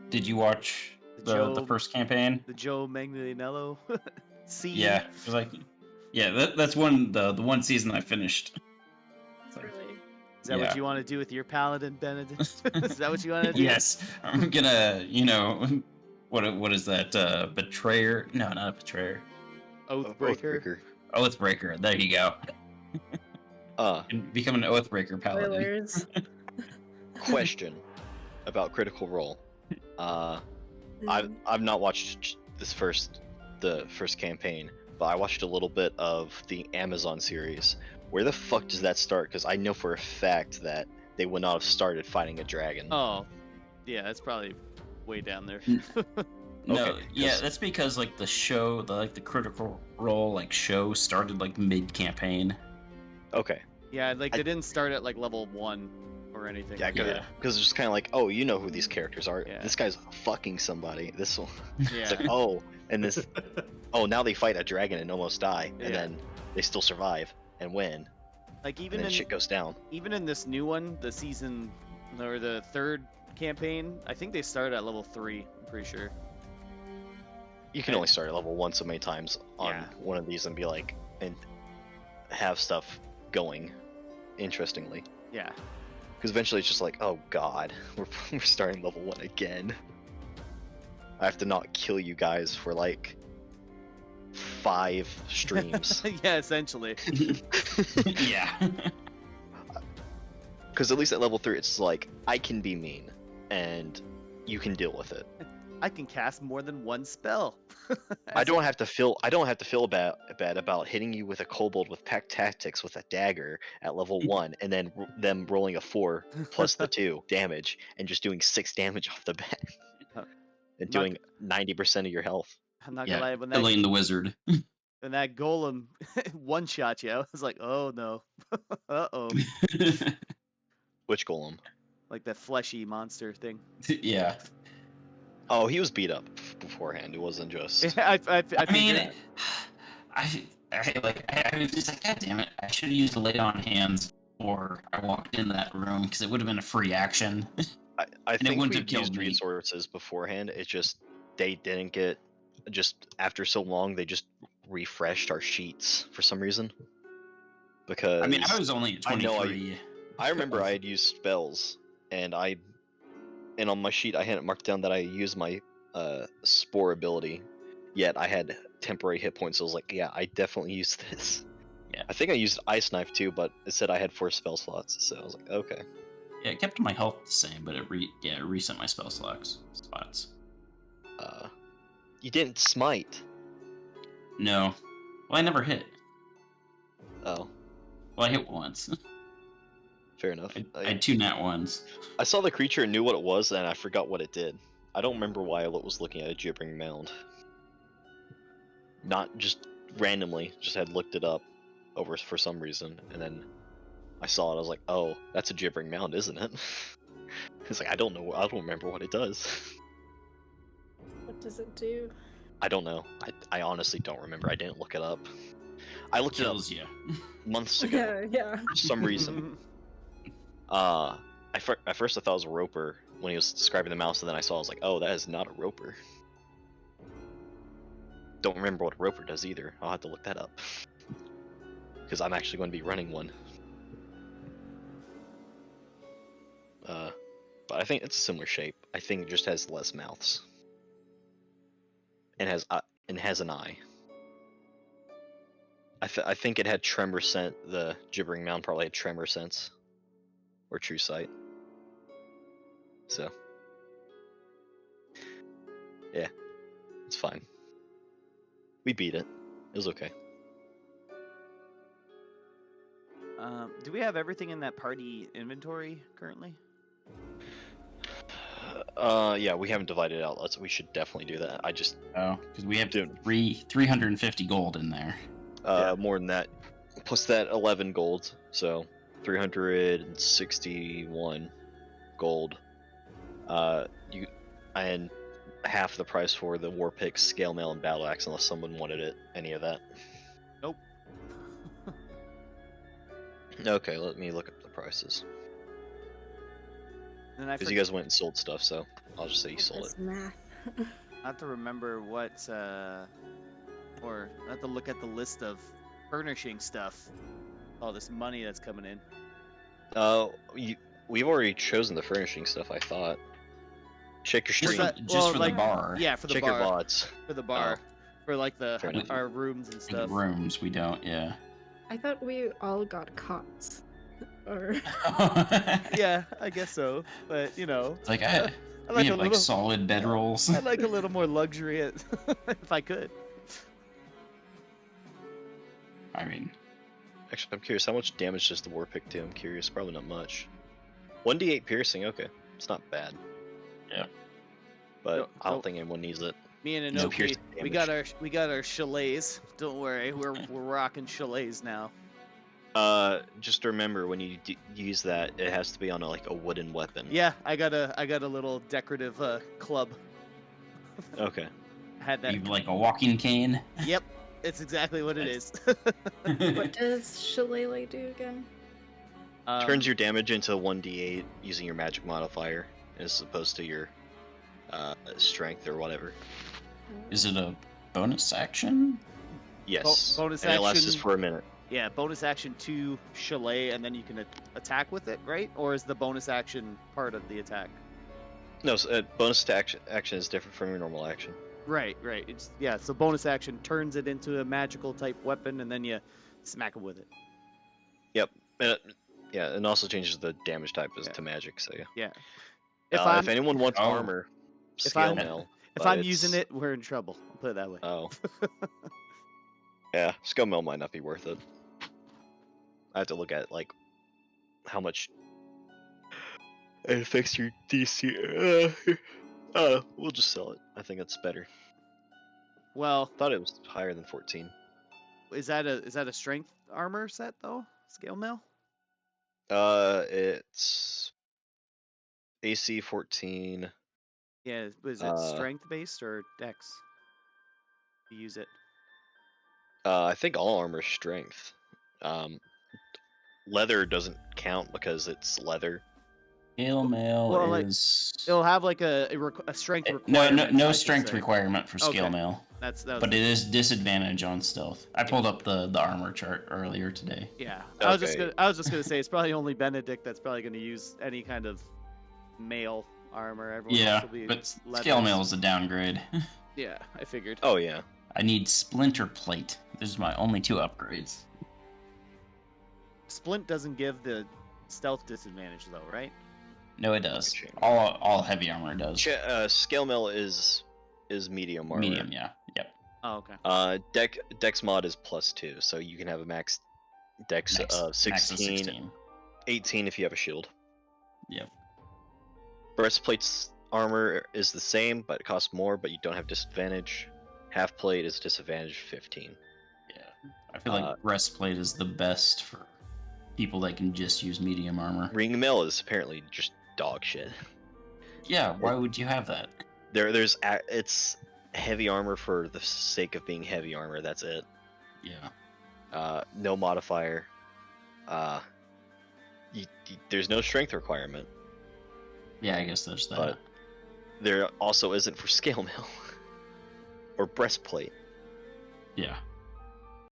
[SPEAKER 3] Did you watch the
[SPEAKER 1] Joe-
[SPEAKER 3] first campaign?
[SPEAKER 1] The Joe Manganiello scene.
[SPEAKER 3] Yeah. It was like, yeah, that's the one season I finished. It's like,
[SPEAKER 5] Really.
[SPEAKER 1] Is that
[SPEAKER 3] Yeah.
[SPEAKER 1] what you want to do with your paladin, Benedict? Is that what you want to do?
[SPEAKER 3] yes, I'm gonna, what is that? Betrayer? No, not a betrayer.
[SPEAKER 1] Oathbreaker.
[SPEAKER 3] Oathbreaker. There you go.
[SPEAKER 4] Uh,
[SPEAKER 3] And become an Oathbreaker paladin.
[SPEAKER 5] Spoilers.
[SPEAKER 4] question about Critical Role. I've not watched the first campaign, but I watched a little bit of the Amazon series. Where the fuck does that start? Because I know for a fact that they would not have started fighting a dragon.
[SPEAKER 1] Oh, yeah, that's probably way down there.
[SPEAKER 3] No,
[SPEAKER 4] Okay,
[SPEAKER 3] yeah,
[SPEAKER 4] 'cause-
[SPEAKER 3] that's because like the show, the Critical Role like show started like mid campaign.
[SPEAKER 4] Okay.
[SPEAKER 1] Yeah, like they didn't start at like level 1 or anything.
[SPEAKER 4] Yeah,
[SPEAKER 1] like
[SPEAKER 3] Yeah.
[SPEAKER 1] that.
[SPEAKER 4] because it's just kind of like, oh, you know who these characters are.
[SPEAKER 1] Yeah.
[SPEAKER 4] This guy's fucking somebody. This one. It's
[SPEAKER 1] Yeah.
[SPEAKER 4] like, oh, and this. Oh, now they fight a dragon and almost die, and
[SPEAKER 1] Yeah.
[SPEAKER 4] then they still survive and win,
[SPEAKER 1] Like
[SPEAKER 4] and
[SPEAKER 1] even
[SPEAKER 4] then
[SPEAKER 1] in
[SPEAKER 4] shit goes down.
[SPEAKER 1] even in this new one, the season or the third campaign, I think they started at level 3. I'm pretty sure.
[SPEAKER 4] You can only start at level 1 so many times on
[SPEAKER 1] Yeah.
[SPEAKER 4] one of these and be like, and have stuff going. Interestingly,
[SPEAKER 1] Yeah.
[SPEAKER 4] because eventually it's just like, oh god, we're starting level 1 again. I have to not kill you guys for like 5 streams.
[SPEAKER 1] Yeah, essentially.
[SPEAKER 3] yeah.
[SPEAKER 4] Because at least at level 3, it's like I can be mean, and you can deal with it.
[SPEAKER 1] I can cast more than one spell.
[SPEAKER 4] I don't have to feel bad about hitting you with a kobold with pack tactics with a dagger at level 1, and then them rolling a 4 plus the 2 damage and just doing 6 damage off the bat,
[SPEAKER 1] Uh,
[SPEAKER 4] and
[SPEAKER 1] not
[SPEAKER 4] doing 90% of your health.
[SPEAKER 1] I'm not gonna lie,
[SPEAKER 3] Yeah.
[SPEAKER 1] when
[SPEAKER 3] Killing the wizard.
[SPEAKER 1] that golem one shot you, I was like, oh no. Uh-oh.
[SPEAKER 4] Which golem?
[SPEAKER 1] Like that fleshy monster thing.
[SPEAKER 3] yeah.
[SPEAKER 4] Oh, he was beat up beforehand. It wasn't just.
[SPEAKER 3] I mean,
[SPEAKER 1] figured-
[SPEAKER 3] I was just like, God damn it! I should have used lay on hands before I walked in that room because it would have been a free action.
[SPEAKER 4] I
[SPEAKER 3] it
[SPEAKER 4] think
[SPEAKER 3] wouldn't
[SPEAKER 4] we
[SPEAKER 3] have killed
[SPEAKER 4] used
[SPEAKER 3] me.
[SPEAKER 4] resources beforehand. It's just they didn't get. Just after so long, they just refreshed our sheets for some reason. because
[SPEAKER 3] I mean, I was only at
[SPEAKER 4] I know
[SPEAKER 3] 23.
[SPEAKER 4] I remember I had used spells, and on my sheet I had it marked down that I used my spore ability, yet I had temporary hit points. So I was like, yeah, I definitely used this.
[SPEAKER 3] Yeah.
[SPEAKER 4] I think I used Ice Knife too, but it said I had 4 spell slots, so I was like, okay.
[SPEAKER 3] Yeah, it kept my health the same, but it reset my spell spots.
[SPEAKER 4] You didn't smite.
[SPEAKER 3] No. Well, I never hit.
[SPEAKER 4] Oh,
[SPEAKER 3] Well, I hit once.
[SPEAKER 4] fair enough.
[SPEAKER 3] I had 2 nat ones.
[SPEAKER 4] I saw the creature and knew what it was, and I forgot what it did. I don't remember why I was looking at a gibbering mound. Not just randomly, just had looked it up over for some reason, and then I saw it. I was like, "Oh, that's a gibbering mound, isn't it?" It's like I don't know. I don't remember what it does.
[SPEAKER 5] What does it do?
[SPEAKER 4] I don't know. I honestly don't remember. I didn't look it up. I looked it up
[SPEAKER 3] Kills you.
[SPEAKER 4] months ago
[SPEAKER 5] Yeah.
[SPEAKER 4] for some reason. At first I thought it was a roper when he was describing the mouse, and then I saw I was like, oh, that is not a roper. Don't remember what a roper does either. I'll have to look that up because I'm actually going to be running one. But I think it's a similar shape. I think it just has less mouths and has an eye. I think it had tremor sense. The gibbering mound probably had tremor sense or true sight. So yeah, it's fine. We beat it. It was okay.
[SPEAKER 1] Do we have everything in that party inventory currently?
[SPEAKER 4] Yeah, we haven't divided it out. We should definitely do that. I just
[SPEAKER 3] Oh, because we have
[SPEAKER 4] Dude.
[SPEAKER 3] 350 gold in there.
[SPEAKER 6] Yeah.
[SPEAKER 4] more than that, plus that 11 gold, so 361 gold. And half the price for the war pick, scale mail, and battle axe, unless someone wanted any of that.
[SPEAKER 1] Nope.
[SPEAKER 4] Okay, let me look up the prices.
[SPEAKER 1] And I
[SPEAKER 4] Because you guys went and sold stuff, so I'll just say you sold it.
[SPEAKER 5] That's math.
[SPEAKER 1] have to remember what, or I have to look at the list of furnishing stuff. All this money that's coming in.
[SPEAKER 4] We've already chosen the furnishing stuff, I thought. Check your
[SPEAKER 3] Just
[SPEAKER 4] stream.
[SPEAKER 3] for, just for
[SPEAKER 1] like,
[SPEAKER 3] the bar.
[SPEAKER 1] Yeah, for the
[SPEAKER 4] Check
[SPEAKER 1] bar.
[SPEAKER 4] your VODs.
[SPEAKER 1] For the bar. For like
[SPEAKER 4] Fair enough.
[SPEAKER 1] our rooms and
[SPEAKER 3] For the
[SPEAKER 1] stuff.
[SPEAKER 3] rooms, we don't, yeah.
[SPEAKER 5] I thought we all got cots. Or
[SPEAKER 1] Yeah, I guess so. But you know,
[SPEAKER 3] It's like,
[SPEAKER 1] I
[SPEAKER 3] we
[SPEAKER 1] like
[SPEAKER 3] have
[SPEAKER 1] a
[SPEAKER 3] like
[SPEAKER 1] little.
[SPEAKER 3] solid bedrolls.
[SPEAKER 1] I like a little more luxury if I could.
[SPEAKER 3] I mean,
[SPEAKER 4] Actually, I'm curious, how much damage does the war pick do? I'm curious. Probably not much. 1d8 piercing, okay. It's not bad.
[SPEAKER 3] Yeah.
[SPEAKER 4] But
[SPEAKER 1] No,
[SPEAKER 4] I don't
[SPEAKER 1] no.
[SPEAKER 4] think anyone needs it.
[SPEAKER 1] Me and
[SPEAKER 4] No
[SPEAKER 1] Inoki,
[SPEAKER 4] piercing
[SPEAKER 1] we got our chalets. Don't worry, we're rocking chalets now.
[SPEAKER 4] Just remember when you use that, it has to be on a wooden weapon.
[SPEAKER 1] Yeah, I got a little decorative club.
[SPEAKER 4] Okay.
[SPEAKER 1] Had that.
[SPEAKER 3] you like a walking cane.
[SPEAKER 1] Yep, it's exactly what it is.
[SPEAKER 5] what does Shillelagh do again?
[SPEAKER 4] Turns your damage into 1d8 using your magic modifier as opposed to your strength or whatever.
[SPEAKER 3] Is it a bonus action?
[SPEAKER 4] Yes.
[SPEAKER 1] bonus
[SPEAKER 4] and it lasts just
[SPEAKER 1] action.
[SPEAKER 4] for a minute.
[SPEAKER 1] Yeah, bonus action 2 chalet, and then you can attack with it, right? Or is the bonus action part of the attack?
[SPEAKER 4] No, so, bonus to action is different from your normal action.
[SPEAKER 1] Right. It's so bonus action turns it into a magical type weapon, and then you smack it with it.
[SPEAKER 4] Yep. Yeah, and also changes the damage type
[SPEAKER 1] Yeah.
[SPEAKER 4] to magic. So yeah.
[SPEAKER 1] Yeah.
[SPEAKER 4] If anyone wants
[SPEAKER 3] Oh.
[SPEAKER 4] armor, scale mail.
[SPEAKER 1] If
[SPEAKER 4] but
[SPEAKER 1] I'm
[SPEAKER 4] it's-
[SPEAKER 1] using it, we're in trouble. I'll put it that way.
[SPEAKER 4] Oh. Yeah, scale mail might not be worth it. I have to look at how much it affects your DC. We'll just sell it. I think it's better.
[SPEAKER 1] Well,
[SPEAKER 4] Thought it was higher than 14.
[SPEAKER 1] is that a strength armor set though? Scale mail?
[SPEAKER 4] It's AC 14.
[SPEAKER 1] Yeah. Was it strength based or dex? To use it.
[SPEAKER 4] I think all armor is strength. Leather doesn't count because it's leather.
[SPEAKER 3] Scale mail
[SPEAKER 1] Well, like,
[SPEAKER 3] is
[SPEAKER 1] It'll have like a strength
[SPEAKER 3] no
[SPEAKER 1] requirement.
[SPEAKER 3] no
[SPEAKER 1] I should
[SPEAKER 3] strength
[SPEAKER 1] say.
[SPEAKER 3] requirement for scale
[SPEAKER 1] Okay.
[SPEAKER 3] mail,
[SPEAKER 1] That was
[SPEAKER 3] but it is disadvantage on stealth. I pulled up the armor chart earlier today.
[SPEAKER 1] Yeah,
[SPEAKER 4] Okay.
[SPEAKER 1] I was just gonna say it's probably only Benedict that's probably gonna use any kind of mail armor. Everyone else
[SPEAKER 3] Yeah,
[SPEAKER 1] will be
[SPEAKER 3] but
[SPEAKER 1] leathers.
[SPEAKER 3] scale mail is a downgrade.
[SPEAKER 1] Yeah, I figured.
[SPEAKER 4] Oh yeah.
[SPEAKER 3] I need splinter plate. Those are my only 2 upgrades.
[SPEAKER 1] Splint doesn't give the stealth disadvantage though, right?
[SPEAKER 3] No, it does.
[SPEAKER 4] change.
[SPEAKER 3] All heavy armor does.
[SPEAKER 4] Scale mail is medium armor.
[SPEAKER 3] Medium, yeah. Yep.
[SPEAKER 1] Oh, okay.
[SPEAKER 4] Dex mod is +2, so you can have a max Dex
[SPEAKER 3] Max,
[SPEAKER 4] of
[SPEAKER 3] max of
[SPEAKER 4] 16, 18 if you have a shield.
[SPEAKER 3] Yep.
[SPEAKER 4] Breastplate's armor is the same, but it costs more, but you don't have disadvantage. Half plate is disadvantage 15.
[SPEAKER 3] Yeah. I feel like breastplate is the best for people that can just use medium armor.
[SPEAKER 4] Ring mail is apparently just dog shit.
[SPEAKER 3] Yeah, why would you have that?
[SPEAKER 4] It's heavy armor for the sake of being heavy armor. That's it.
[SPEAKER 3] Yeah.
[SPEAKER 4] No modifier. There's no strength requirement.
[SPEAKER 3] Yeah, I guess there's that.
[SPEAKER 4] But there also isn't for scale mail or breastplate.
[SPEAKER 3] Yeah.